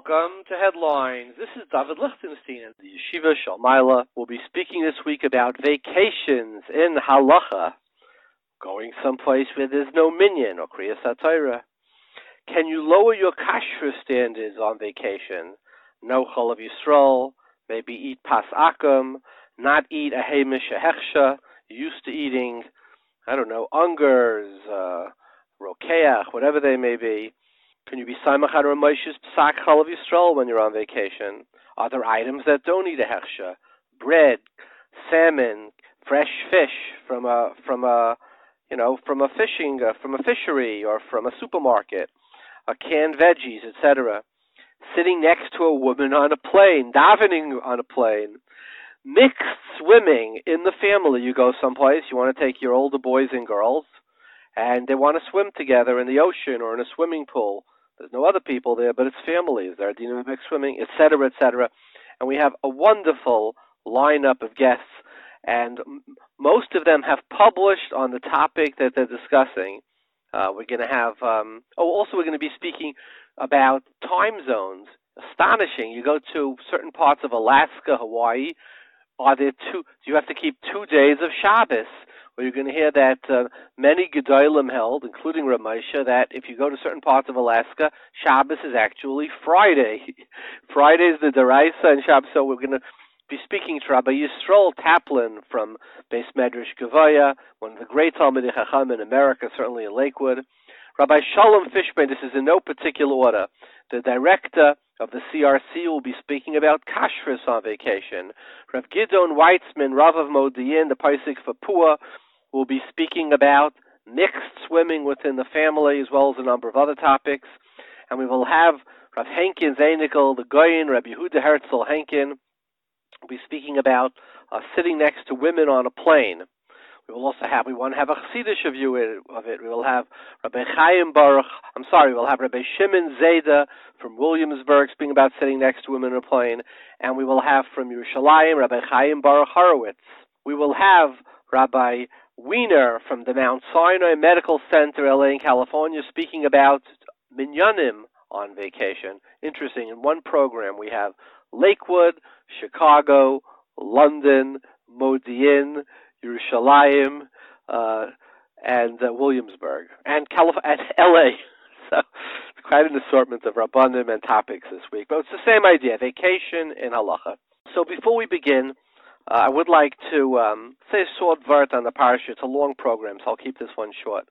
Welcome to Headlines. This is David Lichtenstein at the Yeshiva Shalmaila. We'll be speaking this week about vacations in Halacha, going someplace where there's no minyan or Kriyas HaTorah. Can you lower your kashrus standards on vacation? No chol of Yisroel, maybe eat pas akum, not eat a hamish, a hechsher. You're used to eating, ungers, rokeach, whatever they may be. Can you be Samach Ad Ramoshes Psak Chol of Yisrael when you're on vacation? Are there items that don't need a hechsher? Bread, salmon, fresh fish from a fishery or from a supermarket, canned veggies, etc. Sitting next to a woman on a plane, davening on a plane, mixed swimming in the family. You go someplace, you want to take your older boys and girls, and they want to swim together in the ocean or in a swimming pool. There's no other people there, but it's families. There are dinner mixed swimming, etc., etc. And we have a wonderful lineup of guests, and most of them have published on the topic that they're discussing. We're going to have, also we're going to be speaking about time zones. Astonishing. You go to certain parts of Alaska, Hawaii, do you have to keep 2 days of Shabbos? Well, you're going to hear that many Gedolim held, including Ramosha, that if you go to certain parts of Alaska, Shabbos is actually Friday. Friday is the Deraisa and Shabbos. So we're going to be speaking to Rabbi Yisroel Taplin from Beis Medrash Gevaya, one of the great Talmidei Chacham in America, certainly in Lakewood. Rabbi Sholom Fishbane, this is in no particular order, the director of the CRC, will be speaking about kashrus on vacation. Rav Gideon Weitzman, Rav of Modiin, the Posek for PUAH, will be speaking about mixed swimming within the family, as well as a number of other topics. And we will have Rav Henkin Zaideh, the Goyin, Rabbi Yehudah Herzl Henkin, will be speaking about sitting next to women on a plane. We want to have a Chassidish view of it. We will have Rabbi Chaim Boruch, we'll have Rabbi Shimon Zaideh from Williamsburg speaking about sitting next to women on a plane. And we will have from Yerushalayim, Rabbi Chaim Baruch Horowitz. We will have Rabbi Weiner from the Mount Sinai Medical Center, LA in California, speaking about minyanim on vacation. Interesting. In one program, we have Lakewood, Chicago, London, Modiin, Yerushalayim, and Williamsburg, and LA. So it's quite an assortment of rabbanim and topics this week. But it's the same idea, vacation in halacha. So before we begin, I would like to say a short word on the parasha. It's a long program, so I'll keep this one short.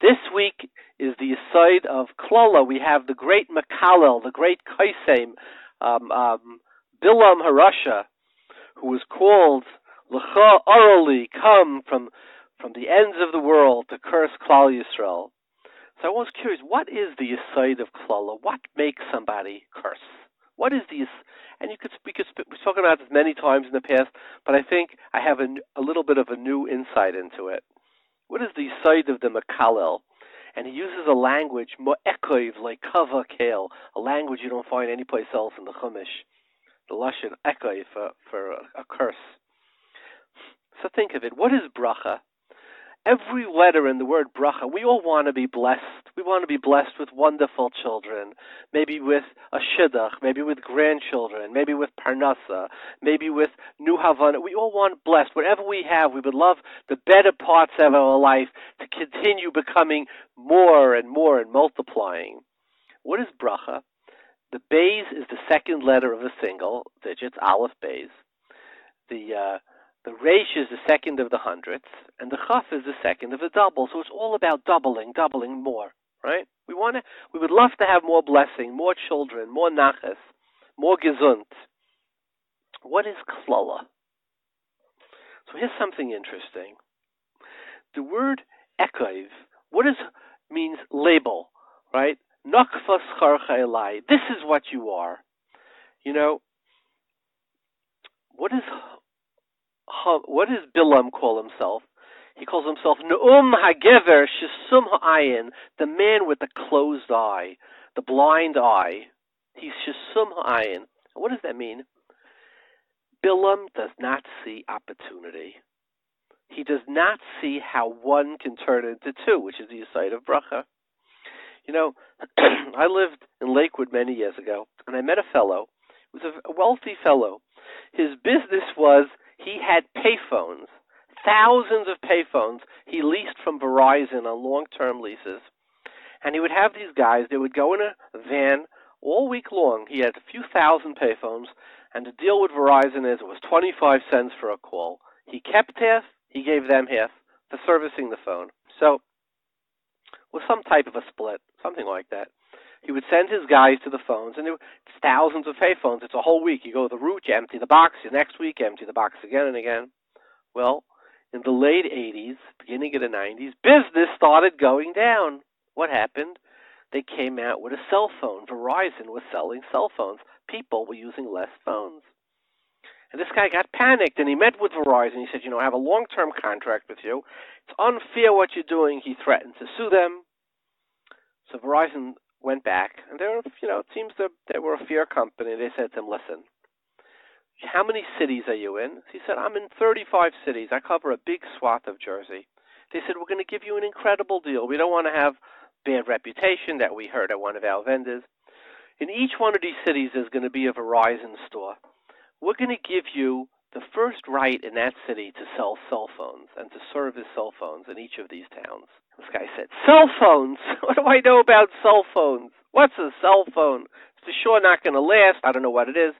This week is the side of Klala. We have the great Mekalel, the great Kaisem, Bilam Harasha, who was called L'cha Orali, come from the ends of the world to curse Klal Yisrael. So I was curious, what is the side of Klala? What makes somebody curse? What is the? And we've spoken about this many times in the past, but I think I have a little bit of a new insight into it. What is the side of the Mekalel? And he uses a language, mo'ekov, like kava kale, a language you don't find anyplace else in the Chumash. The lashon ekov for a curse. So think of it. What is bracha? Every letter in the word bracha, we all want to be blessed. We want to be blessed with wonderful children, maybe with a shidduch, maybe with grandchildren, maybe with parnasa, maybe with new havana. We all want blessed. Whatever we have, we would love the better parts of our life to continue becoming more and more and multiplying. What is bracha? The beis is the second letter of the single digits, aleph beis. The resh is the second of the hundredths, and the chaf is the second of the double. So it's all about doubling more, right? We would love to have more blessing, more children, more nachas, more gesund. What is klala? So here's something interesting. The word ekov, means label, right? Nakfas charcha elai. This is what you are. What does Bilam call himself? He calls himself Ne'um HaGever Shesum Ha'ayin, the man with the closed eye, the blind eye. He's Shesum Ha'ayin. What does that mean? Bilam does not see opportunity. He does not see how one can turn into two, which is the side of bracha. You know, I lived in Lakewood many years ago, and I met a fellow. He was a wealthy fellow. His business was he had payphones, thousands of payphones he leased from Verizon on long-term leases. And he would have these guys, they would go in a van all week long. He had a few thousand payphones, and the deal with Verizon is it was 25 cents for a call. He kept half, he gave them half for servicing the phone. So it was some type of a split, something like that. He would send his guys to the phones, and it's thousands of payphones. It's a whole week. You go to the route, you empty the box. The next week, you empty the box again and again. Well, in the late 80s, beginning of the 90s, business started going down. What happened? They came out with a cell phone. Verizon was selling cell phones. People were using less phones. And this guy got panicked, and he met with Verizon. He said, I have a long-term contract with you. It's unfair what you're doing. He threatened to sue them. So Verizon went back, and it seems that they were a fair company. They said to him, listen, how many cities are you in? He said, I'm in 35 cities. I cover a big swath of Jersey. They said, we're going to give you an incredible deal. We don't want to have bad reputation that we heard at one of our vendors. In each one of these cities, there's going to be a Verizon store. We're going to give you the first right in that city to sell cell phones and to service cell phones in each of these towns. This guy said, cell phones? What do I know about cell phones? What's a cell phone? It's for sure not going to last. I don't know what it is.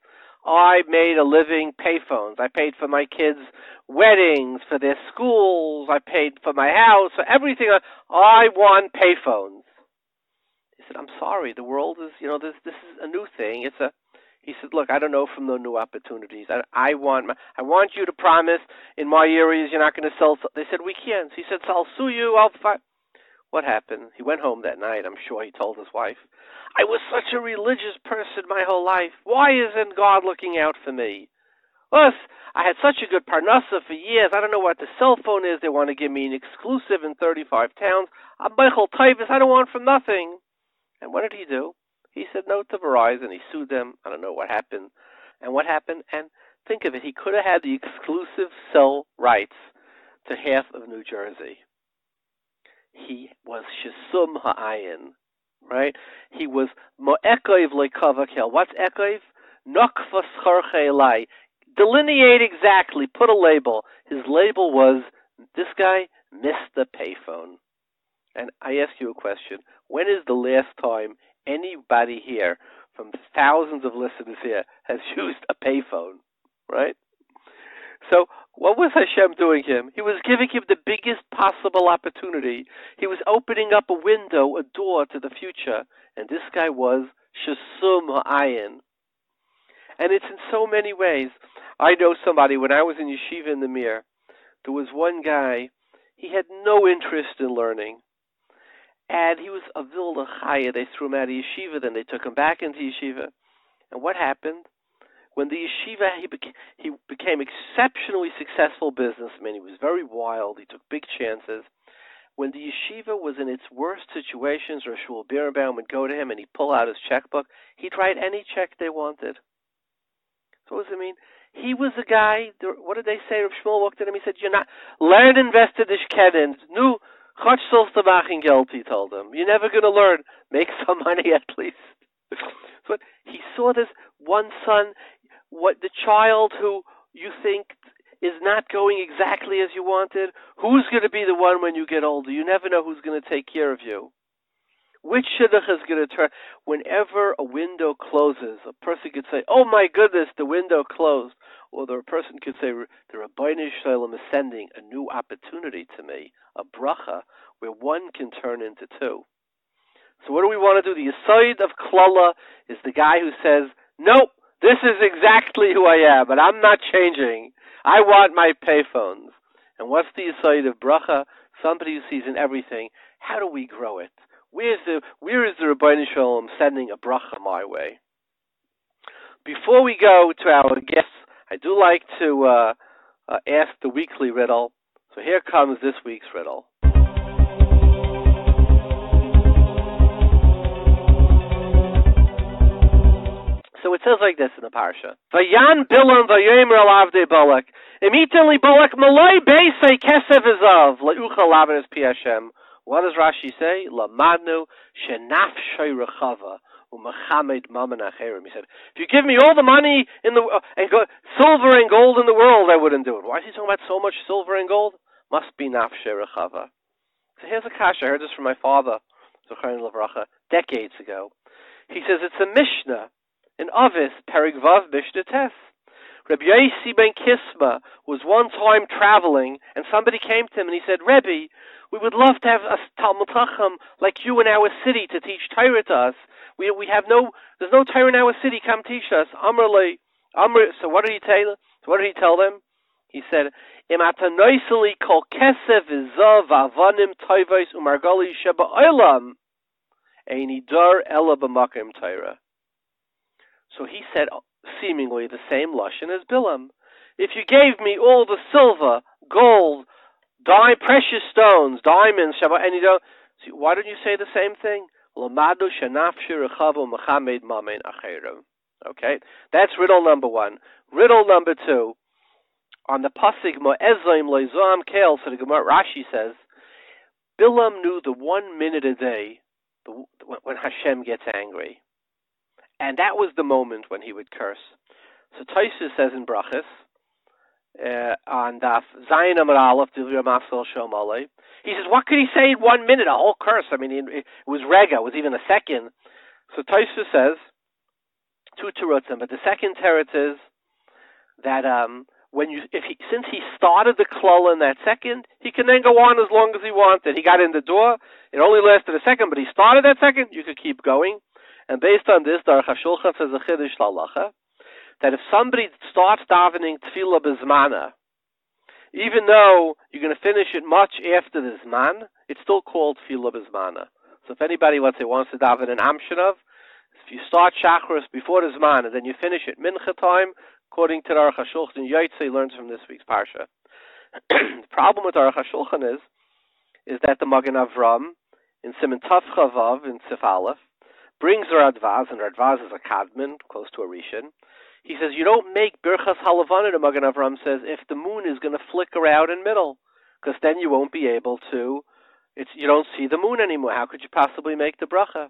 I made a living payphones. I paid for my kids' weddings, for their schools. I paid for my house, for everything. I want payphones. He said, I'm sorry. The world is, this is a new thing. He said, look, I don't know from the new opportunities. I want you to promise in my areas you're not going to sell. They said, we can't. He said, so I'll sue you. What happened? He went home that night. I'm sure he told his wife, I was such a religious person my whole life. Why isn't God looking out for me? Plus, I had such a good parnassa for years. I don't know what the cell phone is. They want to give me an exclusive in 35 towns. I'm Michael Tyvis. I don't want from nothing. And what did he do? He said no to Verizon. He sued them. I don't know what happened. And what happened? And think of it. He could have had the exclusive cell rights to half of New Jersey. He was Shesum Ha'ayin, right? He was Mo'ekov Le'kavakel. What's Ekov? Nokva Schorche Lai. Delineate exactly. Put a label. His label was, this guy missed the payphone. And I ask you a question. When is the last time anybody here, from thousands of listeners here, has used a payphone, right? So what was Hashem doing him? He was giving him the biggest possible opportunity. He was opening up a window, a door to the future, and this guy was Shesum Ha'ayin. And it's in so many ways. I know somebody, when I was in yeshiva in the Mir, there was one guy, he had no interest in learning. And he was a Vilna Chaya. They threw him out of yeshiva, then they took him back into yeshiva. And what happened? When the yeshiva, he became exceptionally successful businessman. He was very wild. He took big chances. When the yeshiva was in its worst situations, Rosh Birnbaum would go to him and he'd pull out his checkbook. He'd write any check they wanted. So what does it mean? He was a guy, what did they say? Rav Shmuel looked at him, he said, you're not, learn invested ish kennen. Nu, chotch sollst du machen Geld, he told him. You're never going to learn. Make some money at least. So he saw this one son, what the child who you think is not going exactly as you wanted, who's going to be the one when you get older? You never know who's going to take care of you. Which shidduch is going to turn? Whenever a window closes, a person could say, oh my goodness, the window closed. Or the person could say, the Rabbi is sending a new opportunity to me, a bracha, where one can turn into two. So what do we want to do? The Yesod of Klala is the guy who says, nope, this is exactly who I am, and I'm not changing. I want my payphones. And what's the Yesod of bracha? Somebody who sees in everything. How do we grow it? Where is the Rabbi Sholom sending a bracha my way? Before we go to our guests, I do like to ask the weekly riddle. So here comes this week's riddle. So it says like this in the parsha: Vayan Bilam vayomer al avdei Balak, imitan li Balak malay beisay kesev ezav leuchal lavenes pi Hashem What does Rashi say? Lamadnu shenafshay rechava u'mechamed mammon acherim. He said, if you give me all the money in the silver and gold in the world, I wouldn't do it. Why is he talking about so much silver and gold? Must be nafshay rechava. So here's a kasha. I heard this from my father, decades ago. He says it's a Mishnah in Avis, Perik Vav Mishnah Tes. Rabbi Yossi ben Kisma was one time traveling, and somebody came to him and he said, Rebbe, we would love to have a Talmud Chacham like you in our city to teach Torah to us. There's no Torah in our city. Come teach us. So what did he tell? So what did he tell them? He said, Im atanoiseli kol kesef v'zav v'avanim toivos u'margali sheba olam eini dar ela b'makim Torah. So he said, seemingly the same lashon as Bilam. If you gave me all the silver, gold, precious stones, diamonds, and you don't, see, why don't you say the same thing? Okay, that's riddle number one. Riddle number two, on the Posek Mo'ezim Loizam Kel, so the Gemara Rashi says, Bilam knew the 1 minute a day when Hashem gets angry. And that was the moment when he would curse. So Tosfos says in Brachas, on Daf Zayin Amar Aleph, Divya Masel Shom Alei, he says, what could he say in 1 minute? A whole curse. I mean, it was rega, it was even a second. So Tosfos says, two terutzim, but the second teretz is that since he started the klala in that second, he can then go on as long as he wanted. He got in the door, it only lasted a second, but he started that second, you could keep going. And based on this, the Shochet says a chiddush Halacha, that if somebody starts davening tefillah b'zmana, even though you're going to finish it much after the zman, it's still called tefillah b'zmana. So if anybody, let's say, wants to daven an amshanav, if you start Shacharis before the zman and then you finish it mincha time, according to the Aruch HaShulchan, Yaitse learns from this week's parsha. The problem with Aruch HaShulchan is that the Magen Avram in Siman Tav Chavav in Sif Aleph brings the Radvaz, and Radvaz is a Kadmon, close to a Rishon. He says, you don't make Birchas Halavana, the Magen Avram says, if the moon is going to flicker out in middle, because then you won't be able to, you don't see the moon anymore. How could you possibly make the bracha?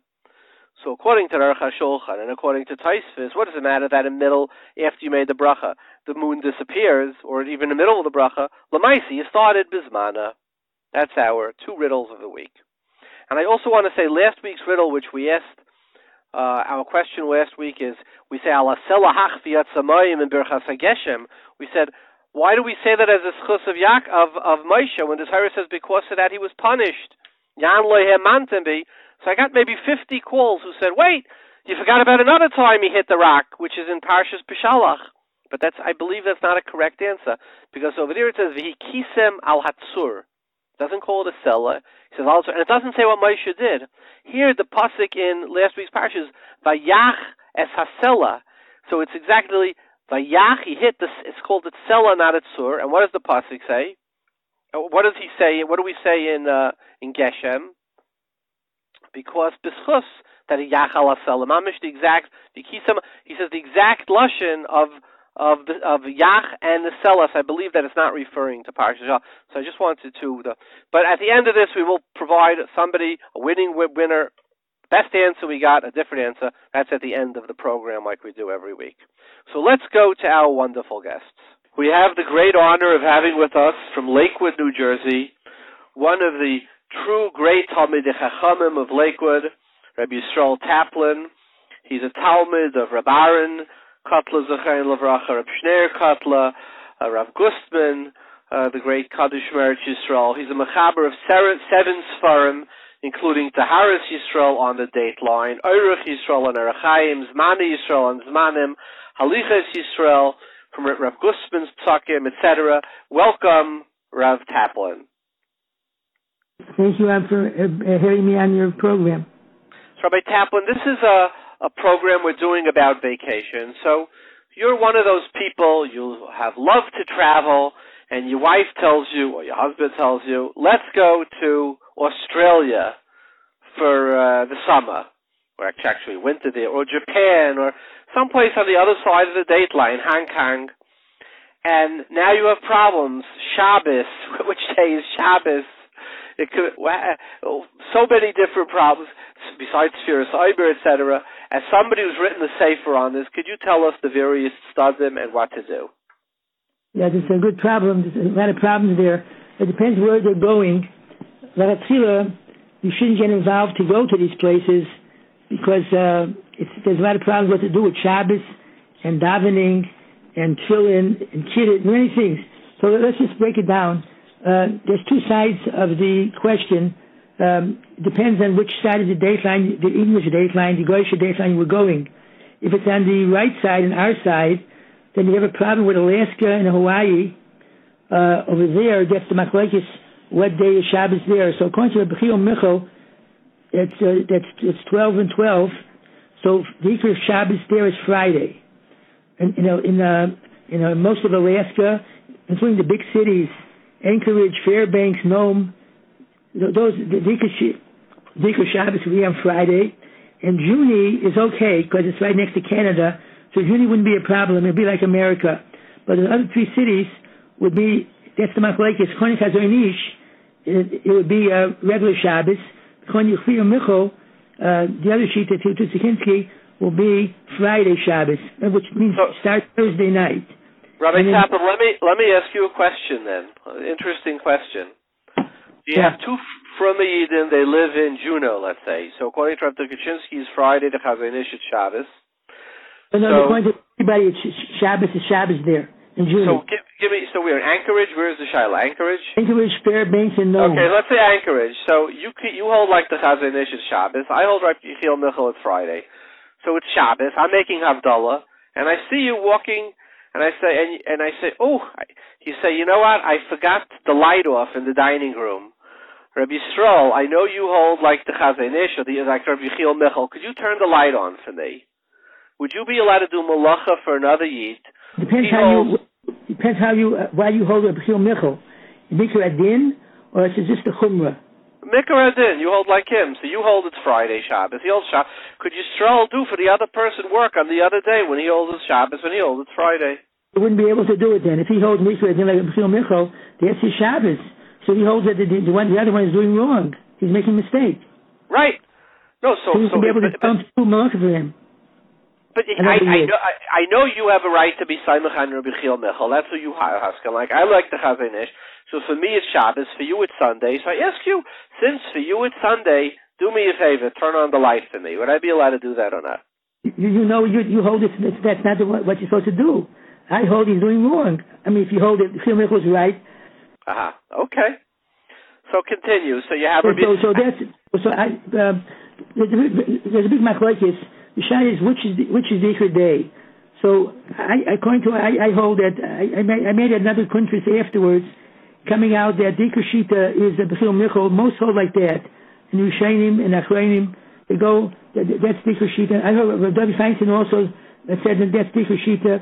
So according to Aruch HaShulchan and according to Tosfos, what does it matter that in middle, after you made the bracha, the moon disappears, or even in the middle of the bracha? L'maisi, you started Bismana. That's our two riddles of the week. And I also want to say last week's riddle, which we asked, our question last week is, we say, Ala Sela Hachviat Samayim and Birchas HaGeshem. We said, why do we say that as a schus of Moshe, when the Torah says because of that he was punished? Yan Lohem Mantembi. So I got maybe 50 calls who said, wait, you forgot about another time he hit the rock, which is in Parshas Pishalach. But I believe that's not a correct answer, because over there it says, V'hikisem al Hatzur. It doesn't call it a Sela. He says also, and it doesn't say what Moshe did. Here, the Posek in last week's Parsha is, Vayach es HaSela. So it's exactly, Vayach, he hit this, it's called a Sela, not a Tzur. And what does the Posek say? What does he say? What do we say in Geshem? Because bischus that he yachal asel mamish the exact he says the exact lashon of yach and the selas. I believe that it's not referring to Parsha. So I just wanted to. But at the end of this, we will provide somebody a winner. Best answer we got, a different answer. That's at the end of the program, like we do every week. So let's go to our wonderful guests. We have the great honor of having with us from Lakewood, New Jersey, one of the true great Talmidei Chachamim of Lakewood, Rabbi Yisroel Taplin. He's a Talmud of Rab Aaron Kotler Zachayin Levracha, Rab Shneir Kotler, Rav Gustman, the great Kaddish Meretz Yisrael. He's a Mechaber of 7 Sfarim, including Taharas Yisrael on the date line, Oruch Yisrael on Chaim, Zmani Yisrael on Zmanim, Halichas Yisrael from Rav Gustman's Psakim, etc. Welcome, Rav Taplin. Thank you for having me on your program. So, Rabbi Taplin, this is a program we're doing about vacation. So you're one of those people, you have loved to travel, and your wife tells you, or your husband tells you, let's go to Australia for the summer, or actually winter there, or Japan, or someplace on the other side of the date line, Hong Kong. And now you have problems. Shabbos, which day is Shabbos? It could so many different problems besides Spheres Eiber, etc. As somebody who's written the Sefer on this, could you tell us the various studim and what to do? Yeah, it's a good problem. There's a lot of problems there. It depends where they're going. You shouldn't get involved to go to these places because there's a lot of problems what to do with Shabbos and davening and tefillin and kiddut, many things. So let's just break it down. There's two sides of the question. Depends on which side of the dateline, the English dateline, the Goyish dateline we're going. If it's on the right side and our side, then you have a problem with Alaska and Hawaii. Over there, that's the machlokes. What day is Shabbos there? So according to Rabbi Michal, it's 12 and 12. So the Iker Shabbos there is Friday. And in most of Alaska, including the big cities, Anchorage, Fairbanks, Nome, those the Iker Shabbos will be on Friday, and Juni is okay because it's right next to Canada. So Juni wouldn't be a problem. It'd be like America. But the other three cities would be, that's the machlokes. According to Hazonish, it would be a regular Shabbos. According to Michal, the other sheet, the Tutsikinski, will be Friday Shabbos, which means start Thursday night. Rabbi Taplin, let me ask you a question then. An interesting question. You have two from the Eden, they live in Juneau, let's say. So according to Rabbi Kaczynski, it's Friday, the Hazonish is Shabbos. No, according to everybody, it's Shabbos is Shabbos there in Juneau. So give me. So we're in Anchorage. Where's the Shiloh? Anchorage, Fairbanks, and Nome. Okay, let's say Anchorage. So you hold like the Hazonish is Shabbos. I hold Rabbi Yechiel Michal it's Friday. So it's Shabbos. I'm making Havdalah, and I see you walking, and I say, oh, you say, you know what? I forgot the light off in the dining room. Rabbi Yisroel, I know you hold like the Hazonish or like Rabbi Yechiel Michal. Could you turn the light on for me? Would you be allowed to do malacha for another yid? Depends why you hold Rabbi Yechiel Michal. Mikra Adin, or is it just the Chumrah? Mikra Adin, you hold like him. So you hold it's Friday Shabbos. He holds Shabbos. Could Yisroel do for the other person work on the other day when he holds his Shabbos, when he holds it's Friday? He wouldn't be able to do it then. If he holds Mikra Adin like Rabbi Yechiel Michal, that's his Shabbos. So he holds that the other one is doing wrong. He's making a mistake. Right. No, so he would be able to do malacha for him. But I know you have a right to be Saimach and Rabbi Yechiel Michal. That's who you Haskan. Like I like the Hazonish. So for me it's Shabbos. For you it's Sunday. So I ask you, since for you it's Sunday, do me a favor, turn on the light for me. Would I be allowed to do that or not? You hold it. That's not what you're supposed to do. I hold he's doing wrong. I mean, if you hold it, Yechiel Michal is right. Okay. So continue. So you have there's a big machlokes. The shayla is which is the Iker day. So I hold that I made another country afterwards, coming out that the Iker Shita is a Yechiel Michal. Most hold like that. And Yerushalayim and Achreinim, they go. That's the Iker Shita. I heard Rabbi Feinstein also said that that's the Iker Shita,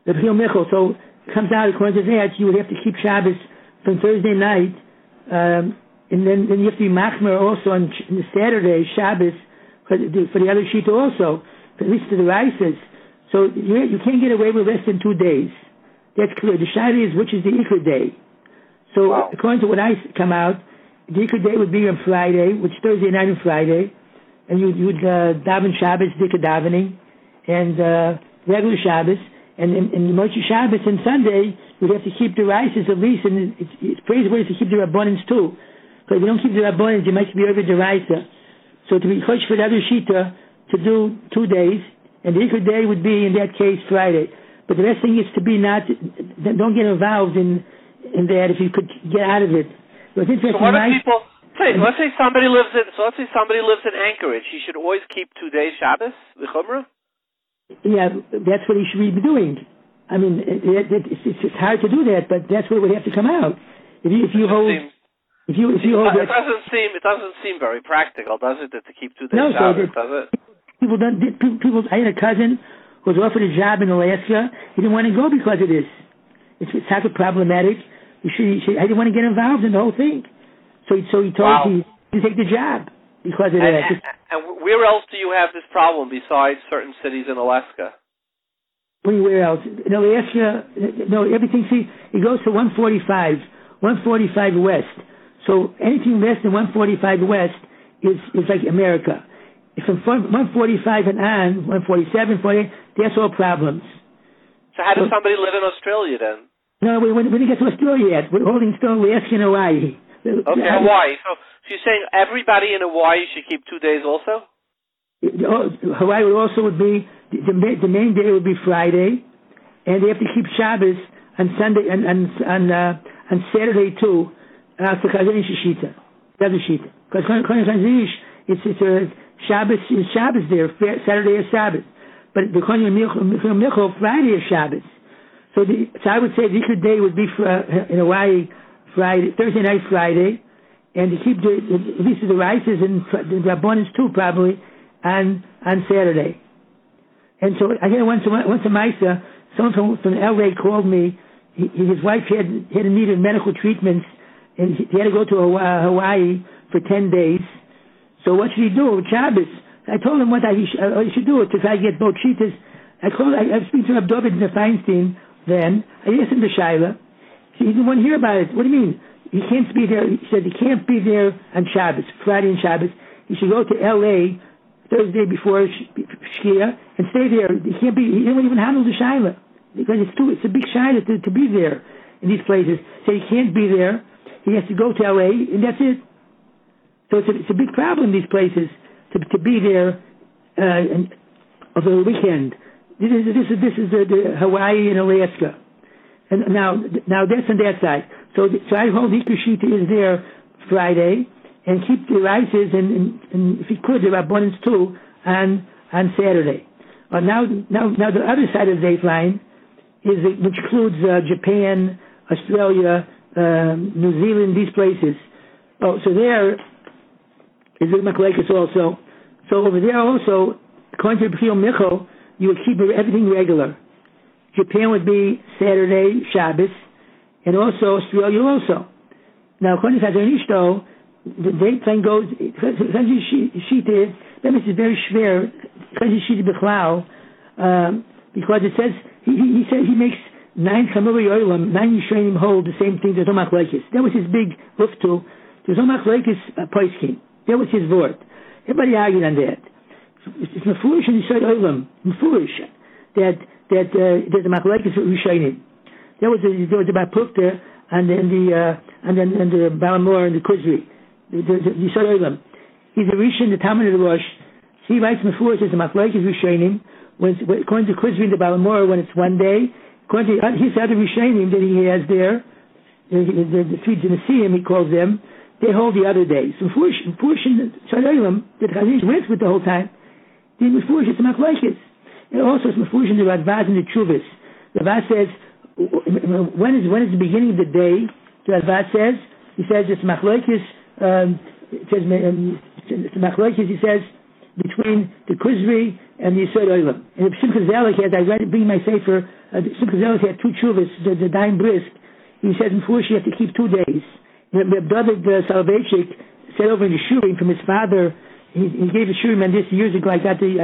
the Yechiel Michal. So it comes out according to that you would have to keep Shabbos from Thursday night, and then you have to be machmer also on the Saturday Shabbos. For the other Shita also, at least to the Rises. So you can't get away with less than 2 days. That's clear. The Shita is which is the Iker day. So according to what I come out, the Iker day would be on Friday, which is Thursday night and Friday, and you'd daven Shabbos, Dikar davening, and regular Shabbos, and Moshe Shabbos and Sunday, you'd have to keep the Rises at least, and it's praiseworthy to keep the Rabbanans too. Because if you don't keep the Rabbanans, you might be over the Risa. So to be chosh for the other Shita to do 2 days, and the Iker day would be in that case Friday. But the best thing is to be don't get involved in that if you could get out of it. So what if people say? Let's say somebody lives in Anchorage. He should always keep 2 days Shabbos, the Chumrah. Yeah, that's what he should be doing. I mean, it's hard to do that, but that's what would have to come out. If you hold. It doesn't seem very practical, does it, to keep 2 days Shabbos, does it? People. I had a cousin who was offered a job in Alaska. He didn't want to go because of this. It's kind of problematic. I didn't want to get involved in the whole thing. So he told me to take the job because of that. And where else do you have this problem besides certain cities in Alaska? Where else? In Alaska, no, everything. See, it goes to 145 west. So anything less than 145 west is like America. If from 145 and on, 147, 48, that's all problems. So how does somebody live in Australia then? No, we didn't get to Australia yet. We're holding still Alaska and Hawaii. Okay, Hawaii. So you're saying everybody in Hawaii should keep 2 days also? Hawaii would be, the main day would be Friday, and they have to keep Shabbos on Sunday and on Saturday too. Because it's Shabbos is Shabbos there. Saturday is Shabbos, but the Friday is Shabbos. So I would say the good day would be in Hawaii Friday, Thursday night, Friday, and to keep at least the rices and the Rabbanans too probably on Saturday. And so I hear once a Maisa, someone from LA called me. His wife had needed medical treatments, and he had to go to Hawaii for 10 days. So what should he do with Shabbos? I told him what he should do to try to get both cheetahs. I was speaking to Rabbi David Feinstein then. I asked him the Shaila. He didn't want to hear about it. What do you mean? He can't be there. He said he can't be there on Shabbos, Friday and Shabbos. He should go to L.A. Thursday before Shkia and stay there. He can't be. He didn't even handle the Shaila because it's a big Shaila to be there in these places. So he can't be there. He has to go to L.A. and that's it. So it's a big problem in these places to be there over the weekend. This is the Hawaii and Alaska, and now that's on that side. So I hold Hikushita is there Friday and keep the rices and if you could the Rabbanans too on Saturday. Now the other side of the date line is which includes Japan, Australia, New Zealand, these places. Oh, so there is the Machlekes also. So over there also, according to the Piyul Michal, you would keep everything regular. Japan would be Saturday, Shabbos, and also Australia also. Now, according to Hazar the date line goes, that means it's very schwer, because it says, he says he makes 9 Chamuri Oilam, 9 Yisraelim hold the same thing, there's no Machlekes. That was his big huftu. There's no Machlekes Posek. That was his word. Everybody argued on that. It's Mefurish and Yisrael Olam. Mefurish that there's a Machlekes Rishonim. There was the Bapukta and then the Balamor and the Kuzri. The Yisrael Olam. He's a Rishon, the Talmud of the Rosh. He writes Mefurish as a Machlekes Rishonim. According to Kuzri and the Balamor, when it's one day. According to his other Rishonim that he has there, the three Genesim he calls them, they hold the other days. So Mefurish and Shalom that Chazis with the whole time. The Mefurish it's a Machlekes. And also it's Mefurish and the Radvaz and the Chuvas. The Radvaz says when is the beginning of the day? The Radvaz says he says it's Machlekes. It says it's Machlekes. He says between the Kuzri and the Yisod Olam. And if Simcha Zelik had, I read it, bring my sefer. Simcha Zelik had 2 chuvas, the Daim Brisk. He says in Mefurish you have to keep 2 days. David Soloveitchik said over in the Shurim from his father. He gave a Shurim on this years ago. I got the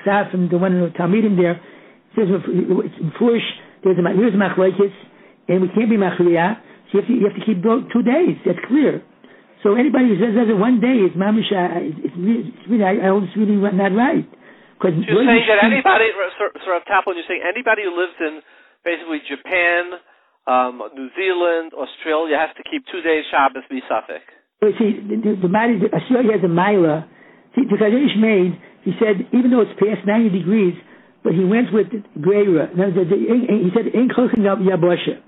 Ksaf from the one in the Talmidim there. It says it's Mefurish. Here's a Machlekes, and we can't be Machriya. So you have to keep 2 days. That's clear. So anybody who says that 1 day is mamish. It's really not right. Because you're saying that anybody, Sir Taplin, you're saying anybody who lives in basically Japan, New Zealand, Australia has to keep 2 days Shabbos be Suffolk. See, Australia has a Mila. See, the Chazanish made, he said, even though it's past 90 degrees, but he went with Greira. He said, Ein Chochim Yabosha.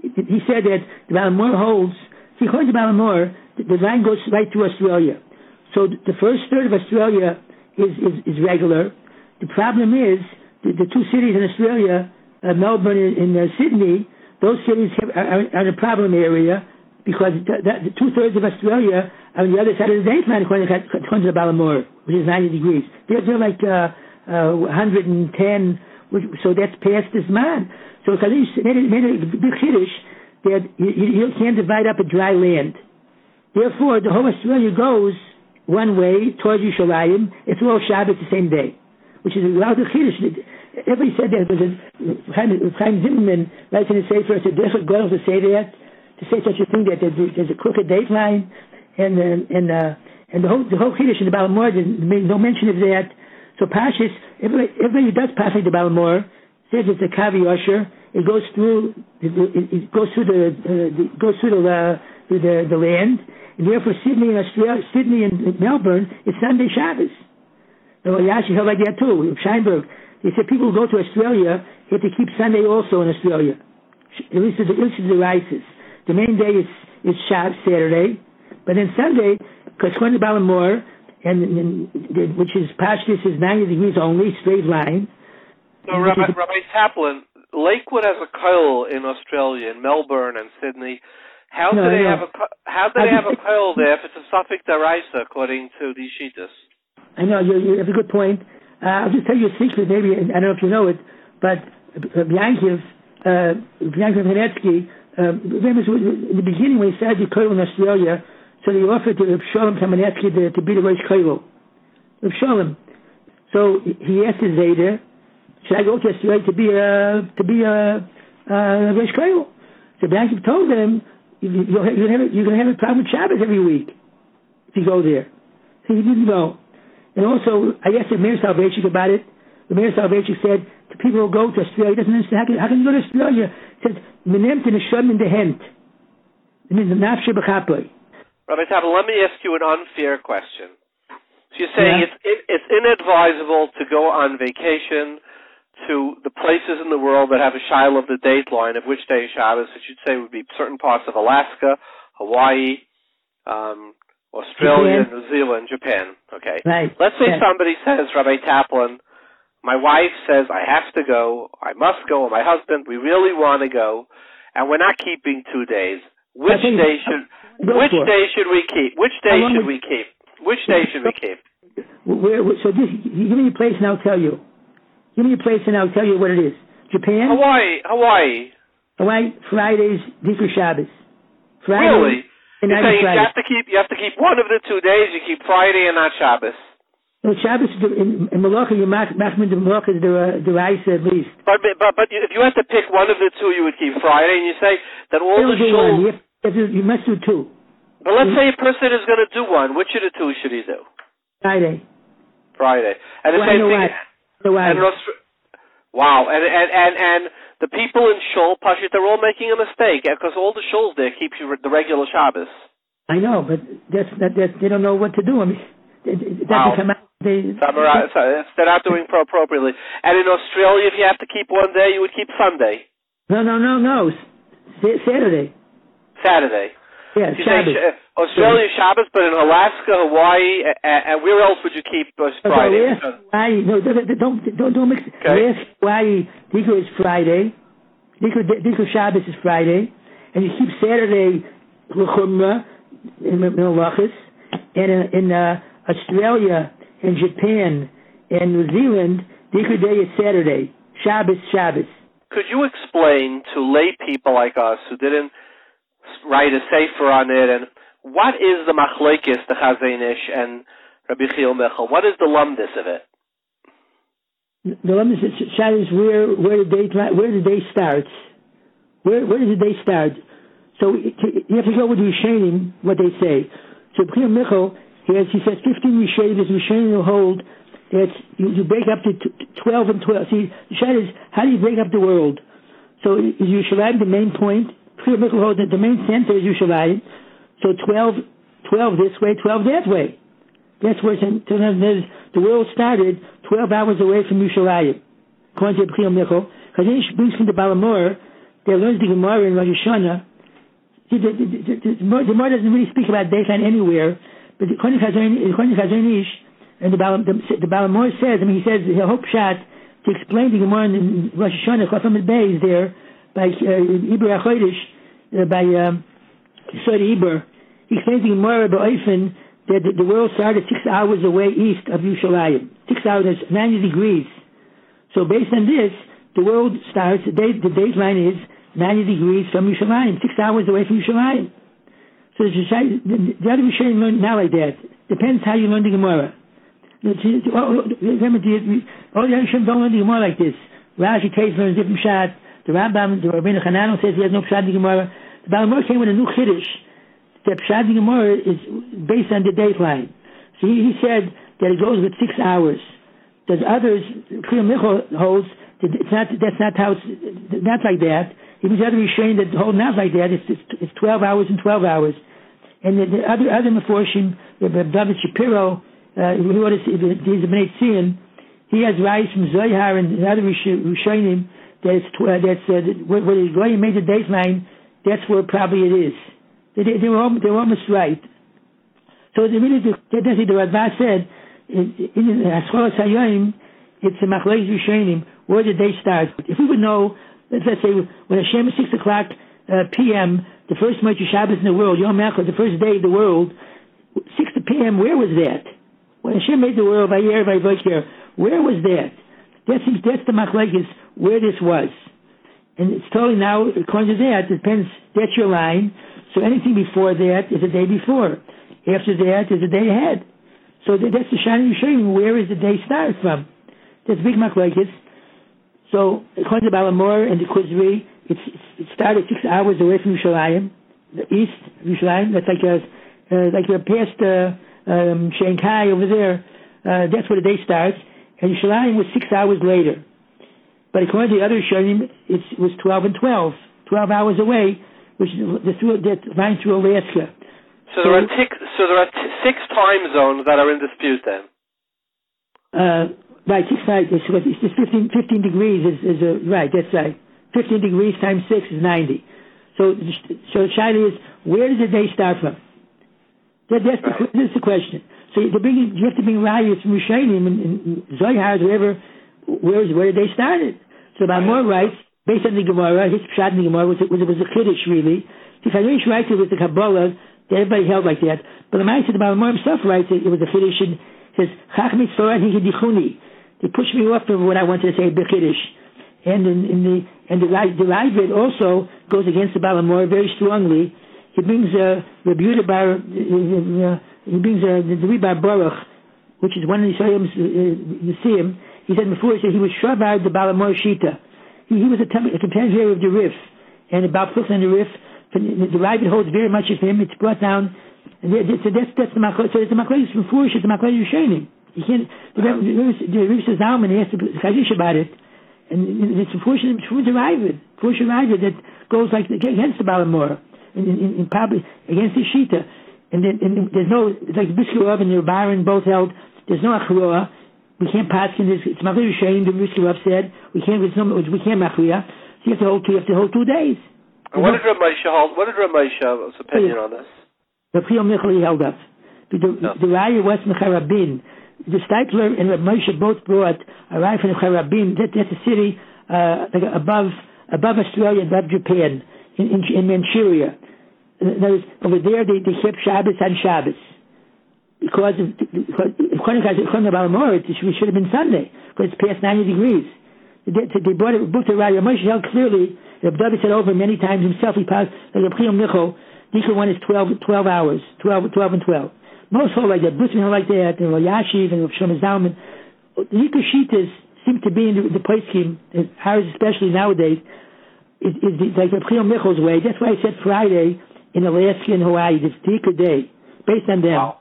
He said that the Balamor holds, see, according to Balamor, the line goes right through Australia. So the first third of Australia is regular. The problem is, the 2 cities in Australia, Melbourne and Sydney, those cities are in a problem area because the 2/3 of Australia are on the other side of the date line according to the Balamor, which is 90 degrees. They're like 110, so that's past this man. So Khalish made a big chiddush that you can't divide up a dry land. Therefore, the whole Australia goes one way towards Yerushalayim. It's all Shabbos the same day, which is a lot of chiddush. Everybody said that. Chaim Zimmerman writes in his sefer, it's a difficult goal to say that. to say such a thing that there's a crooked dateline, and the whole Kiddush in the Balamor, there's no mention of that. So Pashas, everybody who does Pasuk the Balamor says it's a Kavi Usher. It goes through the land, and therefore Sydney and Melbourne, it's Sunday Shabbos. Yashi held like that too. Scheinberg, they said people who go to Australia have to keep Sunday also in Australia. At least the rices. The main day is Shabbos, Saturday, but then Sunday, because according to Balamor, which is Pashtus is 90 degrees only, straight line. So Rabbi Taplin, Lakewood has a koil in Australia, in Melbourne and Sydney. How do they have a koil there if it's a suffix deraisa according to these shittas? I know you have a good point. I'll just tell you a secret. Maybe I don't know if you know it, but Yankiv Hanetsky, in the beginning when he started the koil in Australia, so they offered to Reb Sholom Kamenetsky to be the Rosh koil. Reb Sholom. So he asked his Zaideh, should I go to Australia to be a Rosh koil? So Yankiv told him, you're going to have a problem with Shabbos every week if you go there. So he didn't go. And also, I asked the Mayor Salvation about it. The Mayor Salvation said to people who go to Australia, he doesn't understand, how can you go to Australia? He said, Menemt in the Shom in the Hent. It means the Nafshe B'chapoy. Rabbi Taplin, let me ask you an unfair question. So you're saying it's inadvisable to go on vacation to the places in the world that have a shiloh of the date line of which day is Shabbos, which you'd say would be certain parts of Alaska, Hawaii, Australia, Japan. New Zealand, Japan. Okay. Right. Let's say somebody says, Rabbi Taplin, my wife says I have to go, I must go, or my husband, we really want to go, and we're not keeping 2 days. Which day should we keep? Which day should we keep? So give me a place and I'll tell you. Give me a place and I'll tell you what it is. Japan? Hawaii. Fridays, Dikkur Shabbos. Friday. Really? You're saying you have to keep one of the 2 days. You keep Friday and not Shabbos. No, Shabbos in Malacha, you machmir the Malacha the rice at least. But if you had to pick one of the two, you would keep Friday, and you say that all the shuls. You must do two. But let's say a person is going to do one. Which of the two should he do? Friday. And the same thing. Wow. And the people in Shul, Pashit, they're all making a mistake because all the shuls there keep you the regular Shabbos. I know, but they don't know what to do. I mean, they're not doing appropriately. And in Australia, if you have to keep one day, you would keep Sunday. No. Saturday. Yeah, Shabbos. Australia Shabbos, but in Alaska, Hawaii, and where else would you keep Friday? Hawaii. No, don't mix. Okay. Hawaii, Dikkur is Friday. Dikkur Shabbos is Friday, and you keep Saturday L'chumra in Malachis, and in Australia and Japan and New Zealand, Dikkur Day is Saturday. Shabbos. Could you explain to lay people like us who didn't write a sefer on it, and what is the machlekes, the Chazanish and Rabbi Chil Michal? What is the lumdis of it? The lumdis is where the day starts. Where does the day start? So you have to go with the Rishonim, what they say. So Chil Michal, he says 15 Rishonim will hold that you break up to 12 and 12. See, the shayla is, how do you break up the world? So is Yerushalayim the main point? The main center is Yerushalayim. So 12 this way, 12 that way. That's where the world started 12 hours away from Yerushalayim. According to B'chil Michal. Because then he brings from the Balamor, they learn the Gemara in Rosh Hashanah. See, the Gemara doesn't really speak about daytime anywhere, but according to Chazanish, and the Balamor says, he says, he'll hope shot to explain the Gemara in Rosh Hashanah, Chafam al-Bay is there, by Iber HaChodesh, by Yisroel Iber. He explains the Gemara ba'ofen that the world started 6 hours away east of Yerushalayim. 6 hours, 90 degrees. So based on this, the world starts, the dateline is 90 degrees from Yerushalayim, 6 hours away from Yerushalayim. So the other Rishonim learn not like that. Depends how you learn the Gemara. Remember, all the other Rishonim don't learn the Gemara like this. Rashi takes learns different shot. The Rabbi, the Rabbeinu Hanano says he has no pshat in the Gemara. The Balamor came with a new Kiddush. The Pshat in Gemara is based on the dateline. So he said that it goes with 6 hours. There's others, Kriyam Michal holds, that's not how it's not like that. Even the other Rishonim that hold not like that, it's 12 hours and 12 hours. And the other Meforshim, David Shapiro, who wrote these Bnei Tzion, he has rights from Zohar and other Rishonim where the Goyim made the dateline, that's where probably it is. They were almost right. So the Radva said, in Ascholas Hayoim, it's a Machlokes Rishonim. Where did they start? If we would know, let's say when Hashem is 6 o'clock p.m., the first Moed Shabbos in the world, Yom Echad, the first day of the world, 6 p.m. Where was that? When Hashem made the world by year by Voiker, where was that? That's the Machlokes where this was, and it's totally now according to that. It depends. That's your line. So anything before that is a day before. After that is a day ahead. So that's the Shani Yishayim. Where is the day start from? That's big Machlokes. So according to Balamor and the Kuzri, it started 6 hours away from Yerushalayim, the east Yerushalayim. That's like you're past Shanghai over there. That's where the day starts. And Yerushalayim was 6 hours later. But according to the other Rishonim, it was 12 and 12 hours away, which that's running through Alaska. So there are 6 time zones that are in dispute then. Right, 6 nights. It's 15 degrees is right. That's right. 15 degrees times 6 is 90. So the Shaila is, where does the day start from? That's the question. So you have to bring rayos from Rishonim and Zohar, wherever. Where did they start it? So Balamor writes, based on the Gemara, his Pshat in the Gemara was a Kiddush really. The Chazonish writes it was the Kabbalah that everybody held like that. But the Ma'aseh, the Balamor himself writes it was a Kiddush and says, Chach mitzvah hidichuni. They pushed me off from what I wanted to say, B'Kiddush. And the Leib also goes against the Balamor very strongly. He brings the Yehudah bar, he brings the Bar Boruch, which is one of the Yisroel's Nisim. He said before, he was Shavar the Balamor Shita. He was a contemporary of the Rif, and about Puch and the Rif. The Leib holds very much of him. It's brought down. And that's the Machlokes. So it's the Machlokes from Furish. It's the Machlokes Rishonim. You can't. The Rif says Zalman. He has to Chazish about it, and it's Furish the Leib. Furish the Leib that goes like against the Balamor, and probably against the Shita. And there's no, like Biskarov and the Baron both held. There's no Achroah. We can't pass in this. It's Machlokes Rishonim. The Biskarov said we can't Machriya. So you have to hold 2 days. And what did Rabbi hold? What did Rabbi's opinion on this? The Priyam Michal he held up. The Raya was Mecharabin. The Stipler and Rabbi Moshe both brought a raya from Mecharabin. That's a city above Australia, above Japan, in Manchuria. Over there they kept Shabbos on Shabbos. Because according to Balamor, it should have been Sunday, because it's past 90 degrees. They brought the Raya. Moshe held clearly. Rabbi David said over many times himself, he passed, like the Priyam Michal, the one is 12 hours, 12 and 12. Most hold like that, Busman like that, and Yashiv and Shlomo Zalman. The Yikashitas seem to be in the place scheme, ours especially nowadays, is like the Priyam Michal's way. That's why I said Friday in Alaska and Hawaii, this Dika day, based on them. Wow.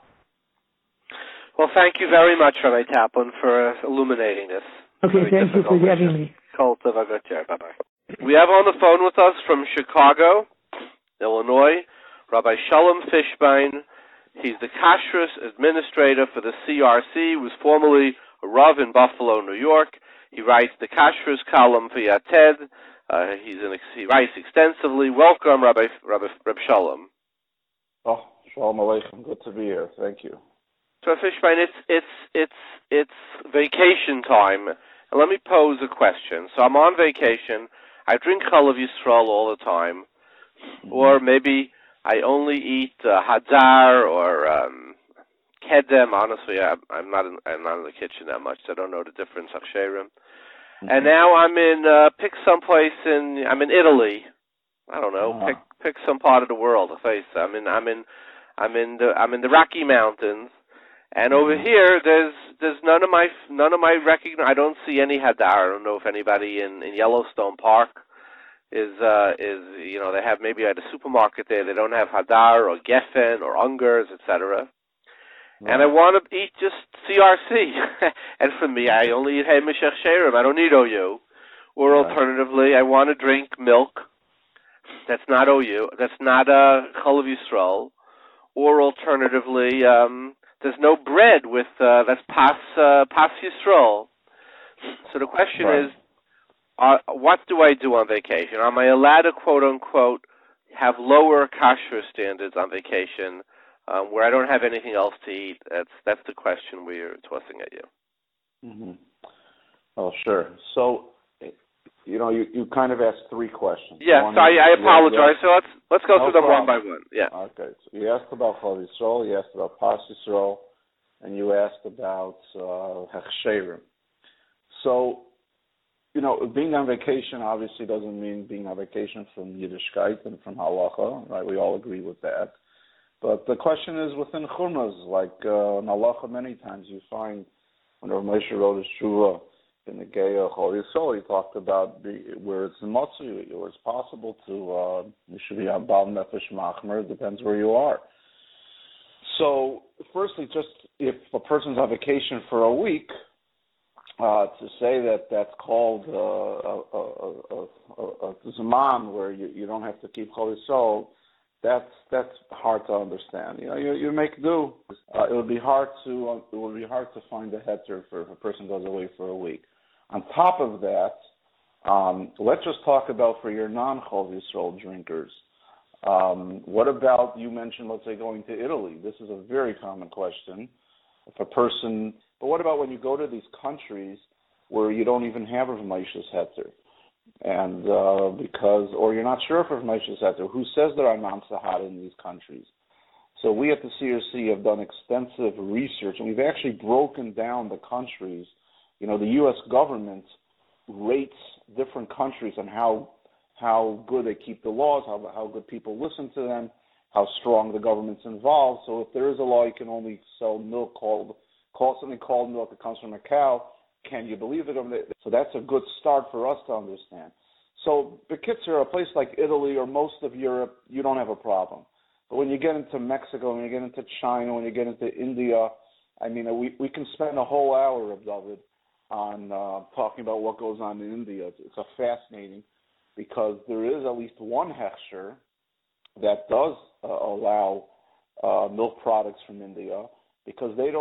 Well, thank you very much, Rabbi Taplin, for illuminating this. Okay, thank you for having me. Bye-bye. We have on the phone with us from Chicago, Illinois, Rabbi Sholom Fishbane. He's the Kashrus administrator for the CRC, was formerly a Rav in Buffalo, New York. He writes the Kashrus column for Yated. He writes extensively. Welcome, Rabbi Sholom. Oh, Shalom Aleichem. Good to be here. Thank you. So, Fishbane, it's vacation time. And let me pose a question. So I'm on vacation. I drink Chalav Yisroel all the time. Or maybe I only eat Hadar or Kedem. Honestly, I'm not in the kitchen that much, so I don't know the difference. Hechsherim. And now I'm pick someplace I'm in Italy. I don't know. Pick some part of the world. I'm in the Rocky Mountains. And over here, there's none of my I don't see any Hadar. I don't know if anybody in Yellowstone Park they have maybe at a supermarket there, they don't have hadar or geffen or ungers, etc. Right. And I want to eat just CRC. And for me, I only eat Hechsher. I don't need OU. Or alternatively, I want to drink milk. That's not OU. That's not Chalav Yisrael. Or alternatively, there's no bread with that's Pas Yisrael. So the question is, what do I do on vacation? Am I allowed to, quote unquote, have lower kashrut standards on vacation, where I don't have anything else to eat? That's the question we're tossing at you. Mm-hmm. Oh, sure. So, you kind of asked three questions. Yeah, sorry, I apologize. So let's go through them one by one. Yeah. Okay. So you asked about Chalav Yisrael, you asked about Pas Yisrael, and you asked about Hechsher. So, being on vacation obviously doesn't mean being on vacation from Yiddishkeit and from Halacha, right? We all agree with that. But the question is within Chumras, like in Halacha many times you find when Rav Moshe wrote his Shuvah in the Geya Chol Yisrael, he talked about where it's Motzi, where it's possible to, you should be on Bal Nefesh Machmer, it depends where you are. So, firstly, just if a person's on vacation for a week, to say that that's called a Zman where you don't have to keep Chol Yisrael, that's hard to understand. You make do. It would be hard to find a heter if a person goes away for a week. On top of that, let's just talk about for your non-Chol Yisrael drinkers. What about, you mentioned, let's say, going to Italy? This is a very common question. But what about when you go to these countries where you don't even have Rav Moshe's heter? And or you're not sure if Rav Moshe's heter, who says there are non-Sahara in these countries? So we at the CRC have done extensive research, and we've actually broken down the countries. The U.S. government rates different countries on how good they keep the laws, how good people listen to them, how strong the government's involved. So if there is a law, you can only sell milk call something called milk that comes from a cow. Can you believe the government? So that's a good start for us to understand. So Bekitzer, a place like Italy or most of Europe, you don't have a problem. But when you get into Mexico, when you get into China, when you get into India, we can spend a whole hour of David on talking about what goes on in India. It's a fascinating, because there is at least one Hechsher that does allow milk products from India, because they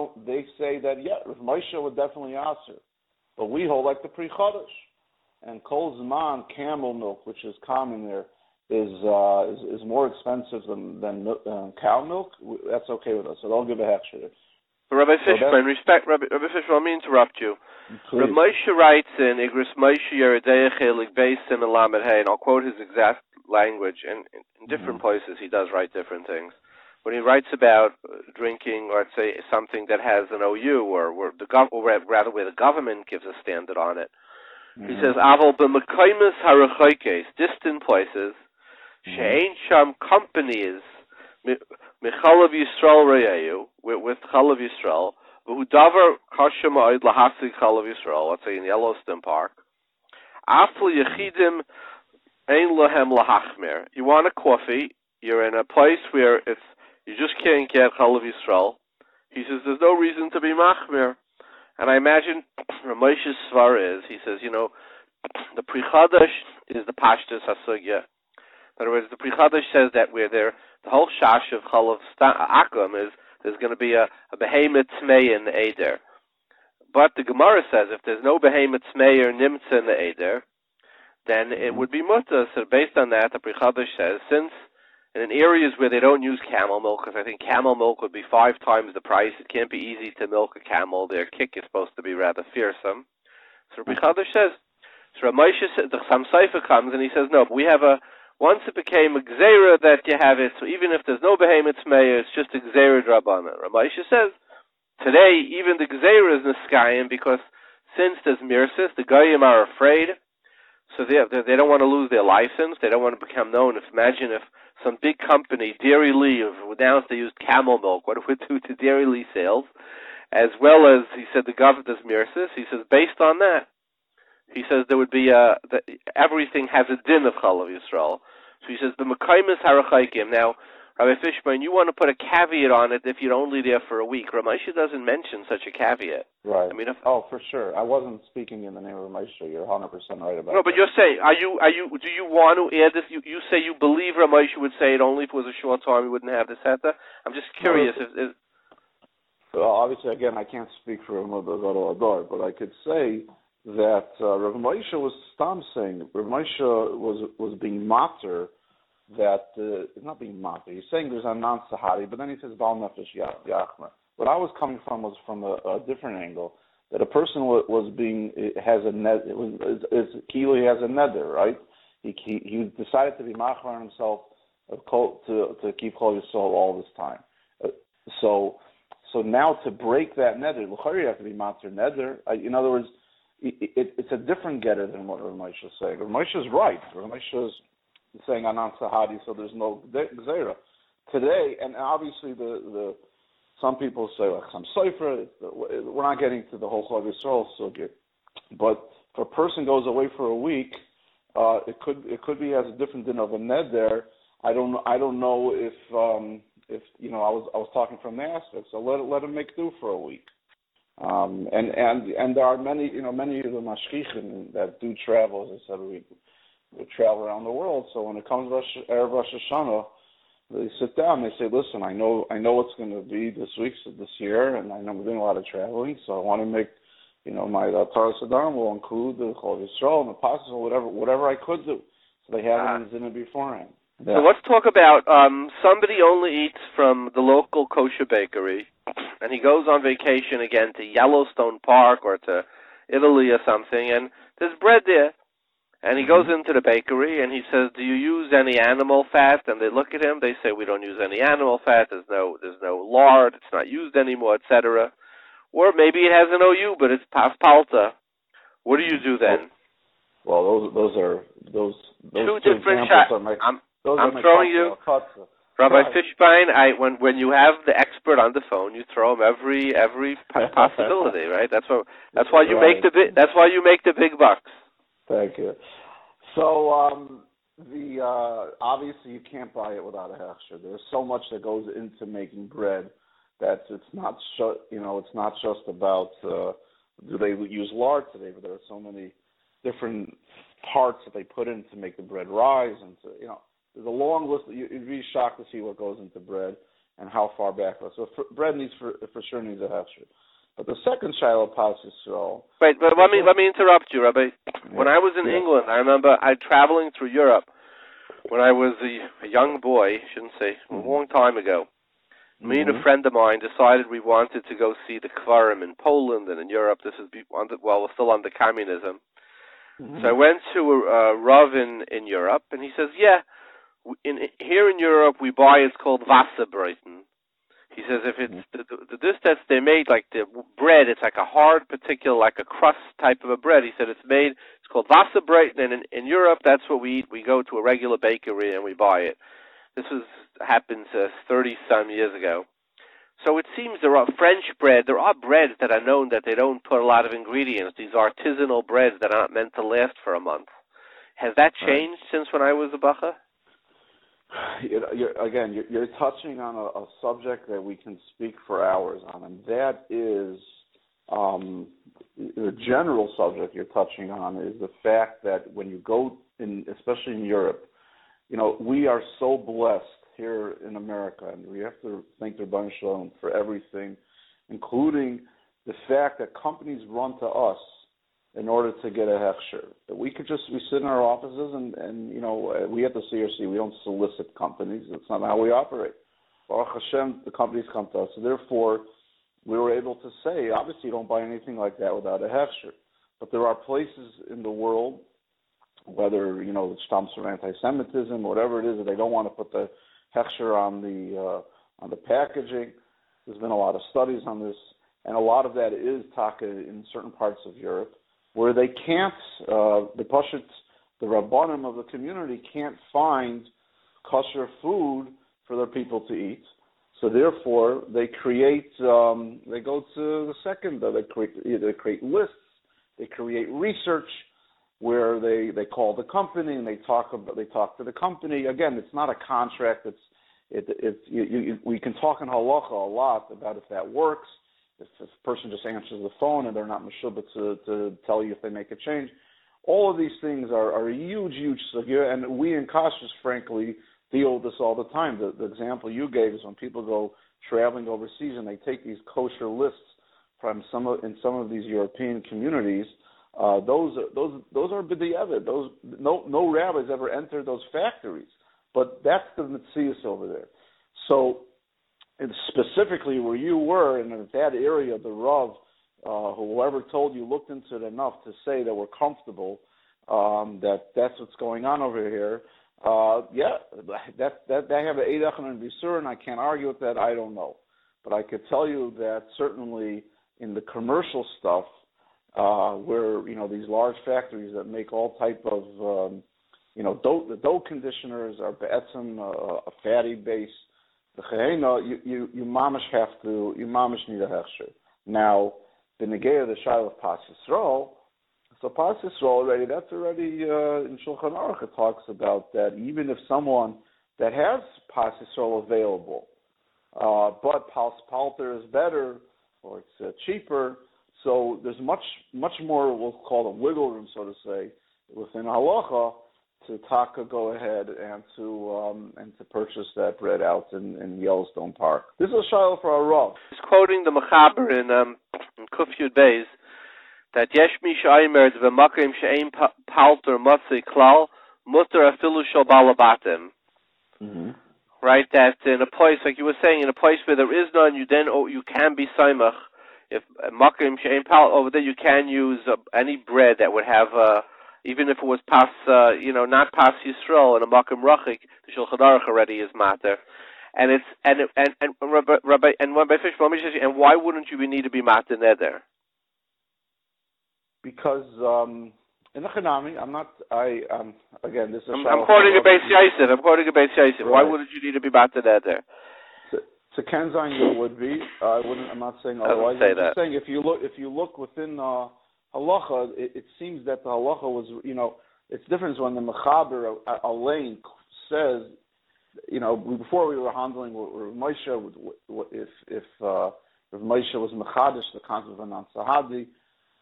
say that, Rav Moshe would definitely answer. But we hold like the Pri Chodesh. And Kol Zman, camel milk, which is common there, is more expensive than cow milk. That's okay with us. So they'll give a Hechsher. Rabbi Fishbane, Rabbi Fishbane, let me interrupt you. Rabbi Moshe writes in Igris Moshe Yeridei Chelik Beisim and Lamed Hey, and I'll quote his exact language, and in different places he does write different things. When he writes about drinking, or let's say something that has an OU, or where the government gives a standard on it, he says, Aval b'mekaymes harachaykes, distant places, she'ain sham companies, Chalav Yisrael re'eyu, with Chalav Yisrael, who davar kashem ha'id lahasig Chalav Yisrael, let's say in Yellowstone Park, afli yechidim ein lahem lahachmer. You want a coffee, you're in a place where you just can't get Chalav Yisrael. He says there's no reason to be machmer. And I imagine Rav Moshe's svar is, he says, the Pri Chodesh is the Pashtus HaSugya. In other words, the Pri Chodesh says that we're there, the whole shash of Chalav Akum is there's going to be a behemoth tmei in the Eder. But the Gemara says if there's no behemoth tmei or nimtza in the Eder, then it would be mutter. So based on that, the Pri Chodesh says, since in areas where they don't use camel milk, because I think camel milk would be 5 times the price, it can't be easy to milk a camel. Their kick is supposed to be rather fearsome. So Rabbi Chadosh says, so Rav Moshe says, the Chaim Seifer comes and he says, no, but we have once it became a gzeira that you have it, so even if there's no behemoth meir, it's just a gzeira drabana. Rav Moshe says, today, even the gzeira is niskayim, because since there's mirsis, the goyim are afraid, so they don't want to lose their license, they don't want to become known. Imagine if some big company, Dairy Leib, announced they used camel milk, what it would do to Dairy Leib sales, as well as, he said, the government does mirsis. He says, based on that, he says there would be that everything has a din of Chalav Yisrael. So he says the Mekaymis Harachaikim. Now, Rabbi Fishbane, you want to put a caveat on it if you're only there for a week. Ramesha doesn't mention such a caveat. Right. I mean, for sure. I wasn't speaking in the name of Ramesha. You're 100% right about that. No, but you're saying, do you want to add this? You say you believe Ramesha would say it only if it was a short time, we wouldn't have this Heta? I'm just curious. Well, obviously, again, I can't speak for Gadol Ador, but I could say that Rav Moshe was saying, Rav Moshe was being matter, that not being matter. He's saying there's a non-Sahari, but then he says Bal Nefesh Yachmer. What I was coming from was from a different angle, that a person has a neder, right? He decided to be machar on himself to keep Chol Yisrael all this time. So now to break that neder, you have to be matzir neder. In other words, it's a different getter than what Rav Moshe is saying. Rav Moshe is right. Rav Moshe is saying anan sahadi, so there's no gzeira today. And obviously, the some people say like some sofer. We're not getting to the whole Chol Yisrael sugya, but if a person goes away for a week, it could be as a different din of a neder. I don't know if I was talking from the aspect, so let him make do for a week. And there are many of the mashgichim that do travel. As I said, we travel around the world. So when it comes to Erev Rosh Hashanah, they sit down. They say, "Listen, I know what's going to be this year, and I know we're doing a lot of traveling. So I want to make, my Torah Sadarim will include the Chol Yisrael and the Posek or whatever I could do." So they have it in the beforehand. Yeah. So let's talk about somebody only eats from the local kosher bakery, and he goes on vacation again to Yellowstone Park or to Italy or something, and there's bread there. And he goes into the bakery and he says, "Do you use any animal fat?" And they look at him. They say, "We don't use any animal fat. There's no lard. It's not used anymore, etc." Or maybe it has an OU, but it's paspalta. What do you do then? Well, those two different shots. I'm throwing you, Rabbi Fishbane. When you have the expert on the phone, you throw him every possibility, right? That's why you make the big bucks. Thank you. So obviously you can't buy it without a hechsher. There's so much that goes into making bread that it's not just about do they use lard today, but there are so many different parts that they put in to make the bread rise, and there's a long list. You'd be shocked to see what goes into bread and how far back. So bread for sure needs a hechsher. But the second shiloh Posek Yisrael. Wait, but let me interrupt you, Rabbi. When I was in England, I remember traveling through Europe when I was a young boy. Shouldn't say a long time ago. Me and a friend of mine decided we wanted to go see the Kvarim in Poland and in Europe. This is we're still under communism. So I went to a Rav in Europe, and he says, "Yeah, here in Europe we buy it's called Wasserbreiten." He says if it's this that they made like the bread, it's like a hard, particular, like a crust type of a bread. He said it's called Wasserbreiten, and in Europe that's what we eat. We go to a regular bakery and we buy it. This happened 30-some years ago. So it seems there are French bread. There are breads that are known that they don't put a lot of ingredients. These artisanal breads that are not meant to last for a month. Has that changed since when I was a bacha? You're touching on a subject that we can speak for hours on, and that is the general subject you're touching on is the fact that when you go especially in Europe, we are so blessed here in America, and we have to thank the Rebbeinu Shalom for everything, including the fact that companies run to us in order to get a hechsher. We sit in our offices and we at the CRC, we don't solicit companies. That's not how we operate. Baruch Hashem, the companies come to us. So therefore, we were able to say, obviously you don't buy anything like that without a hechsher. But there are places in the world, whether, it stems from anti-Semitism, whatever it is, that they don't want to put the hechsher on the packaging. There's been a lot of studies on this, and a lot of that is taka in certain parts of Europe, where they can't, the Rabbanim of the community can't find kosher food for their people to eat. So therefore, they create, they go to the second, they create lists, they create research where they call the company and they talk to the company. Again, it's not a contract. We can talk in halacha a lot about if that works. If a person just answers the phone and they're not meshubah to tell you if they make a change. All of these things are a huge sugya, and we in Kashrus, frankly, deal with this all the time. The example you gave is when people go traveling overseas and they take these kosher lists from some of these European communities. Those are b'diavad. Those no rabbis ever entered those factories, but that's the metzius over there. So, and specifically where you were in that area, the Rav, whoever told you looked into it enough to say that we're comfortable that's what's going on over here. That they have an eidach and a visur, and I can't argue with that. I don't know, but I could tell you that certainly in the commercial stuff, where these large factories that make all type of the dough conditioners are be'etzem a fatty base. The chehena, you mamish need a hechsher. Now the negei the shayla of Pas Yisrael. So Pas Yisrael that's already in Shulchan Aruch it talks about that even if someone that has Pas Yisrael available, but Palter is better or it's cheaper, so there's much more we'll call a wiggle room, so to say, within halacha to go ahead and to purchase that bread out in Yellowstone Park. This is a shayla for our Rav. He's quoting the Mechaber in Kuf Yud Beis that Yesh Mi Shaimer V'Makim She'ein Palter Matzei Klal Mutter Afilu Shel Balabatim. Right, that in a place like you were saying, in a place where there is none, you can be saimach. If Makim She'ein Palter over there, you can use any bread that would have. Even if it was not Pas Yisrael and a Makim Rachik, the Shulchan Aruch already is matter, and Rabbi Fishbane, and why wouldn't you need to be matter neder? Because in the Chanami, again, this is. I'm quoting a Beis Yosef. Why wouldn't you need to be matter neder? To Kenzain, you would be. I'm not saying otherwise. I'm just saying if you look within. Halacha, it seems that the halacha was, it's different when the Mechaber Alain says, before we were handling with Moshe, if Moshe was Mechadish, the concept of an Ansahadi,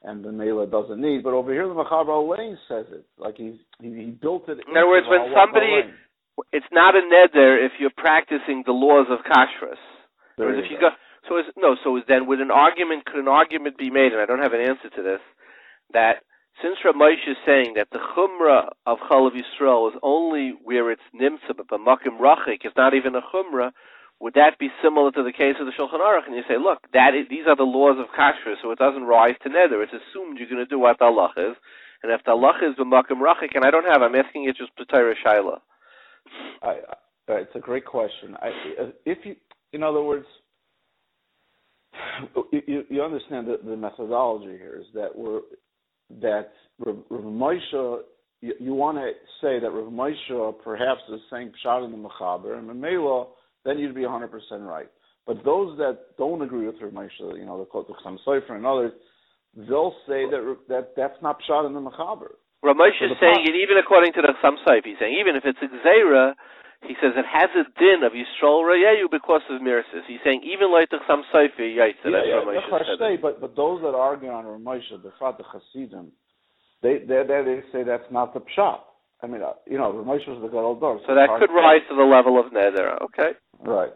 and the Mela doesn't need, but over here the Mechaber Alain says it, like he built it. In other words, when somebody, it's not a neder if you're practicing the laws of kashrus. If you go. Then could an argument be made, and I don't have an answer to this, that since Rabbi is saying that the chumrah of Chalav Yisrael is only where it's nimtza, but b'makim rachik is not even a chumrah, would that be similar to the case of the Shulchan Aruch? And you say, look, these are the laws of kashrus, so it doesn't rise to neder. It's assumed you're going to do what the halach is, and if the halach is b'makim rachik, and I'm asking it just b'tayra shayla. It's a great question. In other words, you understand the methodology here is that Rav Moshe, you want to say that Rav Moshe perhaps is saying pshat in the Mechaber, and Memela, then you'd be 100% right. But those that don't agree with Rav Moshe, the Chaim Sofer and others, they'll say that's not pshat in the Mechaber. Rav Moshe is saying it even according to the Chaim Sofer. He's saying even if it's a gzeira, he says it has a din of Yisrael Rayeyu because of Mirsis. He's saying even like the Chaim Sofer, but those that argue on Rav Moshe, the Chasidim, they say that's not the pshat. I mean, Rav Moshe was the Gadol Dor. So that could rise to the level of neder. Okay. Right.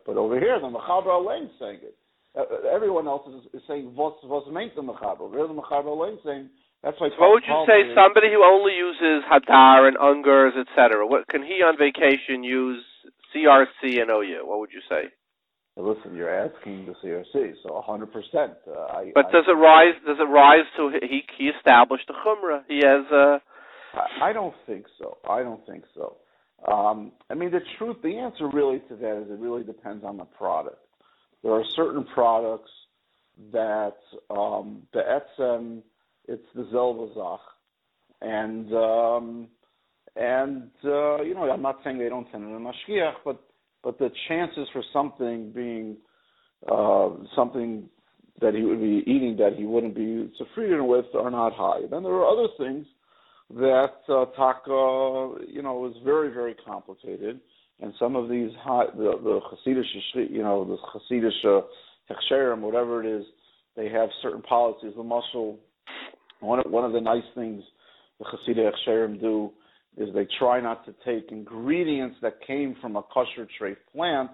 But over here, the Mechaber Alain is saying it. Everyone else is saying what's meant the Mechaber. Where the Mechaber Alain saying. That's like. So what would you say? Somebody who only uses Hadar and Ungers, etc. What can he on vacation use CRC and OU? What would you say? Listen, you're asking the CRC, so 100%. But does it rise? Does it rise to he established the Chumrah? He has. I don't think so. I mean, the answer really to that is it really depends on the product. There are certain products that the etzem. It's the Zelvazach, and I'm not saying they don't send it a mashgiach, but the chances for something being something that he would be eating that he wouldn't be sufrieden with are not high. Then there are other things that taka, is very, very complicated. And some of these the Hasidish, the Hasidish Hechsherim, whatever it is, they have certain policies. The muscle, one of the nice things the Hasidic Hechsherim do is they try not to take ingredients that came from a kosher trait plant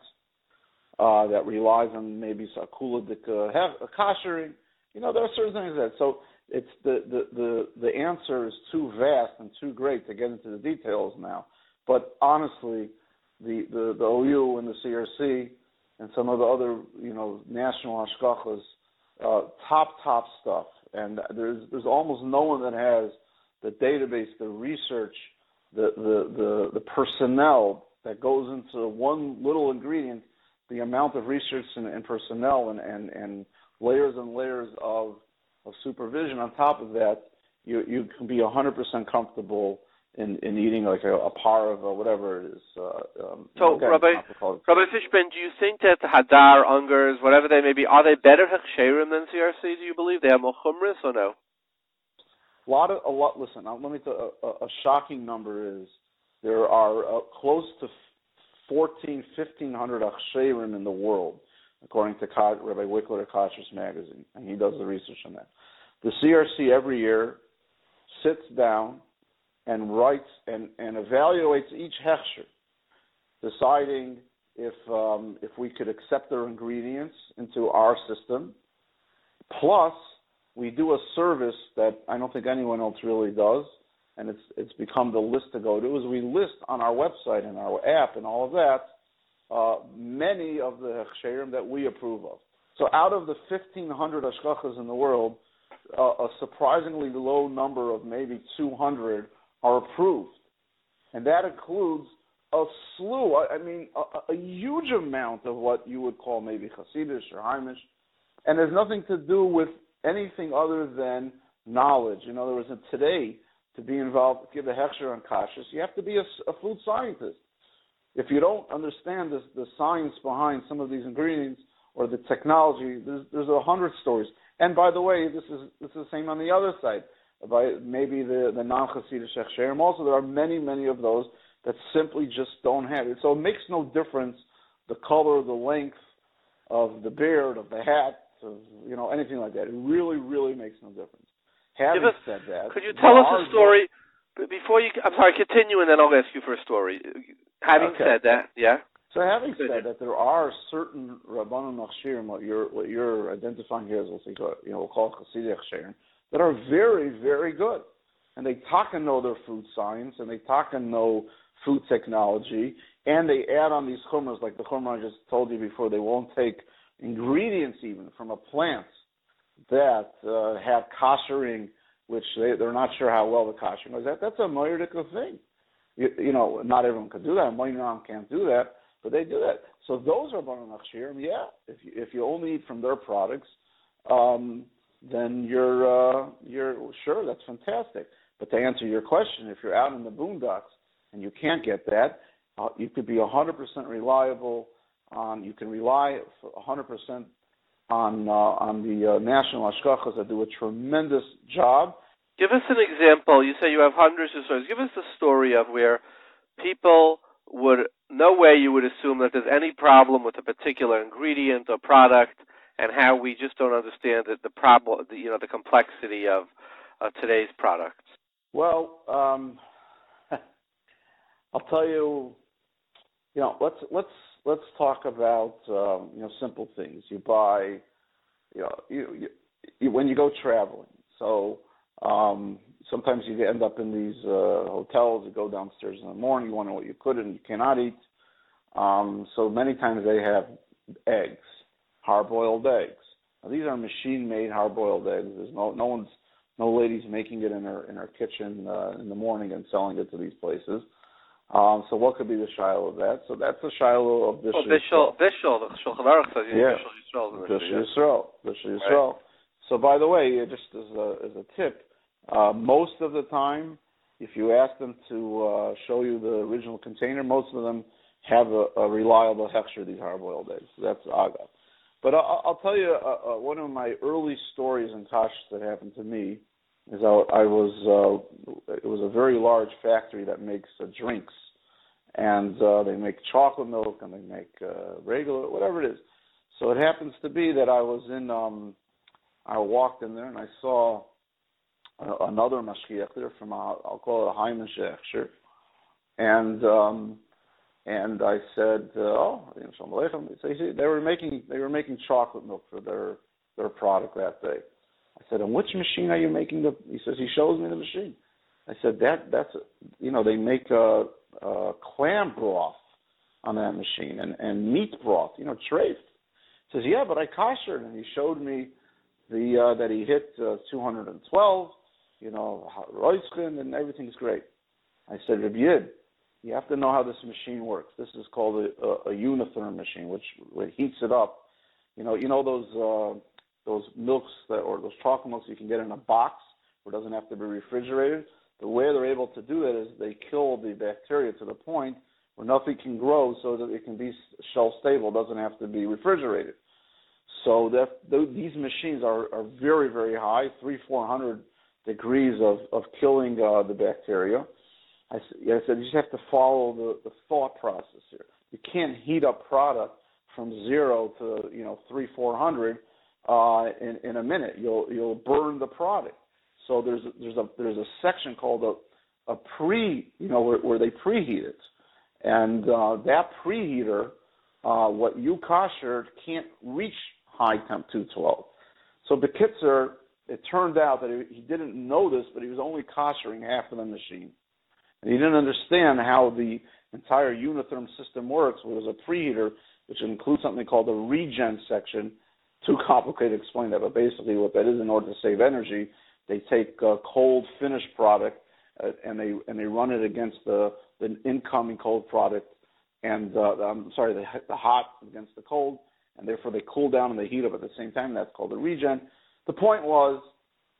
that relies on maybe sakuladik koshering. There are certain things that. So it's the answer is too vast and too great to get into the details now. But honestly, the OU and the CRC and some of the other national hashgachas, top stuff, and there's almost no one that has the database, the research, the personnel that goes into one little ingredient, the amount of research and personnel and layers and layers of supervision. On top of that, you can be 100% comfortable in eating like a par of whatever it is. Rabbi Fishbane, do you think that the Hadar, Ungers, whatever they may be, are they better Hechsherim than CRC? Do you believe they have more chumras or no? A lot. Listen, let me tell you, a shocking number is there are close to 1,500 Hechsherim in the world, according to Rabbi Wickler at Kashrus Magazine, and he does the research on that. The CRC every year sits down and writes and evaluates each Hechsher, deciding if we could accept their ingredients into our system. Plus, we do a service that I don't think anyone else really does, and it's become the list to go to, is we list on our website and our app and all of that many of the Hechsherim that we approve of. So out of the 1,500 hashgachas in the world, a surprisingly low number of maybe 200 are approved. And that includes a slew, a huge amount of what you would call maybe Hasidish or Heimish, and there's nothing to do with anything other than knowledge. In other words, today, to be involved, give a Hechsher on kashrus, you have to be a food scientist. If you don't understand the science behind some of these ingredients or the technology, there's 100 stories. And by the way, this is the same on the other side. By maybe the non-Hasidic Hechsherim. Also, there are many, many of those that simply just don't have it. So it makes no difference the color, the length of the beard, of the hat, of anything like that. It really, really makes no difference. Having said that, could you tell us a story before you? I'm sorry, continue, and then I'll ask you for a story. Having said that, yeah. So having said that, there are certain Rabbanon Hechsherim, what you're identifying here as we'll call Hasidic Hechsherim, that are very, very good. And they talk and know their food science, and they talk and know food technology, and they add on these chumras, like the chumra I just told you before. They won't take ingredients even from a plant that have koshering, which they're not sure how well the koshering is. That's a moyerdika thing. Not everyone can do that. Moyerdika can't do that, but they do that. So those are Rabbanon Hechsherim, yeah. If you only eat from their products, then you're sure, that's fantastic. But to answer your question, if you're out in the boondocks and you can't get that, you could be 100% reliable on. You can rely 100% on the national hashgachas that do a tremendous job. Give us an example. You say you have hundreds of stories. Give us a story of where people no way you would assume that there's any problem with a particular ingredient or product, and how we just don't understand the problem, the complexity of today's products. Well, I'll tell you. Let's talk about simple things. You buy, you when you go traveling. So sometimes you end up in these hotels. You go downstairs in the morning. You want to know what you could and you cannot eat. So many times they have eggs. Hard-boiled eggs. Now, these are machine-made hard-boiled eggs. There's no ladies making it in her kitchen in the morning and selling it to these places. So what could be the shiloh of that? So that's the shiloh of Bishul. The Shulchan Aruch says Bishul Yisroel. So by the way, just as a tip, most of the time, if you ask them to show you the original container, most of them have a reliable Hechsher, these hard-boiled eggs. So that's agav. But I'll tell you one of my early stories in kashrus that happened to me is it was a very large factory that makes drinks, and they make chocolate milk and they make regular, whatever it is. So it happens to be that I walked in there and I saw another mashgiach there from I'll call it a Hechsher, and I said, Shalom Aleichem. So they were making chocolate milk for their product that day. I said, and which machine are you making he says, he shows me the machine. I said, that's they make clam broth on that machine and meat broth, treif. He says, yeah, but I koshered, and he showed me that he hit 212, Weitzman, and everything's great. I said, Rabbi, you have to know how this machine works. This is called a unitherm machine, which heats it up. Those milks or those chocolate milks you can get in a box where it doesn't have to be refrigerated. The way they're able to do that is they kill the bacteria to the point where nothing can grow, so that it can be shelf stable. It doesn't have to be refrigerated. So these machines are very, very high, 300-400 degrees of killing the bacteria. I said you just have to follow the thought process here. You can't heat up product from 0 to 300-400 in a minute. You'll burn the product. So there's a section called a pre, where they preheat it, and that preheater, what you koshered, can't reach high temp 212. So Bekitzer, it turned out that he didn't know this, but he was only koshering half of the machine. And he didn't understand how the entire unitherm system works. It was a preheater, which includes something called the regen section. Too complicated to explain that, but basically what that is, in order to save energy, they take cold finished product and they run it against the incoming cold product, and the hot against the cold, and therefore they cool down and they heat up at the same time. That's called the regen. The point was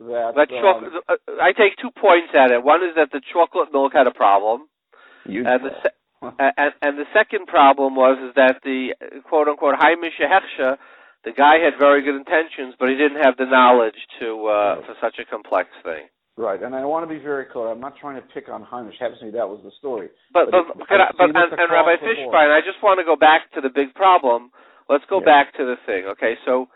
that I take 2 points at it. One is that the chocolate milk had a problem, and the second problem was that the quote unquote Hechsher, the guy had very good intentions, but he didn't have the knowledge for such a complex thing. Right, and I want to be very clear. I'm not trying to pick on Hamish. Happens to me that was the story. But Rabbi Fishbane, I just want to go back to the big problem. Let's go back to the thing. Okay, so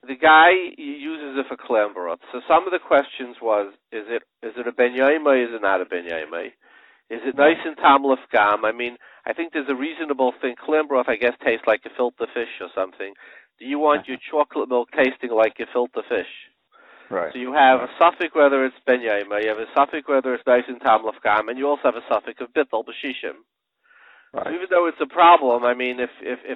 the guy uses it for clam broth. So some of the questions was, is it a ben yaimai? Is it not a ben yaimai? Is it nice and tam lefgam? I mean, I think there's a reasonable thing. Clam broth, I guess, tastes like gefilte fish or something. Do you want your chocolate milk tasting like gefilte fish? Right. So you have a suffix whether it's ben yaimai, you have a suffix whether it's nice and tam lefgam, and you also have a suffix of bittel b'shishim. Right. So even though it's a problem, I mean, if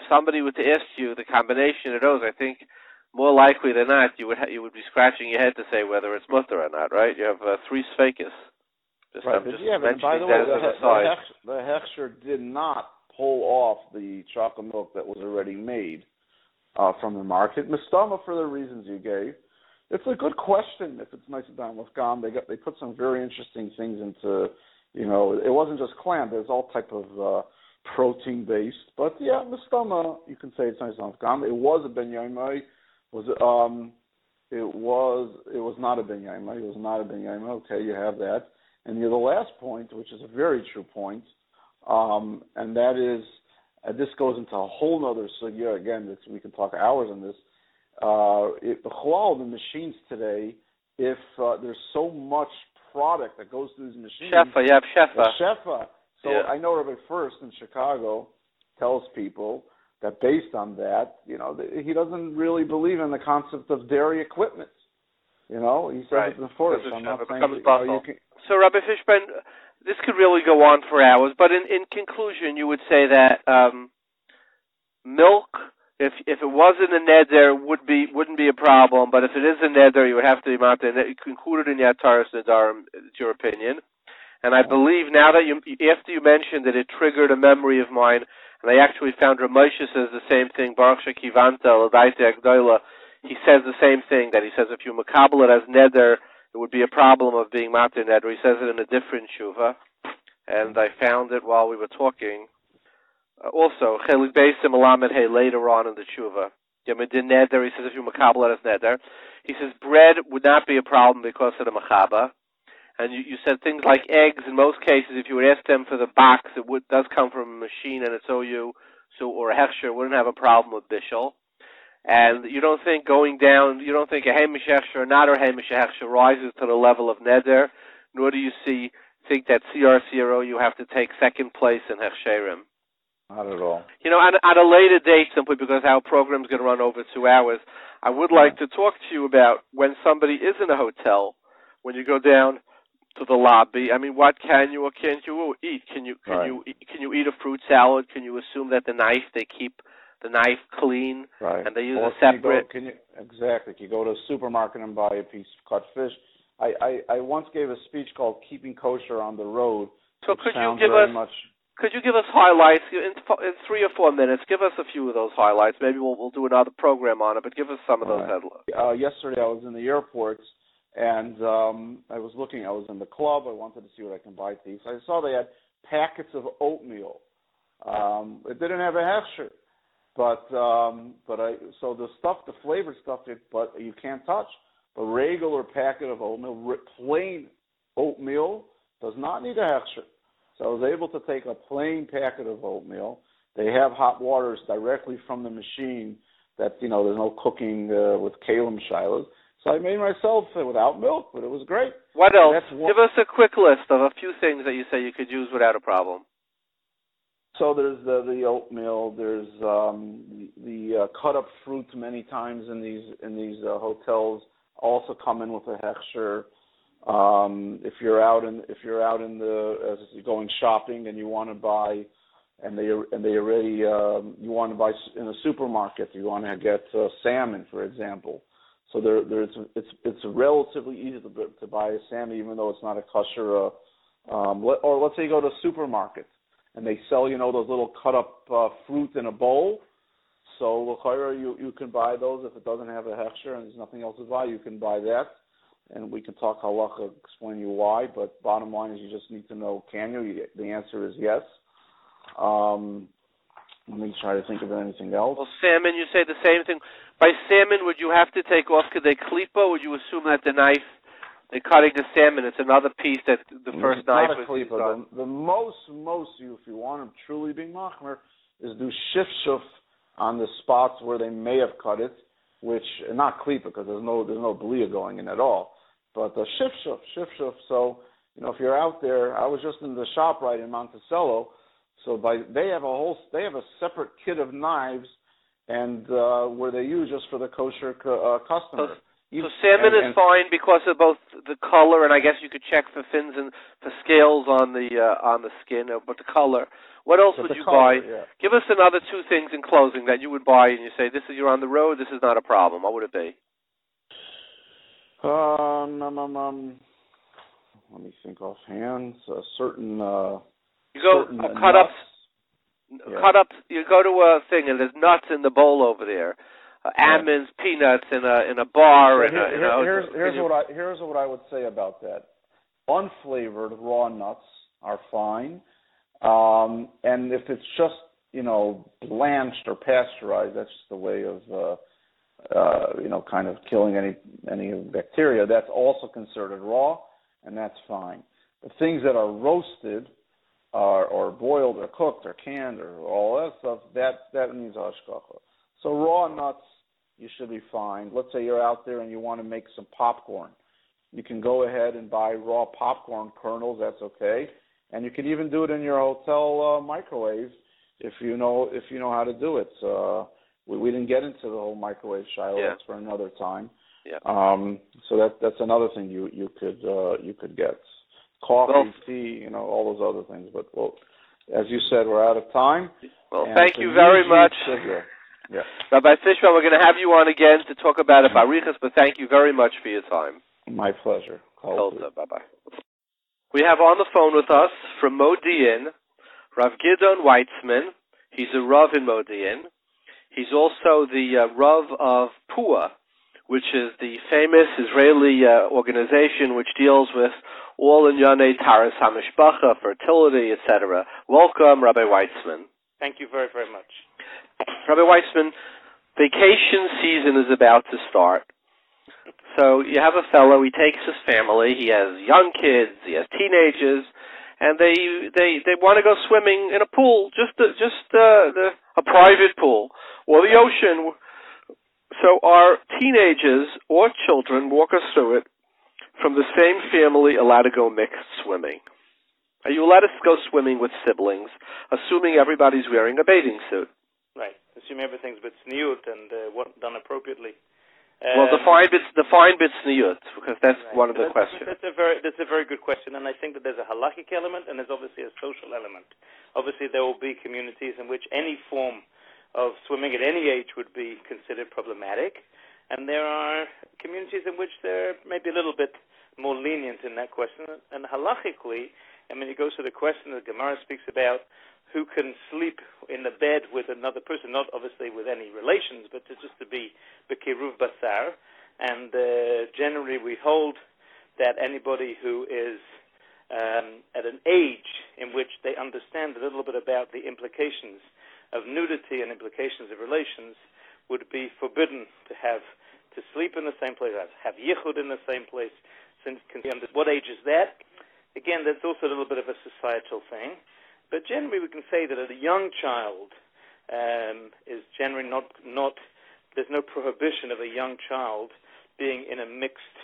somebody were to ask you the combination of those, I think more likely than not you would be scratching your head to say whether it's mutter or not, right? You have 3 sfeikis. Right, but by the way, the Hechsher did not pull off the chocolate milk that was already made from the market. Mistama, for the reasons you gave. It's a good question if it's nice and down with gum. They put some very interesting things into, it wasn't just clam. There's all type of protein based. But yeah, Mistama, you can say it's nice and down with gum. It was a ben yaimai. It was not a ben yaimai. It was not a ben yaimai. Okay, you have that. And the last point, which is a very true point, and that is, this goes into a whole other sugya. Again, we can talk hours on this. The machines today, if there's so much product that goes through these machines. Shefa, you have shefa. Shefa. So I know Rabbi First in Chicago tells people that based on that, he doesn't really believe in the concept of dairy equipment. He says it's enforced. I'm not saying So, Rabbi Fishbane, this could really go on for hours, but in conclusion, you would say that milk, if it wasn't a neder, wouldn't be a problem, but if it is a neder, you would have to be mounted. Included in Yataris Nedarim, it's your opinion. And I believe now that after you mentioned that it triggered a memory of mine, and I actually found Ramosha says the same thing, Baruch Shekivanta, L'Daita Agdoila, he says the same thing, that he says if you makabel it as neder, it would be a problem of being matir neder. He says it in a different tshuva, and I found it while we were talking. Also, Chelik Beisim Alamed Hey later on in the tshuva. neder. He says if you makabel as neder. He says bread would not be a problem because of the machaba. And you said things like eggs. In most cases, if you would ask them for the box, does come from a machine and it's OU, or a Hechsher wouldn't have a problem with bishul. And you don't think going down, you don't think a Hamish Hechsher or not a Hamish Hechsher rises to the level of neder, nor do you think that CRCRO you have to take second place in Hechsherim. Not at all. At a later date, simply because our program's going to run over 2 hours, I would like to talk to you about when somebody is in a hotel, when you go down to the lobby. I mean, what can you or can't you eat? Can you eat a fruit salad? Can you assume that they keep the knife clean, and they use a separate? Can you go to a supermarket and buy a piece of cut fish? I once gave a speech called "Keeping Kosher on the Road." So could you give us highlights in 3 or 4 minutes? Give us a few of those highlights. Maybe we'll do another program on it, but give us some of those headlines. Yesterday I was in the airport. And I was in the club. I wanted to see what I can buy to eat. So I saw they had packets of oatmeal. It didn't have a Hechsher, so the flavored stuff, but you can't touch. A regular packet of oatmeal, plain oatmeal, does not need a Hechsher. So I was able to take a plain packet of oatmeal. They have hot waters directly from the machine. That there's no cooking with kalim shilas. So I made myself without milk, but it was great. What else? Give us a quick list of a few things that you say you could use without a problem. So there's the oatmeal. There's the cut up fruit. Many times in these hotels also come in with a Hechsher. If you're out in as you're going shopping and you want to buy, and they already you want to buy in a supermarket. You want to get salmon, for example. So it's relatively easy to buy a salmon, even though it's not a kosher. Or let's say you go to a supermarket and they sell those little cut up fruit in a bowl. So you can buy those if it doesn't have a Hechsher and there's nothing else to buy. You can buy that, and we can talk halacha, explain you why. But bottom line is you just need to know, can you? The answer is yes. Let me try to think of anything else. Well, salmon, you say the same thing. By salmon, would you have to take off kedei klipa? Would you assume that the knife, they're cutting the salmon, it's another piece that the first knife was used on? The most if you want to truly be machmer, is do shif on the spots where they may have cut it, which, not klipa, because there's no belia going in at all, but the shif. So, if you're out there, I was just in the shop right in Monticello. So they have a separate kit of knives, and where they use just for the kosher customer. So salmon is fine because of both the color, and I guess you could check for fins and for scales on the skin, but the color. What else would you buy? Yeah. Give us another 2 things in closing that you would buy, and you say you're on the road. This is not a problem. What would it be? Let me think offhand. A certain. You go cut up. You go to a thing and there's nuts in the bowl over there, almonds, peanuts in a bar. Here's what I would say about that. Unflavored raw nuts are fine, and if it's just blanched or pasteurized, that's just a way of kind of killing any bacteria. That's also considered raw, and that's fine. The things that are roasted, or boiled, or cooked, or canned, or all that stuff, that needs hashgacha. So raw nuts, you should be fine. Let's say you're out there and you want to make some popcorn. You can go ahead and buy raw popcorn kernels. That's okay, and you can even do it in your hotel microwave if you know how to do it. We didn't get into the whole microwave shiloh. That's for another time. Yeah. So that's another thing you could get. Coffee, tea, all those other things. But as you said, we're out of time. Well, thank you very much. Yeah. Rabbi Fishbane, we're going to have you on again to talk about it, barichas, but thank you very much for your time. My pleasure. Bye-bye. We have on the phone with us from Modiin, Rav Gideon Weitzman. He's a Rav in Modiin. He's also the Rav of PUAH, which is the famous Israeli organization which deals with all in Yanei Taras HaMishpacha, fertility, etc. Welcome, Rabbi Weitzman. Thank you very, very much. Rabbi Weitzman, Vacation season is about to start. So you have a fellow, he takes his family, he has young kids, he has teenagers, and they want to go swimming in a pool, a private pool, or the ocean. So our teenagers or children, walk us through it, from the same family allowed to go mixed swimming. Are you allowed to go swimming with siblings, assuming everybody's wearing a bathing suit? Right, assuming everything's a bit sniut and done appropriately. Well, define bit sniut, because that's right. one of the questions. That's a very good question, and I think that there's a halachic element and there's obviously a social element. Obviously, there will be communities in which any form of swimming at any age would be considered problematic, and there are communities in which they're maybe a little bit more lenient in that question. And halachically, I mean, it goes to the question that Gemara speaks about who can sleep in the bed with another person, not obviously with any relations, but just to be bekiruv basar. And generally we hold that anybody who is at an age in which they understand a little bit about the implications of nudity and implications of relations would be forbidden to sleep in the same place, have yichud in the same place. Since what age is that? Again, that's also a little bit of a societal thing. But generally, we can say that a young child is generally not. There's no prohibition of a young child being in a mixed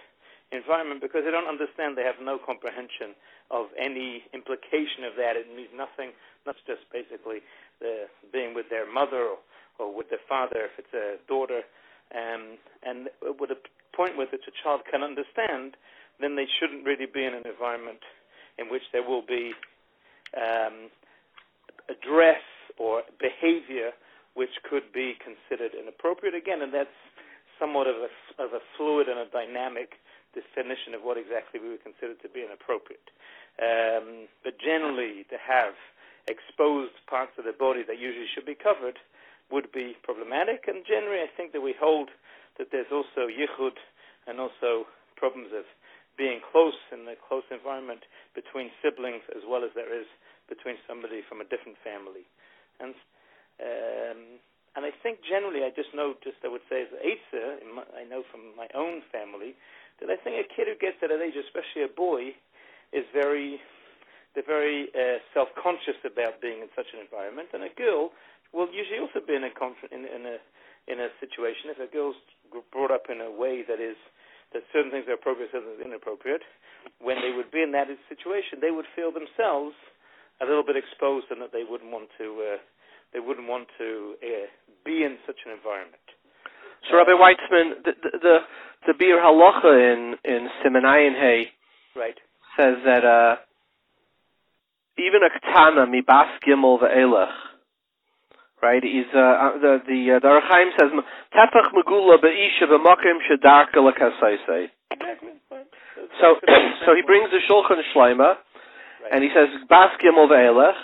environment because they don't understand. They have no comprehension of any implication of that. It means nothing. Not just basically being with their mother or with their father if it's a daughter. And with a point with which a child can understand, then they shouldn't really be in an environment in which there will be a dress or behavior which could be considered inappropriate again, and that's somewhat of a fluid and a dynamic definition of what exactly we would consider to be inappropriate. But generally, to have exposed parts of the body that usually should be covered would be problematic, and generally I think that we hold that there's also yichud and also problems of being close in a close environment between siblings as well as there is between somebody from a different family. And I think generally I would say as an Eitzah, I know from my own family, that I think a kid who gets at an age, especially a boy, is very self-conscious about being in such an environment, and a girl will usually also be in a situation, if a girl's brought up in a way that certain things are appropriate, certain things are inappropriate, when they would be in that situation, they would feel themselves a little bit exposed, and that they wouldn't want to be in such an environment. So, Rabbi Weitzman, the Bir Halacha in Simenayin Hay right says that even a katana mi bas gimel ve'elech, right? Is the Chaim says tefach megula be'isha b'makim shedarka l'kasaysay. So he brings the Shulchan Shleima, and he says bas gimel ve'elech,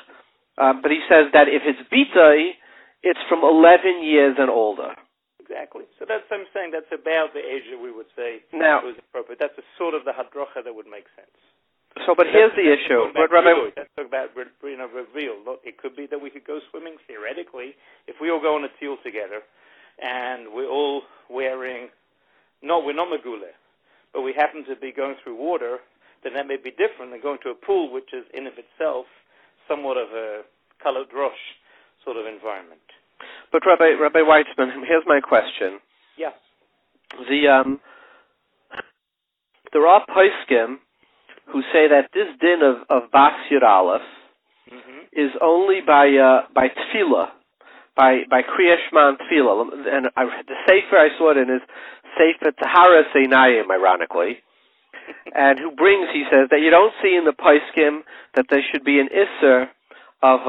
but he says that if it's bitay, it's from 11 years and older. Exactly. So that's what I'm saying. That's about the age that we would say now was appropriate. That's a sort of the hadracha that would make sense. So, but here's the issue. But Rabbi, let's talk about reveal. Look, it could be that we could go swimming theoretically if we all go on a teal together, and we're all wearing. No, we're not meguleh, but we happen to be going through water. Then that may be different than going to a pool, which is in of itself somewhat of a colored Rosh sort of environment. But Rabbi Weitzman, here's my question. Yeah. There are poskim who say that this din of Bas Yud Aleph is only by tefillah, by Kriyash Man tefillah, and the sefer I saw it in is Sefer Tahara Seinayim, ironically, and he says that you don't see in the poskim that there should be an isser of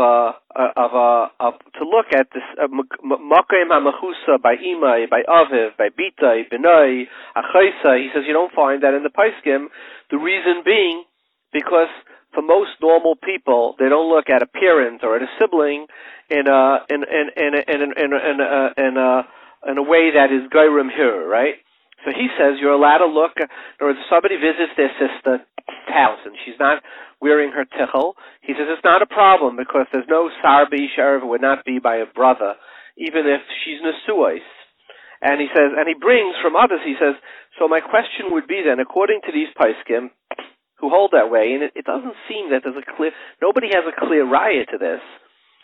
to look at this makom hamachusa by imay, by aviv, by bitay, benay, achaisa. He says you don't find that in the poskim. The reason being because for most normal people they don't look at a parent or at a sibling in a way that is gairim here, right? So he says you're allowed to look, or if somebody visits their sister's house and she's not wearing her tichel, he says it's not a problem because there's no sar b'isha, it would not be by a brother, even if she's nesuais. And he says, and he brings from others, he says, so my question would be then, according to these Poskim who hold that way, and it doesn't seem that there's nobody has a clear raya to this.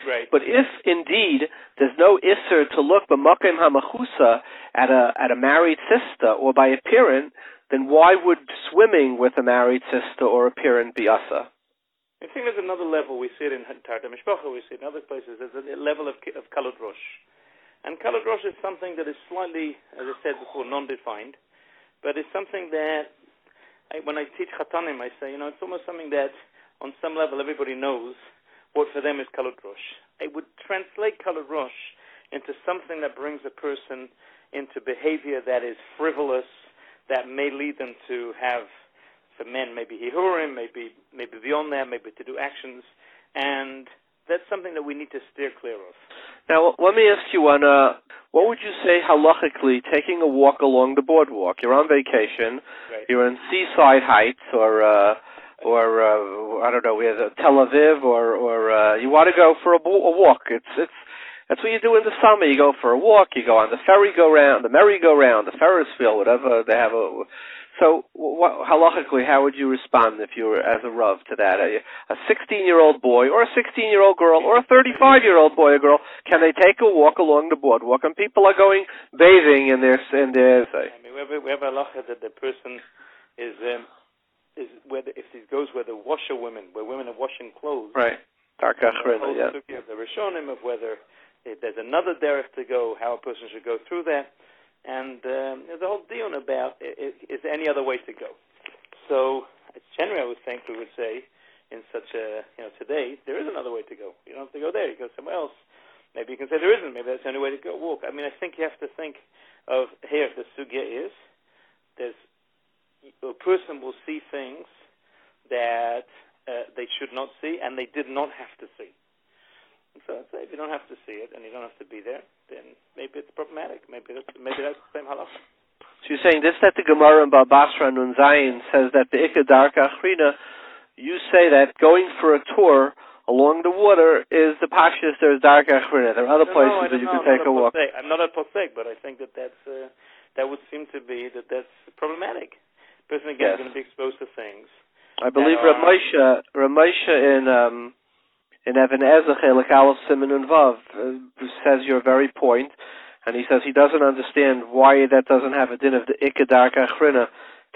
Right. But if indeed there's no isser to look b'makom hamachusa at a married sister or by a parent, then why would swimming with a married sister or a parent be asa? I think there's another level. We see it in Tarta Mishpacha, we see it in other places. There's a level of Kalot Rosh. And Kalot Rosh is something that is slightly, as I said before, non-defined. But it's something that, when I teach Chatanim, I say, it's almost something that, on some level, everybody knows what for them is Kalot Rosh. I would translate Kalot Rosh into something that brings a person into behavior that is frivolous, that may lead them to have, for men, maybe hihurim, maybe beyond that, maybe to do actions, and that's something that we need to steer clear of. Now, let me ask you one. What would you say halachically, taking a walk along the boardwalk? You're on vacation, right. You're in Seaside Heights, or I don't know, Tel Aviv, or you want to go for a walk. That's what you do in the summer. You go for a walk. You go on the merry-go-round, the Ferris wheel, whatever they have. So, halachically, how would you respond if you were as a Rav to that? A 16-year-old boy or a 16-year-old girl or a 35-year-old boy or girl, can they take a walk along the boardwalk? And people are going bathing in their say. I mean, we have a halacha that the person is if he goes where women are washing clothes. Right. The Rishonim of whether there's another derech to go, how a person should go through that. And there's a whole deal about is there any other way to go. So generally, I would think we would say in such a today there is another way to go. You don't have to go there. You go somewhere else. Maybe you can say there isn't. Maybe that's the only way to go walk. I mean, I think you have to think of here. The sugya is a person will see things that they should not see and they did not have to see. So I'd say if you don't have to see it and you don't have to be there, then maybe it's problematic. Maybe that's the same halacha. So you're saying this that the Gemara in Babasra Nun Zayin says that the Ikka Darka Achrina, you say that going for a tour along the water is the Pashas, there's Darka Achrina. There are other places that you can take a walk. I'm not a Posek, but I think that that would seem to be that's problematic. The person again is going to be exposed to things. I believe Rav Moshe in Even Ezer Chelik Aleph Siman and Vav says your very point, and he says he doesn't understand why that doesn't have a din of the Ikka Darka Achrina,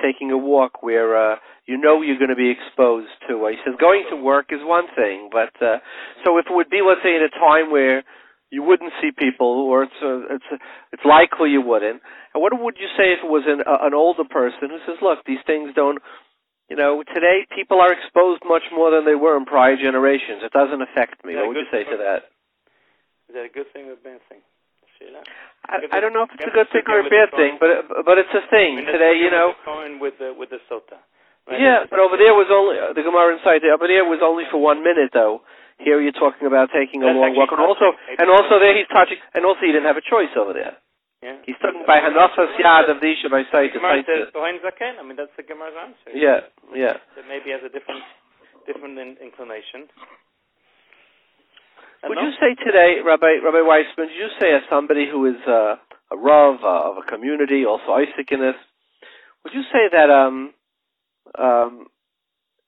taking a walk where you're going to be exposed to. He says going to work is one thing, but so if it would be, let's say, in a time where you wouldn't see people, or it's likely you wouldn't. And what would you say if it was an older person who says, look, these things don't. Today people are exposed much more than they were in prior generations. It doesn't affect me. What would you say to that? Is that a good thing or a bad thing? I don't know if it's a good thing or a bad thing, but it's a thing. Today, with the sota. Right? Yeah, but over there was only the Gemara inside there. Over there was only for 1 minute, though. Here you're talking about taking a long walk, and also there he's touching, and also he didn't have a choice over there. Yeah. He's talking by Hanachas Yad of Disha by Zaideh. The Gemara says Tohen Zaken. I mean, that's the Gemara's answer. Yeah. That maybe has a different inclination. Would you say today, Rabbi Weitzman, would you say as somebody who is a Rav of a community, also Isaac in this, would you say that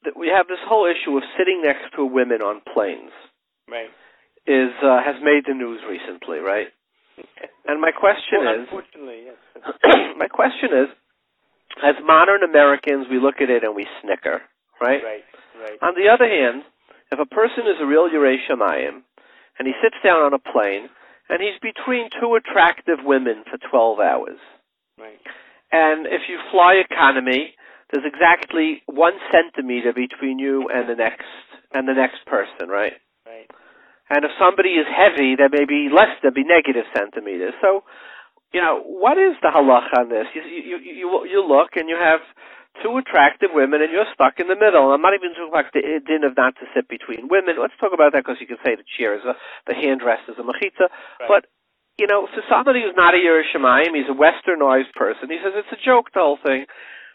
that we have this whole issue of sitting next to women on planes, right? Has made the news recently, right? And my question is, unfortunately, yes. My question is, as modern Americans, we look at it and we snicker, right? Right. On the other hand, if a person is a real Yerushalayim, and he sits down on a plane, and he's between two attractive women for 12 hours, right? And if you fly economy, there's exactly 1 centimeter between you and the next person, right? Right. And if somebody is heavy, there may be negative centimeters. So, what is the halacha on this? You look and you have two attractive women and you're stuck in the middle. I'm not even talking about the din of not to sit between women. Let's talk about that because you can say the chair is the handrest is a mechitza. Right. But, for somebody who's not a Yerushalayim, he's a westernized person, he says it's a joke, the whole thing.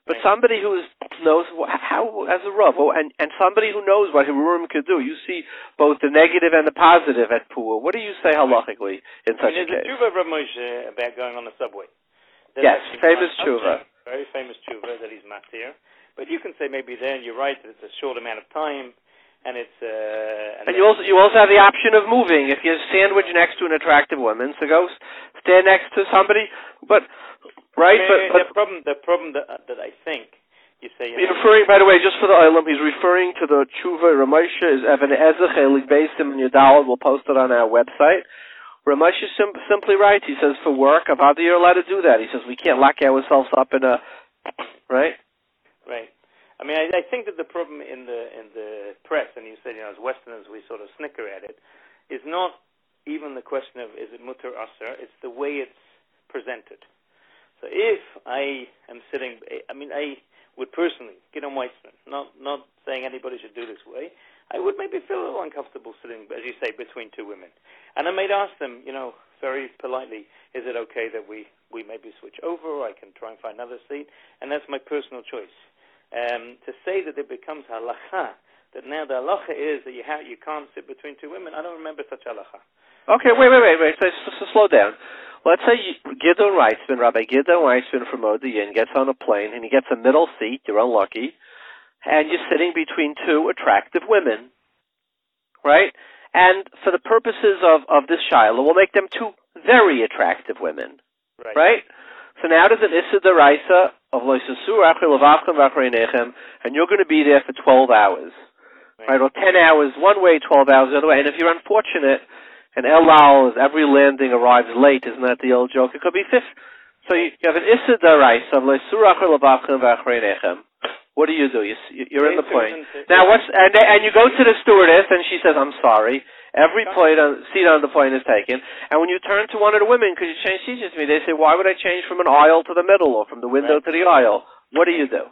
But somebody who knows how, as a Rav, and somebody who knows what Hirurim could do. You see both the negative and the positive at PUAH. What do you say halachically in such a case? There's a tshuva of Rav Moshe about going on the subway. Yes, famous tshuva. Very famous tshuva that he's matir. But you can say maybe then you're right that it's a short amount of time, and it's. And you also have the option of moving if you sandwich next to an attractive woman. So go stand next to somebody, but. Right, but the problem that I think you say. He's referring, by the way, just for the Olam, he's referring to the tshuva. Ramosha is Evan Ezech Elig based in Yudal. We'll post it on our website. Ramosha simply writes. He says for work, Avada, you're allowed to do that. He says we can't lock ourselves up in a right. Right. I mean, I think that the problem in the press, and you said, as Westerners we sort of snicker at it, is not even the question of is it mutter aser. It's the way it's presented. So if I am sitting, I would personally, Gideon Weitzman, not saying anybody should do this way, I would maybe feel a little uncomfortable sitting, as you say, between two women. And I might ask them, very politely, is it okay that we maybe switch over, or I can try and find another seat? And that's my personal choice. To say that it becomes halacha, that now the halacha is that you can't sit between two women, I don't remember such halacha. Okay, wait. So slow down. Let's say Gideon Weitzman, Rabbi Gideon Weitzman from Modiin gets on a plane and he gets a middle seat, you're unlucky, and you're sitting between two attractive women, right? And for the purposes of this shiloh, we'll make them two very attractive women, right? So now there's an Issa Deraisa of Loisasur Achel Avachim Vachreineichem, and you're going to be there for 12 hours, right? Or 10 hours one way, 12 hours the other way. And if you're unfortunate, and El Al, every landing arrives late, isn't that the old joke? It could be 5th. So you have an Issa Deraisa of Loisasur Achel Avachim Vachreineichem. What do? You're in the plane. Now, and you go to the stewardess, and she says, I'm sorry. Every seat on the plane is taken. And when you turn to one of the women, could you change seats with me? They say, why would I change from an aisle to the middle or from the window to the aisle? What do you do?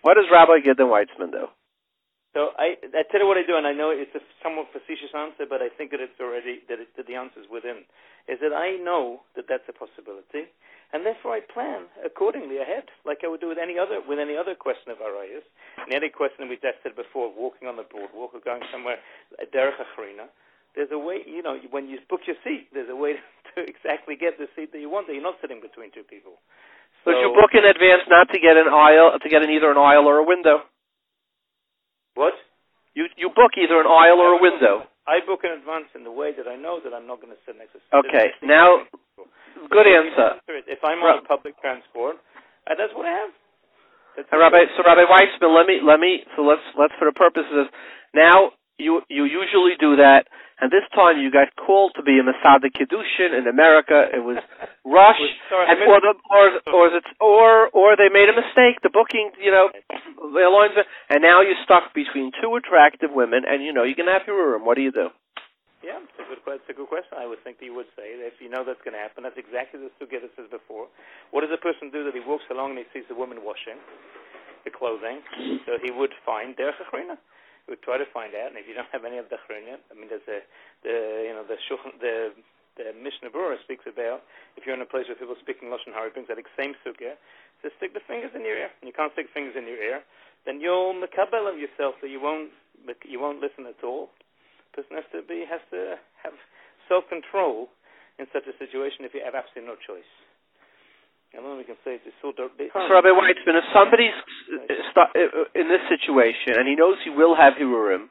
What does Rabbi Gideon Weitzman do? So I tell you what I do, and I know it's a somewhat facetious answer, but I think that it's already, that the answer's within, is that I know that that's a possibility, and therefore I plan accordingly ahead, like I would do with any other question of arayas, and any question we tested before, walking on the boardwalk or going somewhere, derech achrina. There's a way, when you book your seat, there's a way to exactly get the seat that you want. That you're not sitting between two people. But you book in advance not to get an aisle, to get either an aisle or a window. What? You book either an aisle or a window. I book in advance in the way that I know that I'm not going to sit next to. Okay, now, good answer. If I'm on public transport, that's what I have. Rabbi Weitzman, let's for the purposes. Now you usually do that, and this time you got called to be a Masada Kiddushin in America. It was Rosh, or they made a mistake. The booking, the airlines, and now you're stuck between two attractive women, and you're going to have your room. What do you do? Yeah, it's a good question. I would think that you would say that if you know that's going to happen, that's exactly the Sugya that says before. What does a person do that he walks along and he sees the woman washing the clothing? So he would find derech achrina. He would try to find out, and if you don't have any of the achrina, there's the Mishnah Berurah speaks about if you're in a place where people are speaking Lashon Hara, brings that same Sugya, to stick the fingers in your ear, and you can't stick fingers in your ear, then you'll makabel of yourself that you won't listen at all. The person has to have self-control in such a situation if you have absolutely no choice. And then we can say it's so Rabbi Weitzman, if somebody's in this situation and he knows he will have Hirurim,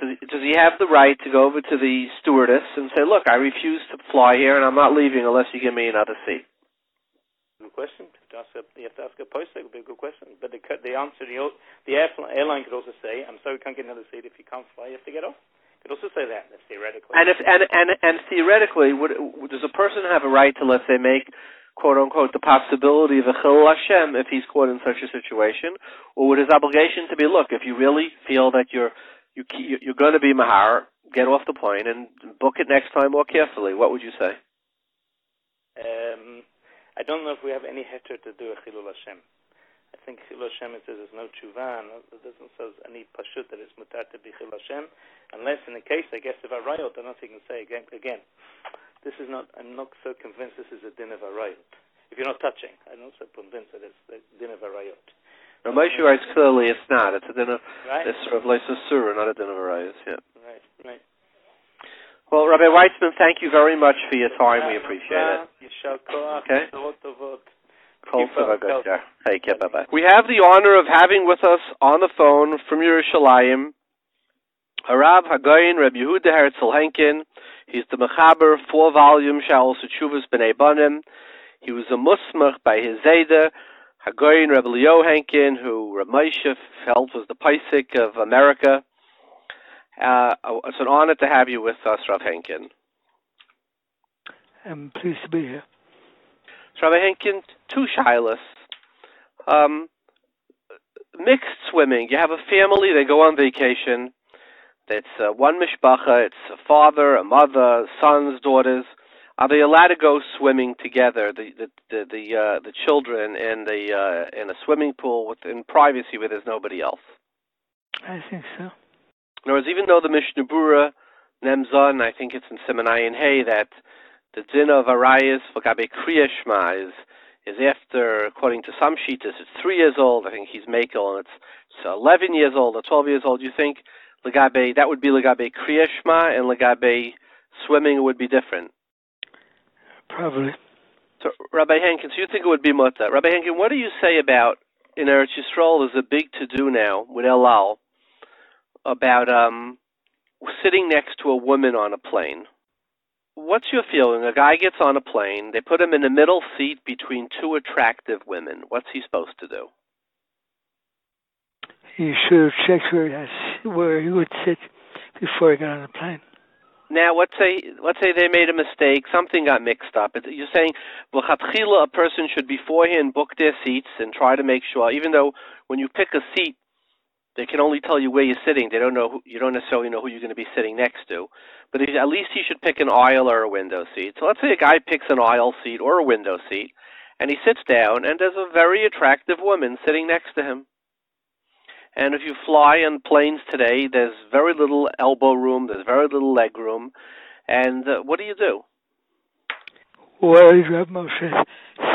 does he have the right to go over to the stewardess and say, look, I refuse to fly here and I'm not leaving unless you give me another seat? Good question. You have to ask a Posek. It would be a good question. But the answer, the airline could also say, I'm sorry, we can't get another seat. If you can't fly, you have to get off. Could also say that. That's theoretically. And theoretically, does a person have a right to, let's say, make, quote unquote, the possibility of a chilul Hashem if he's caught in such a situation, or would his obligation to be, look, if you really feel that you're going to be mahar, get off the plane and book it next time more carefully? What would you say? I don't know if we have any heter to do a chilul Hashem. I think chilul Hashem, it says there's no tshuva, and it doesn't say any pashut that it's mutar to be chilul Hashem, unless in the case, I guess, of arayot. I don't think you can say again. I'm not so convinced this is a din of arayot. If you're not touching, I'm not so convinced that it's the din of arayot. Moshe writes clearly it's not. It's a din of, right. It's sort of like Surah, not a din of Arayos. Yeah. Right. Well, Rabbi Weitzman, thank you very much for your time. We appreciate it. Okay. We have the honor of having with us on the phone from Yerushalayim, Harav Hagayin Rabbi Yehuda Herzl Henkin. He's the Mechaber, 4-volume Shalos Tshuvas B'nei Banim. He was a Musmach by his Zaideh, Hagayin Rabbi Leo Henkin, who Rabbi Moshe felt was the Posek of America. It's an honor to have you with us, Rav Henkin. I'm pleased to be here. So, Rabbi Henkin, 2 shilas. Mixed swimming. You have a family, they go on vacation. It's one mishpacha, it's a father, a mother, sons, daughters. Are they allowed to go swimming together, the children in a swimming pool in privacy where there's nobody else? I think so. In other words, even though the Mishnah Berurah Nemzon, I think it's in Simenayin Hay, that the din of Arayos for Gabe Kriya Shema is after, according to some shitas, it's 3 years old. I think he's Mekel, and it's 11 years old or 12 years old. You think Legabe, that would be Legabe Kriya Shema, and Legabe swimming would be different? Probably. So, Rabbi Henkin, so you think it would be Mutta. Rabbi Henkin, what do you say about, in Eretz Yisroel, there's a big to-do now with El Al about sitting next to a woman on a plane. What's your feeling? A guy gets on a plane, they put him in the middle seat between 2 attractive women. What's he supposed to do? He should have checked where he would sit before he got on the plane. Now, let's say they made a mistake, something got mixed up. You're saying, v'chatchila, a person should beforehand book their seats and try to make sure, even though when you pick a seat, they can only tell you where you're sitting. They don't know you don't necessarily know who you're going to be sitting next to. But at least he should pick an aisle or a window seat. So let's say a guy picks an aisle seat or a window seat, and he sits down, and there's a very attractive woman sitting next to him. And if you fly on planes today, there's very little elbow room, there's very little leg room. And what do you do? What did Rabbi Moshe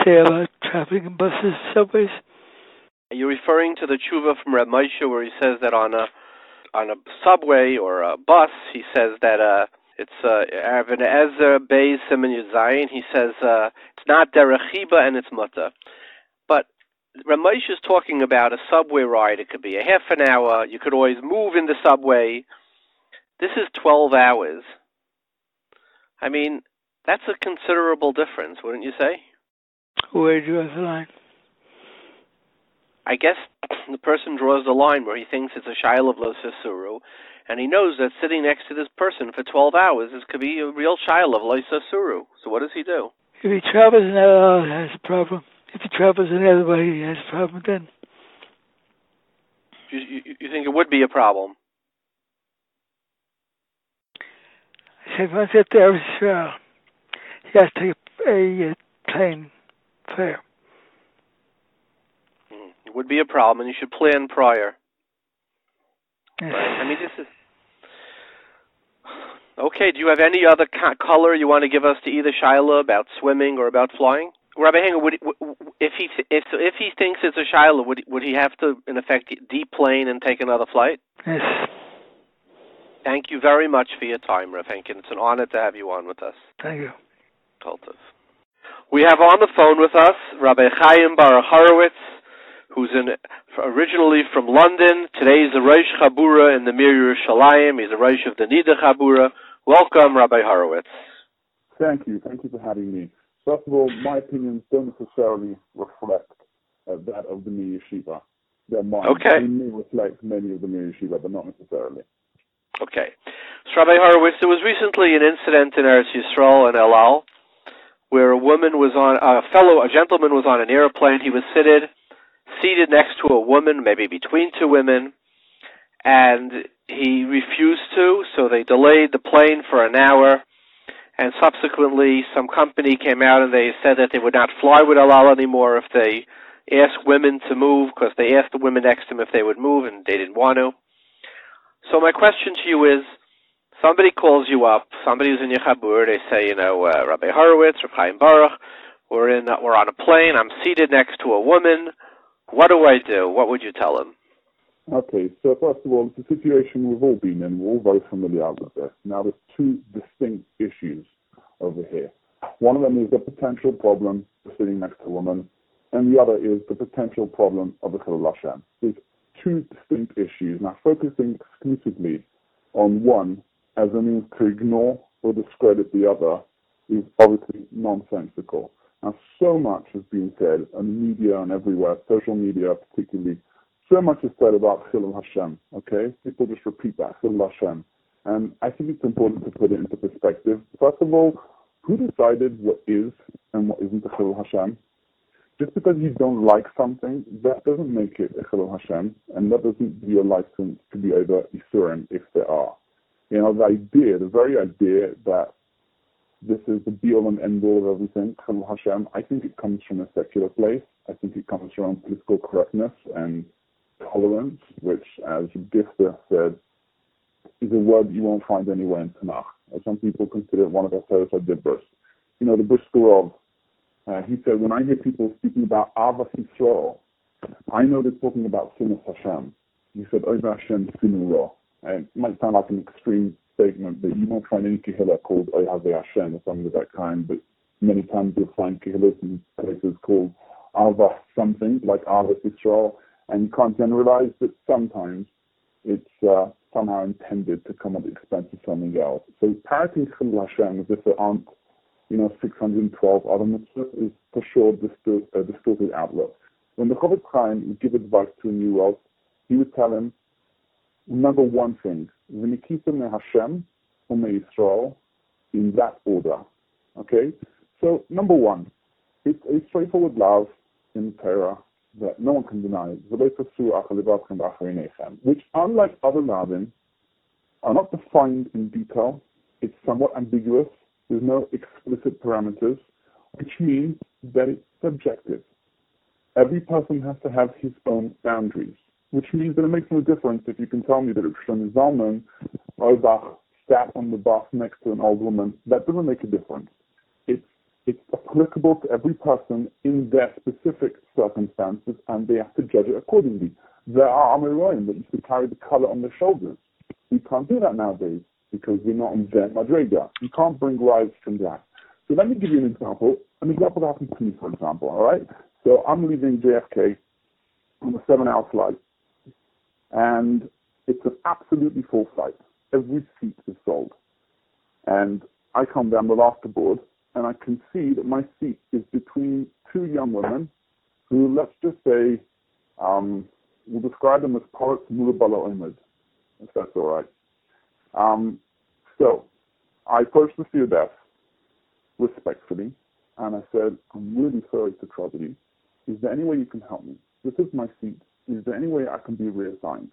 say about traveling in buses, subways? Are you referring to the tshuva from Rabbi Moshe where he says that on a subway or a bus, he says that it's Avin Ezer Beis Simen Yuzayin. He says it's not derech chiba and it's muta. But Rabbi Moshe is talking about a subway ride. It could be a half an hour. You could always move in the subway. This is 12 hours. I mean, that's a considerable difference, wouldn't you say? Where do you draw the line? I guess the person draws the line where he thinks it's a shayla of lo sasuru, and he knows that sitting next to this person for 12 hours, this could be a real shayla of lo sasuru. So what does he do? If he travels in other, he has a problem. If he travels in other way, he has a problem then. You think it would be a problem? I said once at the Eretz, he has to take a plane fare. It would be a problem, and you should plan prior. Yes. Right. I mean, this is... Okay, do you have any other color you want to give us to either Shiloh about swimming or about flying? Rabbi Hanger, if he thinks it's a Shiloh, would he have to, in effect, deplane and take another flight? Yes. Thank you very much for your time, Rav Henkin. It's an honor to have you on with us. Thank you. Toltov. We have on the phone with us Rabbi Chaim Bar Horowitz, who's originally from London. Today he's the Rosh Chaburah in the Mir Yerushalayim. He's the Rosh of the Nida Chaburah. Welcome, Rabbi Horowitz. Thank you. Thank you for having me. First of all, my opinions don't necessarily reflect that of the Mir Yeshiva. They're mine. Okay. They may reflect many of the Mir Yeshiva, but not necessarily. Okay. So, Rabbi Horowitz, there was recently an incident in Eretz Yisrael in El Al where a gentleman was on an airplane. He was seated next to a woman, maybe between two women, and he refused to, so they delayed the plane for an hour, and subsequently some company came out and they said that they would not fly with El Al anymore if they asked women to move, because they asked the women next to them if they would move, and they didn't want to. So my question to you is, somebody calls you up, somebody who's in your Chaburah, they say, Rabbi Horowitz or Chaim Baruch, we're on a plane, I'm seated next to a woman, What do I do? What would you tell him? Okay, so first of all, it's a situation we've all been in. We're all very familiar with this. Now, there's two distinct issues over here. One of them is the potential problem of sitting next to a woman, and the other is the potential problem of a Chilul Hashem. There's two distinct issues. Now, focusing exclusively on one as a means to ignore or discredit the other is obviously nonsensical. Now, so much has been said on the media and everywhere, social media particularly. So much is said about Chilul Hashem, okay? People just repeat that, Chilul Hashem. And I think it's important to put it into perspective. First of all, who decided what is and what isn't a Chilul Hashem? Just because you don't like something, that doesn't make it a Chilul Hashem, and that doesn't give you a license to be over Isurim if there are. You know, the very idea that this is the be-all and end-all of everything, Chilul Hashem, I think it comes from a secular place. I think it comes from political correctness and tolerance, which, as Gideon said, is a word you won't find anywhere in Tanakh. Some people consider it one of the Herzl Dibbers. You know, the Bushkarov, he said, when I hear people speaking about Avas Yisroel, I know they're talking about Sinas Hashem. He said, Oiva Hashem Sinu Ro. It might sound like an extreme statement, but you won't find any Kehillah called Oive Hashem or something of that kind, but many times you'll find Kehillahs in places called Avas something, like Avas Yisroel, and you can't generalize, but sometimes it's somehow intended to come at the expense of something else. So parroting Chilul Hashem as if there aren't, 612 other mitzvahs is for sure a distorted outlook. When the Chaim would give advice to a new world, he would tell him, remember one thing, V'nikita me Hashem or me Yisroel, in that order. Okay? So, number one, it's a straightforward love in Torah that no one can deny, which, unlike other lavin, are not defined in detail. It's somewhat ambiguous. There's no explicit parameters, which means that it's subjective. Every person has to have his own boundaries, which means that it makes no difference if you can tell me that Shlomo Zalman Oibach sat on the bus next to an old woman. That doesn't make a difference. It's applicable to every person in their specific circumstances, and they have to judge it accordingly. There are Amiroim that used to carry the color on their shoulders. We can't do that nowadays because we're not in Zen Madrega. You can't bring rise from that. So let me give you an example that happened to me, for example, all right? So I'm leaving JFK on a 7-hour flight, and it's an absolutely full flight. Every seat is sold. And I come down the last aboard, and I can see that my seat is between two young women who, let's just say, we'll describe them as poets Mulabala Omed, if that's all right. So I approached the stewardess respectfully, and I said, I'm really sorry to trouble you. Is there any way you can help me? This is my seat. Is there any way I can be reassigned?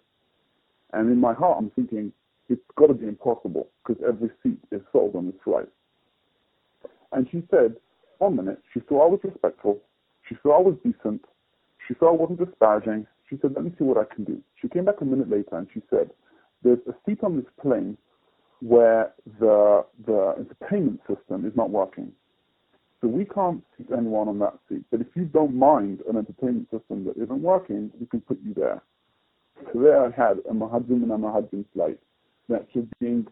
And in my heart, I'm thinking, it's got to be impossible, because every seat is sold on this flight. And she said, 1 minute, she saw I was respectful, she saw I was decent, she saw I wasn't disparaging. She said, let me see what I can do. She came back a minute later and she said, there's a seat on this plane where the entertainment system is not working. So we can't seat anyone on that seat. But if you don't mind an entertainment system that isn't working, we can put you there. So there I had a Mahadzim and a Mahadzim flight that should be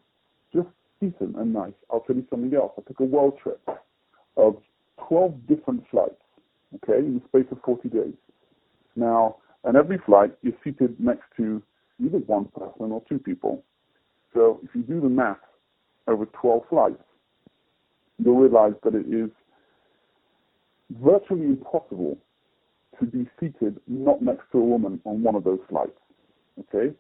just decent and nice. I'll tell you something else. I took a world trip of 12 different flights, okay, in the space of 40 days. Now, on every flight, you're seated next to either one person or two people. So if you do the math over 12 flights, you'll realize that it is virtually impossible to be seated not next to a woman on one of those flights, okay?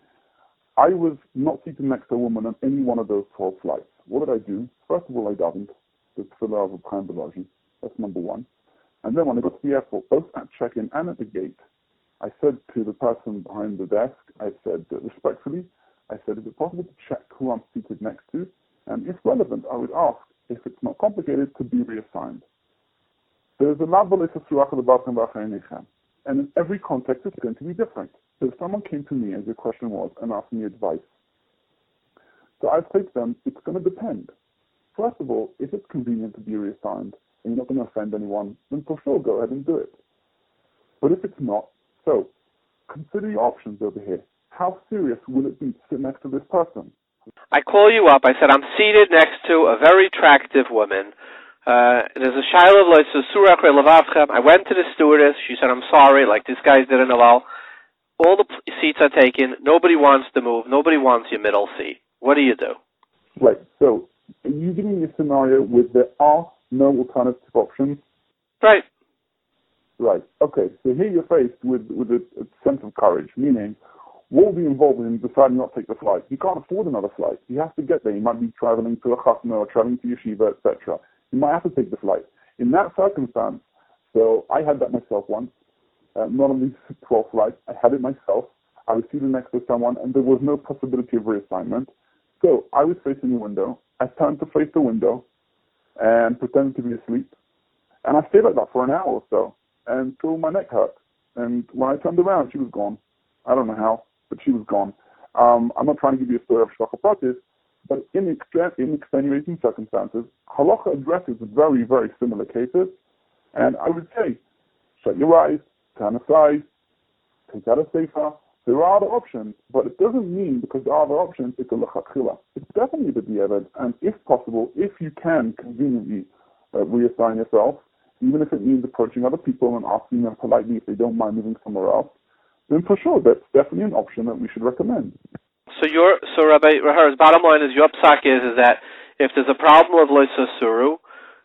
I was not seated next to a woman on any one of those 12 flights. What did I do? First of all, I davened the Tefillah of Chaim Belaji. That's number one. And then when I got to the airport, both at check-in and at the gate, I said to the person behind the desk, I said, respectfully, I said, is it possible to check who I'm seated next to? And if relevant, I would ask, if it's not complicated, to be reassigned. There's a lav and in every context it's going to be different. So if someone came to me, as your question was, and asked me advice, so I'd say to them, it's going to depend. First of all, if it's convenient to be reassigned, and you're not going to offend anyone, then for sure go ahead and do it. But if it's not, So, consider your options over here. How serious will it be to sit next to this person? I call you up. I said, I'm seated next to a very attractive woman. There's a shiloh of surach relavavchem. I went to the stewardess. She said, I'm sorry, like this guy's didn't allow. All the seats are taken. Nobody wants to move. Nobody wants your middle seat. What do you do? Right. So, are you giving me a scenario where there are no alternative options? Right. Right. Okay. So here you're faced with a sense of courage, meaning what will be involved in deciding not to take the flight? You can't afford another flight. You have to get there. You might be traveling to a chasna or traveling to yeshiva, etc. You might have to take the flight. In that circumstance, so I had that myself once. Not on these 12 flights. I had it myself. I was seated next to someone, and there was no possibility of reassignment. So I was facing the window. I turned to face the window and pretended to be asleep. And I stayed like that for an hour or so until my neck hurt. And when I turned around, she was gone. I don't know how, but she was gone. I'm not trying to give you a story of Shochet, but in extenuating circumstances, Halacha addresses very, very similar cases. And I would say, shut your eyes, turn aside, take out a sefer. There are other options, but it doesn't mean because there are other options, it's a lechatchila. It's definitely the diavad, and if possible, if you can conveniently reassign yourself, even if it means approaching other people and asking them politely if they don't mind moving somewhere else, then for sure, that's definitely an option that we should recommend. So Rabbi Herz, bottom line is your psak is that if there's a problem of loisasuru,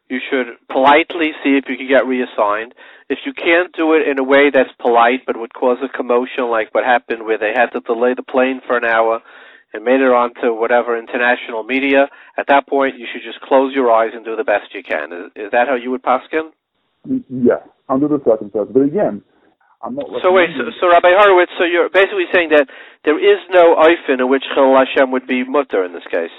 you should politely see if you can get reassigned. If you can't do it in a way that's polite but would cause a commotion like what happened where they had to delay the plane for an hour and made it onto whatever international media, at that point you should just close your eyes and do the best you can. Is that how you would paskin? Yes, under the circumstances. But again, I'm not... So Rabbi Horowitz, so you're basically saying that there is no oifen in which Chil Hashem would be mutter in this case?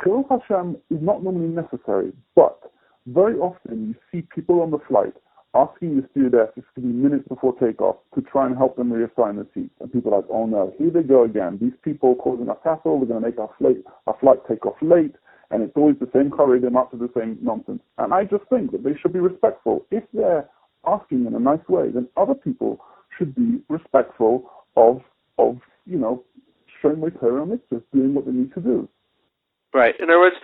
Chil Hashem is not normally necessary, but very often you see people on the flight asking the stewardess if it could be minutes before takeoff to try and help them reassign the seats. And people are like, oh no, here they go again. These people causing us hassle, we're going to make our flight take off late, and it's always the same hurry, they're up to the same nonsense. And I just think that they should be respectful. If they're asking in a nice way, then other people should be respectful of showing my Torah and mitzvahs, doing what they need to do. Right. In other words,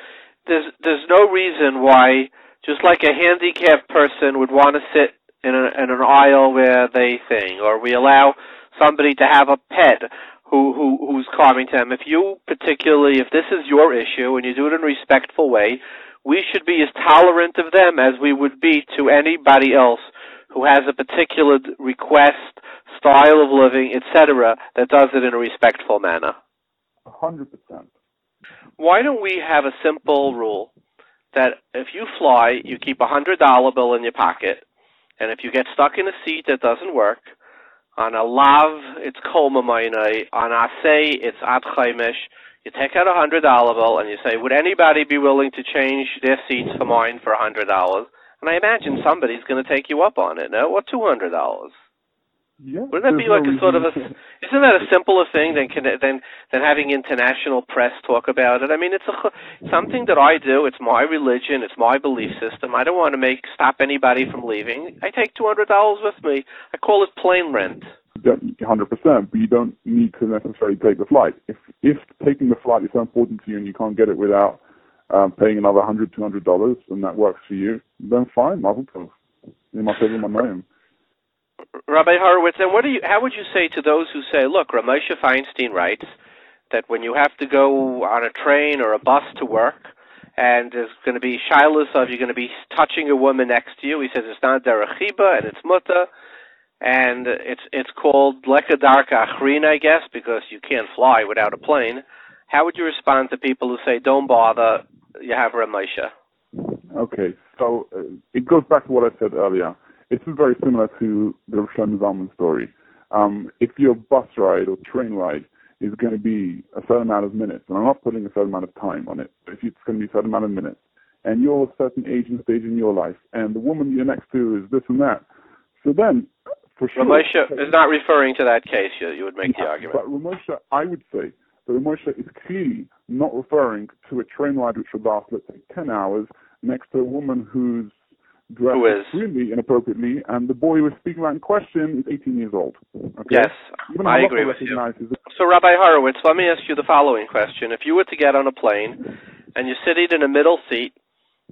there's no reason why, just like a handicapped person would want to sit in an aisle where they sing, or we allow somebody to have a pet who's calming to them. If this is your issue and you do it in a respectful way, we should be as tolerant of them as we would be to anybody else who has a particular request, style of living, etc., that does it in a respectful manner. 100%. Why don't we have a simple rule that if you fly, you keep a $100 bill in your pocket, and if you get stuck in a seat that doesn't work, on a lav, it's kol mamayne, on asay, it's ad chaimish, you take out a $100 bill and you say, would anybody be willing to change their seats for mine for $100? And I imagine somebody's going to take you up on it, no? Or $200? Yeah. Wouldn't that be like a sort of isn't that a simpler thing than having international press talk about it? I mean, it's something that I do. It's my religion. It's my belief system. I don't want to stop anybody from leaving. I take $200 with me. I call it plane rent. 100%, but you don't need to necessarily take the flight. If taking the flight is so important to you and you can't get it without paying another $100, $200, and that works for you, then fine, mazel tov. You must have my name. Rabbi Horowitz, and how would you say to those who say, look, Ramosha Feinstein writes that when you have to go on a train or a bus to work, and there's going to be shilas of you're going to be touching a woman next to you, he says it's not derech chiba and it's muta, and it's called leka darka achrin, I guess, because you can't fly without a plane. How would you respond to people who say, don't bother, you have Ramosha? Okay, so it goes back to what I said earlier. It's very similar to the Yerushalayim Zalman story. If your bus ride or train ride is going to be a certain amount of minutes, and I'm not putting a certain amount of time on it, but if it's going to be a certain amount of minutes, and you're a certain age and stage in your life, and the woman you're next to is this and that, so then, for sure... Ramosha is not referring to that case, you would make the argument. But Ramosha, I would say, that Ramosha is clearly not referring to a train ride which would last, let's say, 10 hours, next to a woman who's dressed extremely inappropriately, and the boy who was speaking about in question is 18 years old. Okay? Yes, Even I agree with you. So, Rabbi Horowitz, let me ask you the following question. If you were to get on a plane, and you're sitting in a middle seat,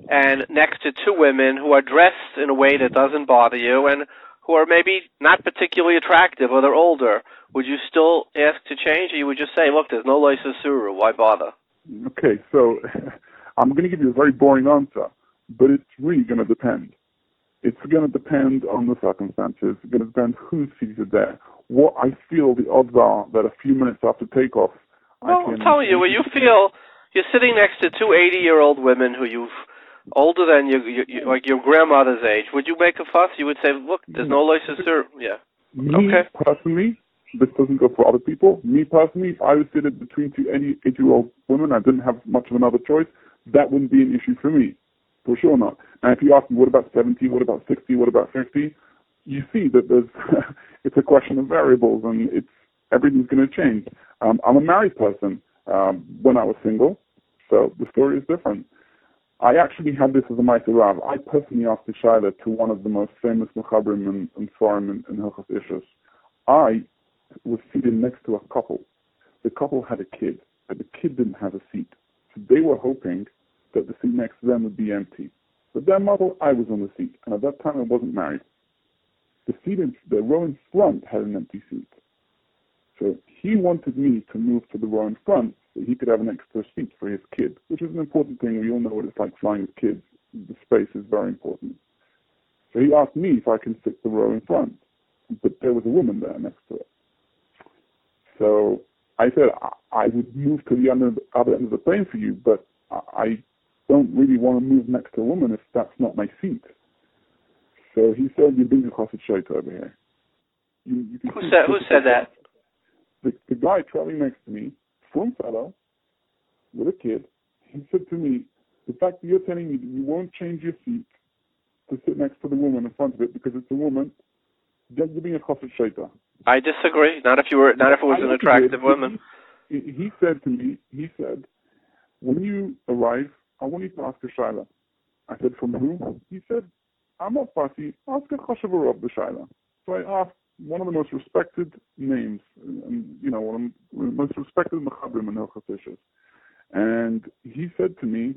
and next to two women who are dressed in a way that doesn't bother you, and who are maybe not particularly attractive, or they're older, would you still ask to change, or you would just say, look, there's no Leisa Suru, why bother? Okay, so I'm going to give you a very boring answer, but it's really going to depend. It's going to depend on the circumstances. It's going to depend who's seated there. What I feel the odds are that a few minutes after takeoff, I'm telling you, you feel you're sitting next to two 80-year-old women who you've older than like your grandmother's age. Would you make a fuss? You would say, look, there's no Leisa Suru. Yeah. Me, personally, this doesn't go for other people. Me, personally, if I was sitting between two 80-year-old women, I didn't have much of another choice, that wouldn't be an issue for me. For sure not. Now, if you ask me, what about 70, what about 60, what about 50, you see that there's it's a question of variables, and everything's going to change. I'm a married person when I was single, so the story is different. I actually had this as a Ma'aser Rav. I personally asked the Shaila to one of the most famous Mechabrim and Svarim in Hilchos Ishus. I was seated next to a couple. The couple had a kid, but the kid didn't have a seat. So they were hoping that the seat next to them would be empty. But their model, I was on the seat, and at that time I wasn't married. The row in front had an empty seat. So he wanted me to move to the row in front so he could have an extra seat for his kid, which is an important thing. We all know what it's like flying with kids. The space is very important. So he asked me if I can sit the row in front, but there was a woman there next to it. So I said, I would move to the other end of the plane for you, but I don't really want to move next to a woman if that's not my seat. So he said, you're being a chassid shaita over here. Who said that? The guy traveling next to me, from fellow, with a kid, he said to me, the fact that you're telling me that you won't change your seat to sit next to the woman in front of it because it's a woman, you're being a chassid shaita. I disagree. Not if it was an attractive woman. He said to me, when you arrive, I want you to ask a shaila. I said, from who? He said, I'm not fussy. Ask a Chaburah of the shaila. So I asked one of the most respected names, one of the most respected Mechabrim in Hilchos Ishus. And he said to me,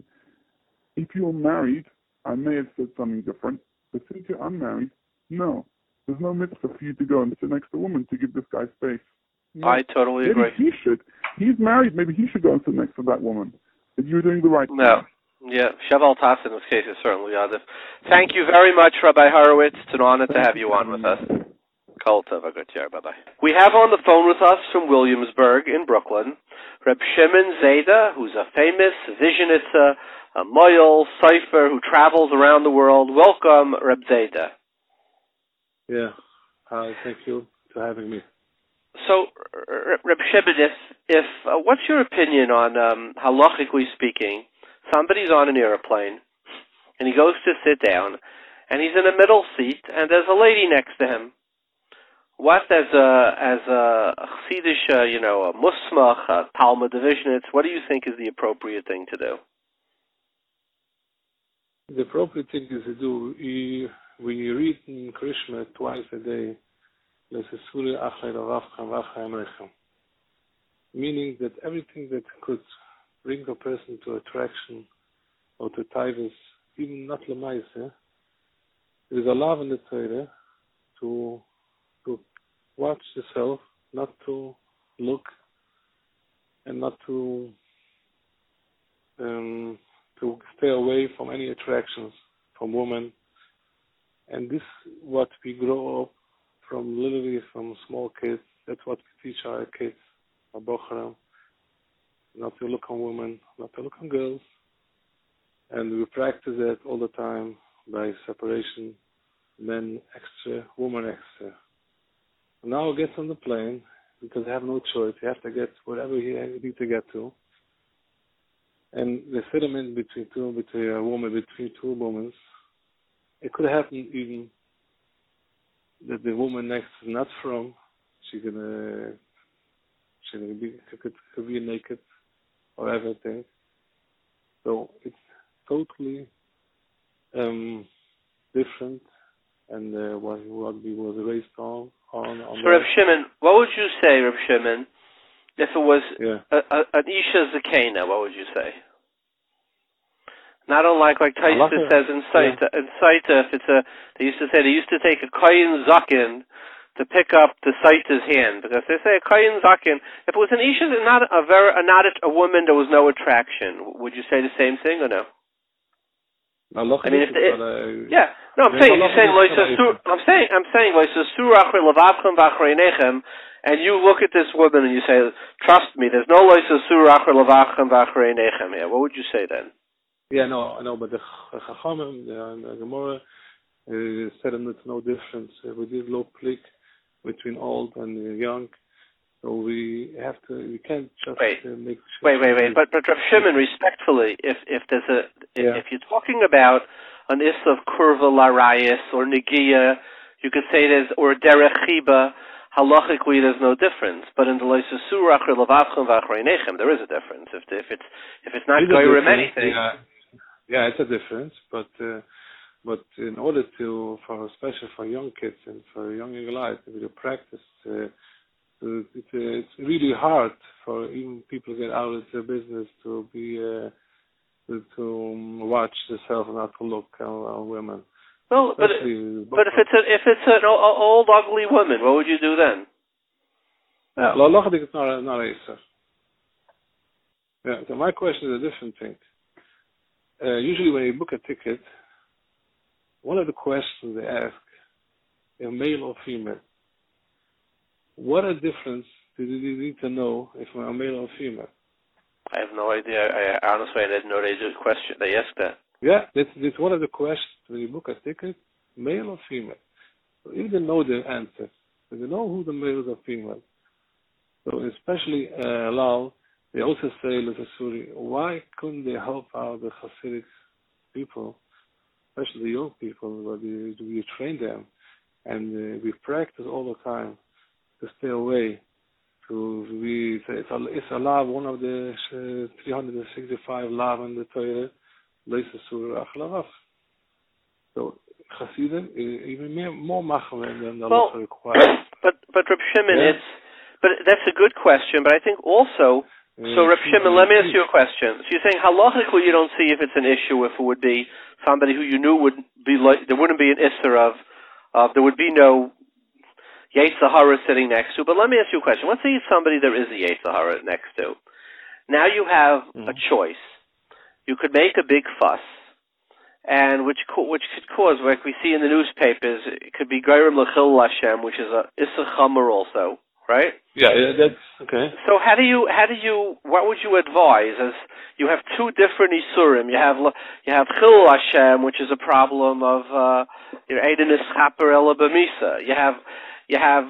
if you were married, I may have said something different, but since you're unmarried, no. There's no mitzvah for you to go and sit next to a woman to give this guy space. No. I totally agree. Maybe he should. He's married. Maybe he should go and sit next to that woman. If you're doing the right thing. No. Yeah, Shaval Tas in this case is certainly Yadav. Thank you very much, Rabbi Horowitz. It's an honor to have you on with us. Kol Tov, a good year. Bye-bye. We have on the phone with us from Williamsburg in Brooklyn, Reb Shimon Zaideh, who's a famous visionitza, a Mohel, cipher who travels around the world. Welcome, Reb Zaideh. Yeah, thank you for having me. So, Reb Shimon, what's your opinion on, halachically speaking, somebody's on an airplane, and he goes to sit down, and he's in a middle seat, and there's a lady next to him. What, as a Chassidish, a Musmach, a Talmud Divisionitz, what do you think is the appropriate thing to do? The appropriate thing is to do, we read in Krishna twice a day, meaning that everything that could bring a person to attraction or to taivas, even not lemaise, there is a love in the Torah to watch yourself, not to look and not to stay away from any attractions from women. And this what we grow up from, literally from small kids. That's what we teach our kids, our bocharim, not to look on women, not to look on girls. And we practice that all the time by separation, men extra, woman extra. And now we get on the plane because they have no choice. You have to get whatever you need to get to. And the settlement between two women, it could happen even that the woman next is not from. She could be naked or everything. So it's totally different, and what we was raised on. So Reb Shimon, what would you say, Reb Shimon, if it was an Isha Zakena, what would you say? Not unlike Taisa says in Zaideh, if it's they used to take a Koyin Zakin to pick up the Zaideh's hand, because they say a Koyin Zakin, if it was an Isha, not a woman, there was no attraction. Would you say the same thing or no? I mean, I'm saying and you look at this woman and you say, trust me, there's no loisa surach or lavachem v'achrei nechem here. What would you say then? Yeah, no, but the Chachamim, the Gemara said it's no difference. We did low click between old and young, so we can't just make. Wait. But Rav Shimon, respectfully, if you're talking about an is of kurva larayis or negia, you could say there's or derech chiba. Halachically, there's no difference, but in the loisa surach or lavavchem v'achrei nechem, there is a difference. If it's not goyrim anything. Yeah, it's a difference, but in order especially for young kids and for young life, to practice, it's really hard for even people to get out of their business to be to watch themselves and not to look on women. Well, but if it's an old ugly woman, what would you do then? Yeah, Lalacha is not a Eretz. Yeah, so my question is a different thing. Usually when you book a ticket, one of the questions they ask, a male or female. What a difference do you need to know if I'm a male or female? I have no idea. I honestly didn't know they asked that. Yeah, that's one of the questions when you book a ticket, male or female. So if they know the answer, so they know who the males or female. So especially Lal, they also say, why couldn't they help out the Hasidic people, especially the young people, where we train them, and we practice all the time to stay away. It's a law, one of the 365 law in the Torah, so Hasidim even more machmir than the law requires. But Reb Shimon, but that's a good question. But I think also. So, Reb Shimon, let me ask you a question. So you're saying halachically you don't see if it's an issue if it would be somebody who you knew would be there wouldn't be an isser of there would be no Yetzer Hara sitting next to. But let me ask you a question. Let's say somebody there is a Yetzer Hara next to. Now you have a choice. You could make a big fuss, and which could cause, like we see in the newspapers, it could be Geirim L'chil Lashem, which is a Isser Chamer also. Right? Yeah, that's okay. So what would you advise? As you have two different isurim. You have Chil Hashem, which is a problem of Eidin Ischaper Ela B'misa. You have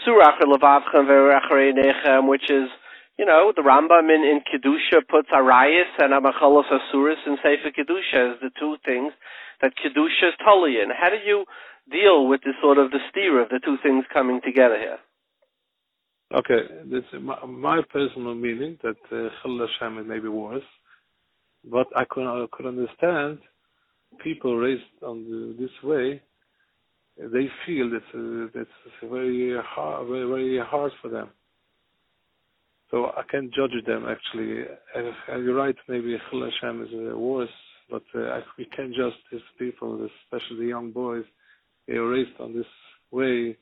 Surach Levavchem Ve'Achrei Nechem, which is the Rambam in Kedusha puts Arayis and Amachalos Asuris in Sefer Kedusha as the two things that Kedusha is totally in. How do you deal with this sort of the steer of the two things coming together here? Okay, that's my personal meaning that Chil Hashem is maybe worse, but I could understand people raised on this way. They feel that's very hard, very, very hard for them. So I can't judge them actually. You're right, maybe Chil Hashem is worse, but we can't judge these people, especially the young boys. They are raised on this way.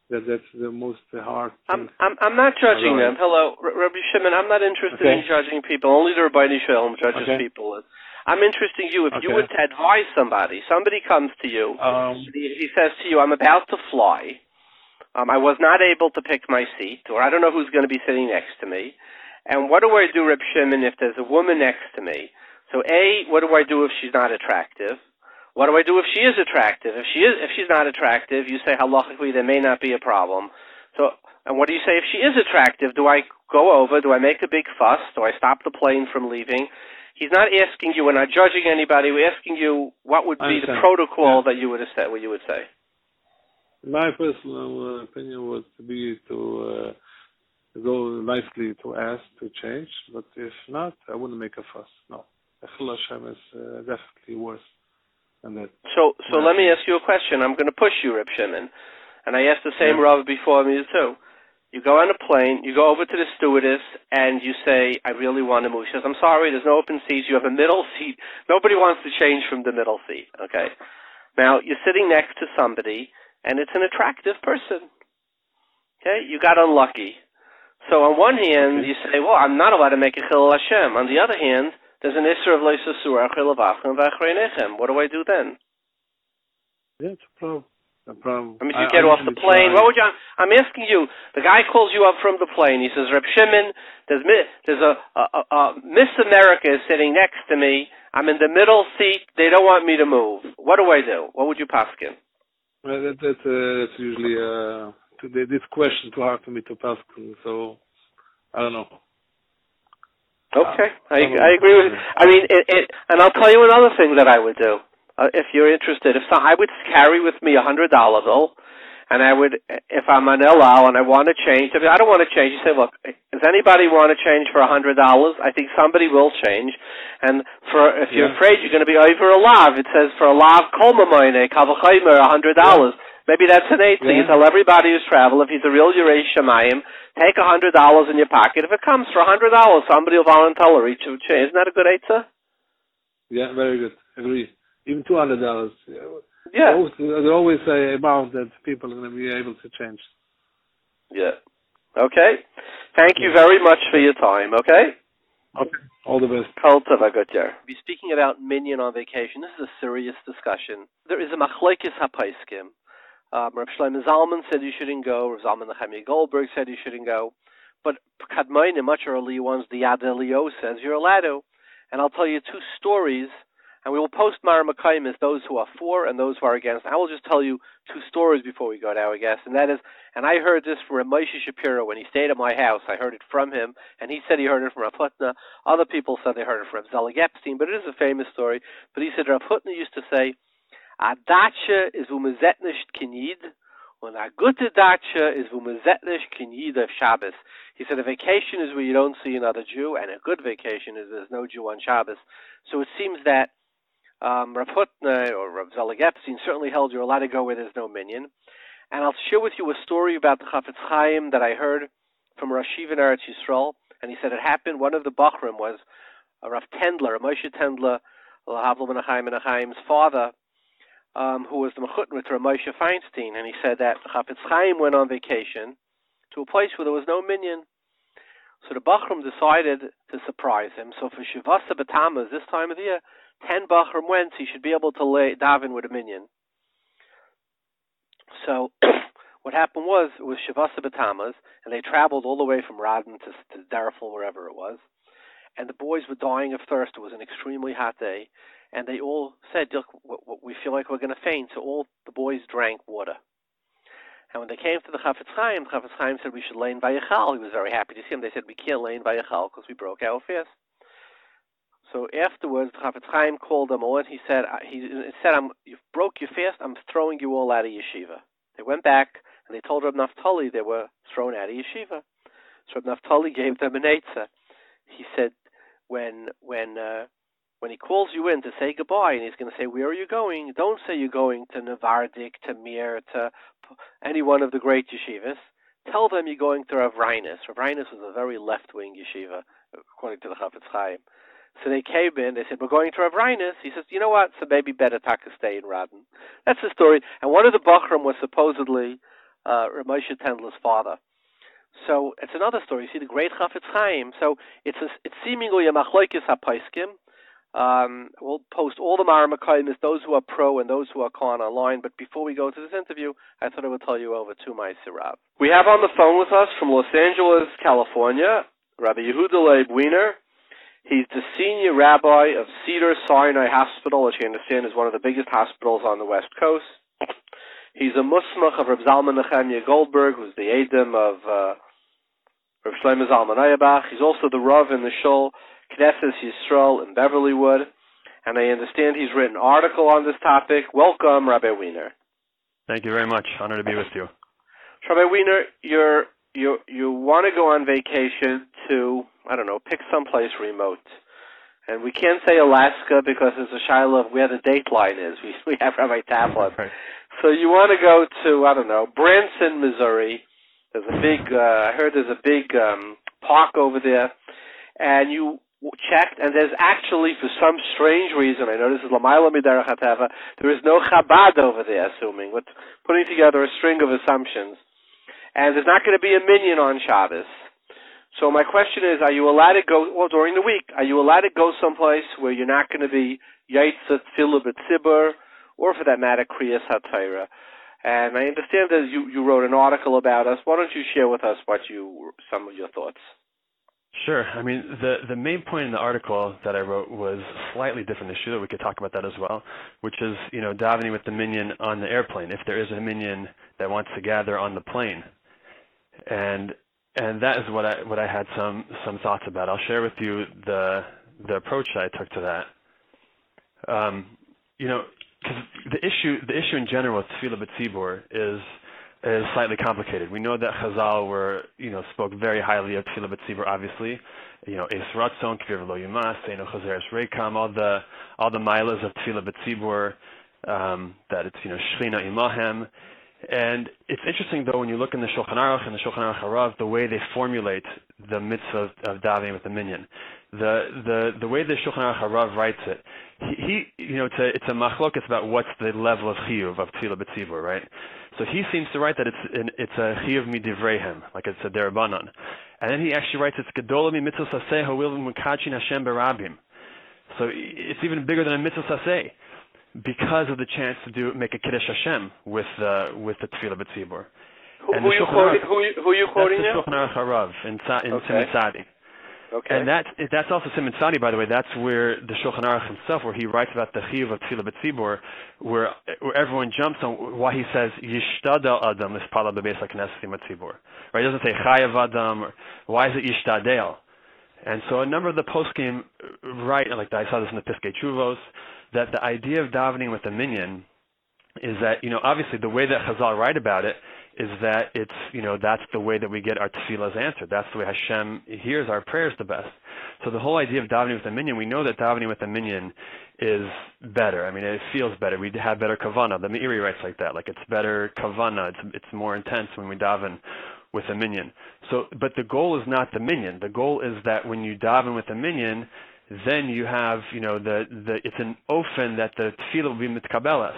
That's the most hard thing. I'm not judging them. Hello, Rabbi Shimon. I'm not interested in judging people. Only the Rabbi Sholom judges people. I'm interested in you. If you would advise somebody comes to you, he says to you, I'm about to fly. I was not able to pick my seat, or I don't know who's going to be sitting next to me. And what do I do, Rabbi Shimon, if there's a woman next to me? So what do I do if she's not attractive? What do I do if she is attractive? If she's not attractive, you say halachically there may not be a problem. So, and what do you say if she is attractive? Do I go over? Do I make a big fuss? Do I stop the plane from leaving? He's not asking you. We're not judging anybody. We're asking you what would be the protocol that you would have said. What you would say. My personal opinion would be to go nicely to ask to change, but if not, I wouldn't make a fuss. No, Chil Hashem is definitely worse. And that. So let me ask you a question. I'm going to push you, Reb Shimon. And I asked the same Rav before me too. You go on a plane, you go over to the stewardess, and you say, I really want to move. She says, I'm sorry, there's no open seats. You have a middle seat. Nobody wants to change from the middle seat, okay? Now, you're sitting next to somebody, and it's an attractive person, okay? You got unlucky. So on one hand, you say, well, I'm not allowed to make a chilul Hashem. On the other hand, there's an isser of leisasur, chilul v'achem v'achreinechem. What do I do then? Yeah, it's a problem. I mean, you get off the plane. What would you? I'm asking you. The guy calls you up from the plane. He says, "Reb Shimon, there's a Miss America is sitting next to me. I'm in the middle seat. They don't want me to move. What do I do? What would you paskin?" Well, that's usually this question too hard for me to paskin. So I don't know. Okay, I agree with. I mean, and I'll tell you another thing that I would do. If you're interested, I would carry with me $100 bill, and I would, if I'm an LL and I want to change, I don't want to change. You say, look, does anybody want to change for $100? I think somebody will change. And if you're afraid you're going to be over a lav, it says for a lav kolmamoine, kavachaymer, $100. Maybe that's an eight. So you tell everybody who's travel, if he's a real Yerushalayim, take $100 in your pocket. If it comes for $100, somebody will voluntarily change. Isn't that a good eitzah? Yeah, very good. Agree. Even $200. Yeah. There's always an amount that people are going to be able to change. Yeah. Okay. Thank you very much for your time, okay? Okay. All the best. Kol tov HaGoter. We'll be speaking about minyan on vacation. This is a serious discussion. There is a machlokes hapaiskim. Rav Shlomo Zalman said you shouldn't go. Rav Zalman Nechemia Goldberg said you shouldn't go. But Kadmain, much earlier ones, the Yad Elio says you're allowed to. And I'll tell you two stories. And we will post Mara Makayim as those who are for and those who are against. I will just tell you two stories before we go to our guest. And that is, and I heard this from Moshe Shapiro when he stayed at my house. I heard it from him, and he said he heard it from Rav Hutner. Other people said they heard it from Zelig Epstein, but it is a famous story. But he said Rav Hutner used to say, a datsche is wo me zet nicht kinid, and a gute datsche is wo me zet nicht kinid of Shabbos. He said a vacation is where you don't see another Jew, and a good vacation is there's no Jew on Shabbos. So it seems that Rav Hutner or Rav Zelig Epstein certainly held you're allowed to go where there's no minyan. And I'll share with you a story about the Chafetz Chaim that I heard from Rosh in Eretz Yisroel. And he said it happened, one of the Bachrim was Rav Tendler, Moshe Tendler, L'havlo ben Chaim and Chaim's father, who was the Mechutner with Rav Moshe Feinstein. And he said that the Chafetz Chaim went on vacation to a place where there was no minyan. So the Bachrim decided to surprise him. So for Shivasa B'Tammuz, this time of the year, 10 Bachrim went, he should be able to daven with a minyan. So what happened was, it was Shivasa B'Tammuz, and they traveled all the way from Radin to Darfur, wherever it was. And the boys were dying of thirst. It was an extremely hot day. And they all said, look, we feel like we're going to faint. So all the boys drank water. And when they came to the Chafetz Chaim said we should lay in Vayachal. He was very happy to see him. They said we can't lay in Vayachal because we broke our fast. So afterwards, the Chafetz Chaim called them all, and he said, you broke your fast, I'm throwing you all out of yeshiva. They went back, and they told Reb Naftali they were thrown out of yeshiva. So Reb Naftali gave them an eitzah. He said, when he calls you in to say goodbye, and he's going to say, where are you going? Don't say you're going to Navardik, to Mir, to any one of the great yeshivas. Tell them you're going to Rav Reines. Rav Reines was a very left-wing yeshiva, according to the Chafetz Chaim. So they came in, they said, we're going to Rav Reines. He says, you know what, so maybe better Taka stay in Radin. That's the story. And one of the Bachrim was supposedly Rav Moshe Tendler's father. So it's another story. You see the great Chafetz Chaim. So it's seemingly a machlokes hapaiskim. We'll post all the Mara Makayim as those who are pro and those who are con online. But before we go to this interview, I thought I would tell you over to my Sirab. We have on the phone with us from Los Angeles, California, Rabbi Yehuda Leib Weiner. He's the senior rabbi of Cedar Sinai Hospital, which you understand is one of the biggest hospitals on the West Coast. He's a musmach of Rav Zalman Nechemia Goldberg, who's the Edom of Rav Shlomo Zalman Auerbach. He's also the Rav in the Shul Knesset Yisroel in Beverlywood. And I understand he's written an article on this topic. Welcome, Rabbi Weiner. Thank you very much. Honor to be with you. Rabbi Weiner, you want to go on vacation to, I don't know, pick someplace remote. And we can't say Alaska because there's a shiloh of where the date line is. We have Rabbi Taplin. Right. So you want to go to, I don't know, Branson, Missouri. There's a big, I heard there's a big park over there. And you checked, and there's actually, for some strange reason, I know this is Lamayla Miderech HaTeva, there is no Chabad over there, assuming. We're putting together a string of assumptions. And there's not going to be a minyan on Shabbos. So my question is, are you allowed to go, well, during the week, are you allowed to go someplace where you're not going to be Yaitza Tfilah B'Tzibur, or for that matter, Kriyas HaTorah? And I understand that you wrote an article about us. Why don't you share with us some of your thoughts? Sure. I mean, the main point in the article that I wrote was a slightly different issue, that we could talk about that as well, which is, davening with the minyan on the airplane, if there is a minyan that wants to gather on the plane. And that is what I had some thoughts about. I'll share with you the approach that I took to that. Because the issue in general with Tfilah B'Tzibur is slightly complicated. We know that Chazal spoke very highly of Tfilah B'Tzibur, obviously. Eis Ratzon, Kvir V'lo Yumas, Eino Chazeres Reikam, all the milas of Tfilah B'Tzibur, that it's, Shechina Imahem. And it's interesting, though, when you look in the Shulchan Aruch and the Shulchan Aruch Harav, the way they formulate the mitzvah of davening with the minyan. The way the Shulchan Aruch Harav writes it, it's a machlokas about what's the level of chiyuv of Tfilah B'Tzibur, right? So he seems to write that it's a chiyuv midivreihem, like it's a derabanan. And then he actually writes it's gedolah mi mitzvah saseh ha'il mukachin Hashem berabim. So it's even bigger than a mitzvah saseh, because of the chance to make a Kiddush Hashem with the Tfilah B'Tzibur. Who are you quoting now? That's the Shulchan Aruch Harav in Siman Sadi. Okay. And that's also Siman Sadi, by the way. That's where the Shulchan Aruch himself, where he writes about the chiyuv of Tfilah B'Tzibur, where everyone jumps on why he says Yishtadel Adam Lispala B'Beis HaKnesset B'Tzibur. Right? He doesn't say Chayav Adam, or why is it Yishtadel? And so a number of the poskim write, like I saw this in the Piskei Tshuvos, that the idea of davening with the minyan is that, obviously the way that Chazal write about it is that it's, that's the way that we get our tefillahs answered. That's the way Hashem hears our prayers the best. So the whole idea of davening with the minyan, we know that davening with the minyan is better. I mean, it feels better. We have better kavanah. The Meiri writes like that, like it's better kavanah. It's more intense when we daven with a minyan. So, but the goal is not the minyan. The goal is that when you daven with a minyan, then you have, it's an ofen that the tefillah will be mitkabelas,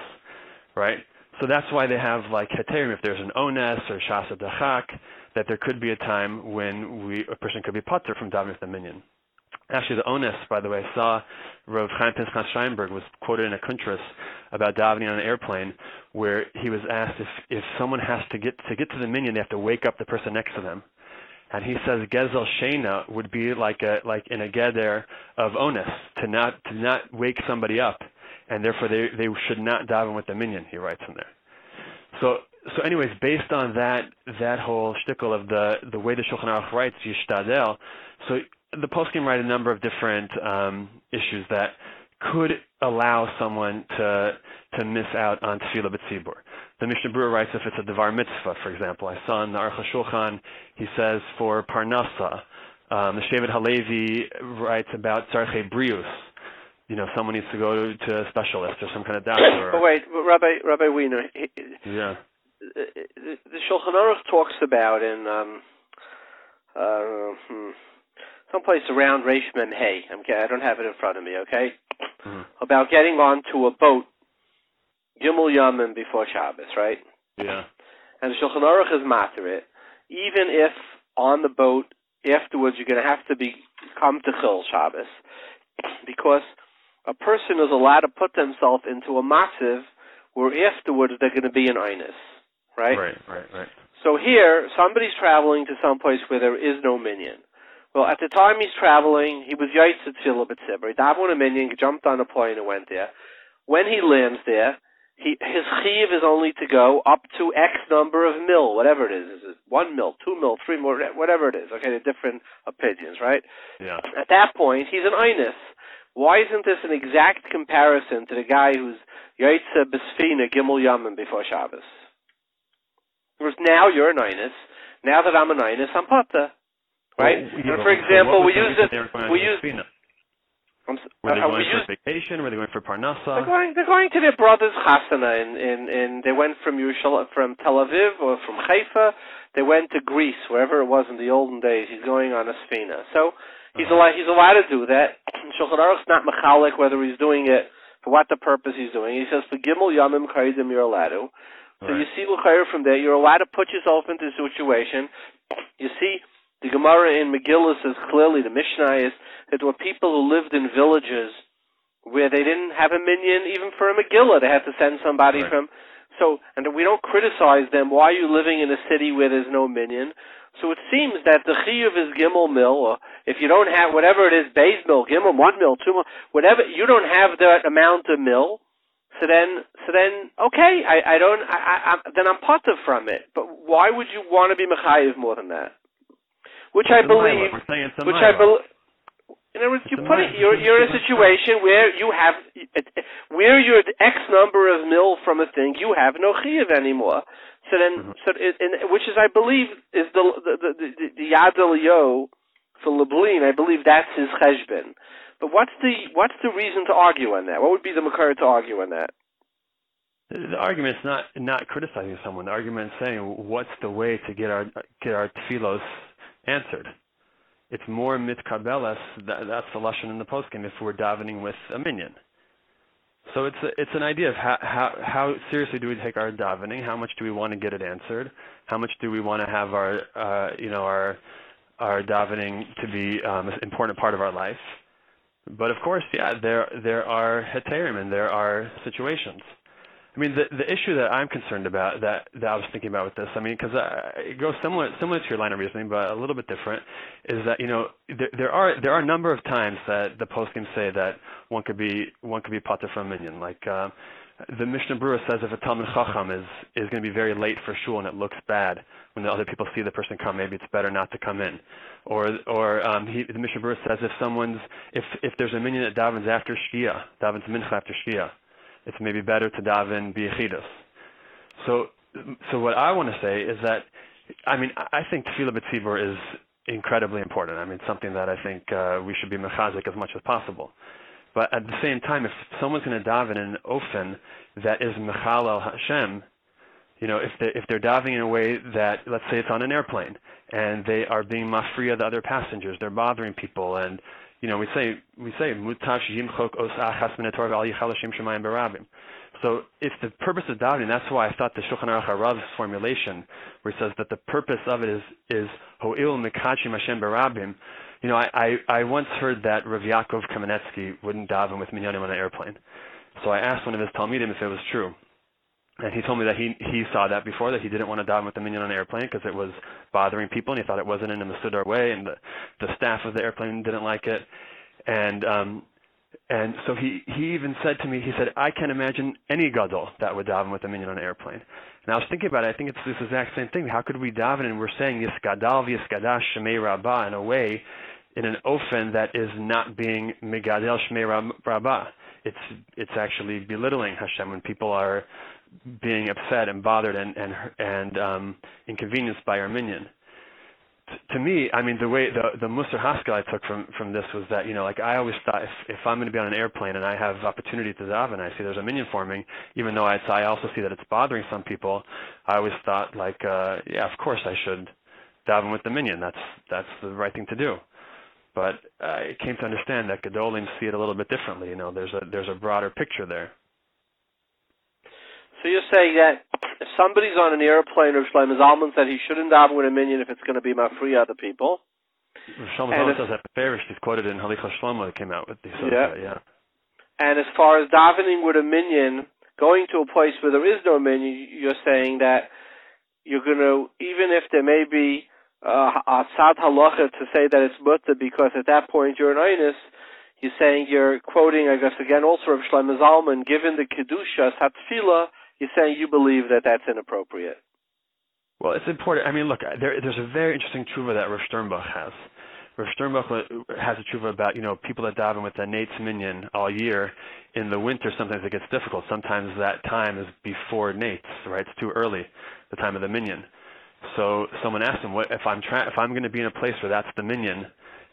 right? So that's why they have like heterim, if there's an ones or shasa dachak, that there could be a time when a person could be patur from davening with the minyan. Actually, the ones, by the way, I saw Rav Chaim Pinchas Steinberg was quoted in a kuntras about davening on an airplane, where he was asked if someone has to get to the minyan, they have to wake up the person next to them. And he says Gezel Shena would be like in a geder of onus, to not wake somebody up, and therefore they should not daven with the minyan, he writes in there. So anyways, based on that whole shtickle of the way the Shulchan Aruch writes Yishtadel, so the poskim write a number of different issues that could allow someone to miss out on Tfilah B'Tzibur. The Mishnah Berurah writes if it's a Devar Mitzvah, for example. I saw in the Aruch HaShulchan, he says for Parnasa. The Shevet Halevi writes about Tzarchei Brius. Someone needs to go to a specialist or some kind of doctor. But wait, Rabbi Weiner. Yeah. The Shulchan Aruch talks about in someplace around Reish Mem Hey. I don't have it in front of me. Okay. Mm-hmm. About getting onto a boat, Gimel Yamim before Shabbos, right? Yeah. And the Shulchan Aruch is matter it. Even if on the boat afterwards you're going to have to come to Chil Shabbos, because a person is allowed to put themselves into a matziv where afterwards they're going to be in Einus, right? Right. So here, somebody's traveling to some place where there is no minyan. Well, at the time he's traveling, he was Yaitz Tfilah B'Tzibur. He davened a minyan, jumped on a plane and went there. When he lands there, his chiyuv is only to go up to X number of mil, whatever it is. Is it 1 mil, 2 mil, 3 mil, whatever it is? Okay, they're different opinions, right? Yeah. At that point, he's an Einus. Why isn't this an exact comparison to the guy who's Yaitze B'Sfina Gimel Yamim before Shabbos? Because now you're an Einus. Now that I'm an Einus, I'm Pata. Right? Well, for example, we use Were they going for vacation? Were they going for Parnassa? They're going to their brother's chasana. They went from from Tel Aviv or from Haifa. They went to Greece, wherever it was in the olden days. He's going on a sfina. So he's allowed to do that. Shulchan Aruch's not mechalik whether he's doing it for what the purpose he's doing. He says for Gimel Yamim Chaydim you're allowed to. So you see l'chayr from there. You're allowed to put yourself into a situation. You see. The Gemara in Megillah says clearly, the Mishnah is that there were people who lived in villages where they didn't have a minyan even for a Megillah. They had to send somebody from. So, and we don't criticize them. Why are you living in a city where there's no minyan? So it seems that the chiyuv is gimel mil, or if you don't have whatever it is, beis mil, gimel, 1 mil, 2 mil, whatever, you don't have that amount of mil. So then, okay, then I'm potter from it. But why would you want to be mechayiv more than that? Which I believe, in other words, you're in a situation where you're X number of mil from a thing, you have no chiyuv anymore. So then, which is, I believe, is the Yad Eliyahu for Leblin. I believe that's his cheshbon. But what's the reason to argue on that? What would be the makar to argue on that? The argument is not criticizing someone. The argument is saying what's the way to get our tefillos answered. It's more mitkabelas. That's the lashon in the poskim if we're davening with a minyan. So it's an idea of how seriously do we take our davening? How much do we want to get it answered? How much do we want to have our davening to be an important part of our life? But of course, there are heterim and there are situations. I mean, the issue that I'm concerned about, that I was thinking about with this, I mean, because it goes similar to your line of reasoning, but a little bit different, is that there are a number of times that the poskim say that one could be pater from a minyan. Like the Mishnah Berurah says, if a Talmid Chacham is going to be very late for shul and it looks bad when the other people see the person come, maybe it's better not to come in. Or the Mishnah Berurah says if there's a minyan that davens after Shkia, davens mincha after Shkia, it's maybe better to daven b'yechidus. So what I want to say is that, I mean, I think tefillah b'tzibur is incredibly important. I mean, something that I think we should be mechazik as much as possible. But at the same time, if someone's going to daven in an ofen that is mechal al Hashem, if they're davening in a way that, let's say it's on an airplane, and they are being mafriya the other passengers, they're bothering people, and we say mutav yimchok os achas min haTorah v'al yichal Hashem shemayim barabim. So it's the purpose of davening. That's why I thought the Shulchan Aruch Harav's formulation, where it says that the purpose of it is ho'il mikachim Hashem barabim. I once heard that Rav Yaakov Kamenetsky wouldn't daven with minyanim on an airplane. So I asked one of his talmidim if it was true. And he told me that he saw that before, that he didn't want to daven with the minyan on an airplane because it was bothering people, and he thought it wasn't in a Masudar way, and the staff of the airplane didn't like it. And so he even said to me, he said, I can't imagine any gadol that would daven with a minyan on an airplane. And I was thinking about it, I think it's this exact same thing. How could we daven, and we're saying Yiskadal v'Yiskadash Shemei Rabbah in a way, in an ofen that is not being Megadel Shmei Rabbah. It's actually belittling Hashem when people are being upset and bothered and inconvenienced by our minyan. To me, I mean, the way the Musar Haskell I took from this was that, I always thought if I'm going to be on an airplane and I have opportunity to daven, I see there's a minyan forming, even though I also see that it's bothering some people, I always thought of course I should daven with the minyan. That's the right thing to do. But I came to understand that Gedolim see it a little bit differently. There's a broader picture there. So you're saying that if somebody's on an airplane, Rav Shlomo Zalman said he shouldn't daven with a minyan if it's going to be mafriya other people. Rav Shlomo Zalman says that Beferish is quoted in Halicha Shlomo that came out with these. Yeah. And as far as davening with a minyan, going to a place where there is no minyan, you're saying that you're going to, even if there may be a sad halacha to say that it's mutter because at that point you're an einus, you're quoting, I guess again also Rav Shlomo Zalman, given the kedusha satfila, you're saying you believe that that's inappropriate. Well, it's important. I mean, look, there's a very interesting tshuva that Rav Sternbuch has. Rav Sternbuch has a tshuva about, people that daven with the Nates minyan all year. In the winter, sometimes it gets difficult. Sometimes that time is before Nates, right? It's too early, the time of the minyan. So someone asked him, if I'm going to be in a place where that's the minyan,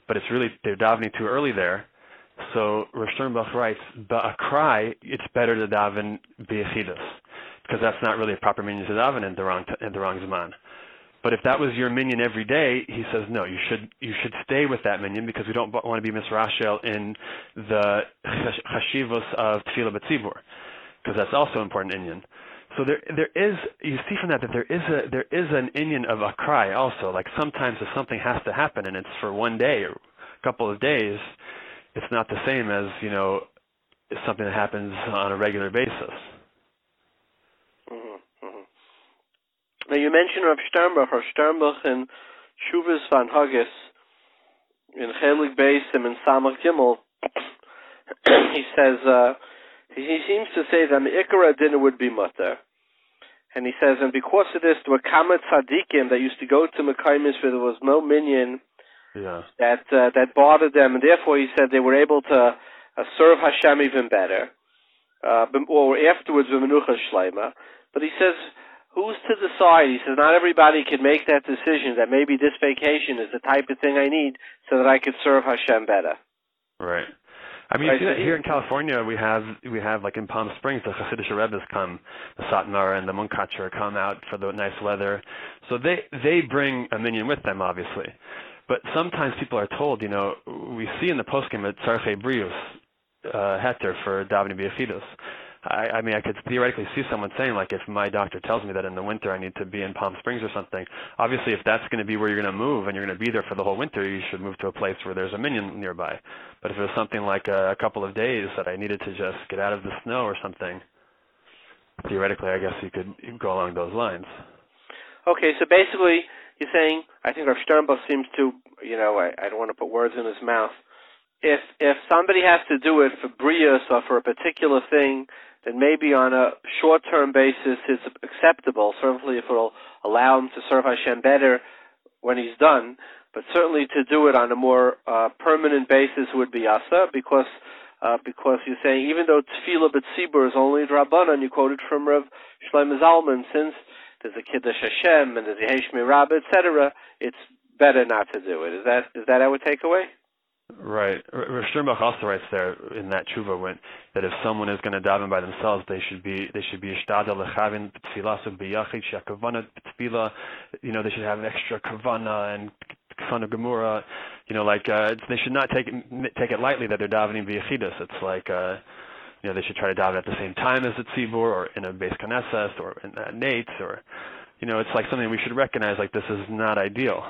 but it's really, they're davening too early there, So Rosh Sternbach writes, Ba'akrai, it's better to daven b'yechidus, because that's not really a proper minyan to daven in the wrong zman. But if that was your minyan every day, he says no. You should stay with that minyan because we don't want to be misrashel in the chashivos of tefillah b'tzibur, because that's also important inyan. So there is, you see from that there is an inyan of akrai also. Like sometimes if something has to happen and it's for one day or a couple of days, it's not the same as something that happens on a regular basis. Now you mentioned Rav Sternbach in Shuvas van Haggis in Chelik Beisim and Samach Gimel. He says he seems to say that the Ikara dinner would be mutter, and he says, and because of this, there were Kamet Tzadikim that used to go to Mekaymis where there was no minyan that bothered them, and therefore he said they were able to serve Hashem even better, or afterwards with Menucha Shleima. But he says, who's to decide? He says, not everybody can make that decision that maybe this vacation is the type of thing I need so that I could serve Hashem better. Right. I mean, you see that here in California, we have like in Palm Springs, the Hasidic Rebbes come, the Satmar and the Munkacher come out for the nice weather. So they bring a minyan with them, obviously. But sometimes people are told, we see in the Posek at Tzarchei Brius, Heter for davening b'yechidus. I mean, I could theoretically see someone saying, like, if my doctor tells me that in the winter I need to be in Palm Springs or something, obviously if that's going to be where you're going to move and you're going to be there for the whole winter, you should move to a place where there's a minyan nearby. But if it was something like a couple of days that I needed to just get out of the snow or something, theoretically I guess you could go along those lines. Okay, so basically you're saying, I think Rav Sternbach seems to, I don't want to put words in his mouth, if somebody has to do it for brius or for a particular thing, then maybe on a short-term basis it's acceptable, certainly if it will allow him to serve Hashem better when he's done, but certainly to do it on a more permanent basis would be asa, because you're saying even though tefillah b'tzibur is only Rabbanan, you quoted from Rav Shlomo Zalman, since there's a Kiddush Hashem and there's a Heshmi Rabbah, etc., it's better not to do it. Is that our takeaway? Right. Rav Sternbach also writes there in that tshuva that if someone is going to daven by themselves, they should be ishtadel lechavin tefillah so biyachid shekavana tefillah. They should have an extra kavana and kavana gemura. They should not take it lightly that they're davening biyachidus. It's like they should try to daven at the same time as the tzibur, or in a beis knesset, or in nates, or it's like something we should recognize. Like, this is not ideal.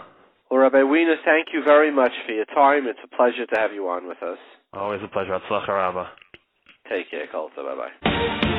Well, Rabbi Weiner, thank you very much for your time. It's a pleasure to have you on with us. Always a pleasure. Atzlacha Rabba. Take care, Kolta. Bye-bye.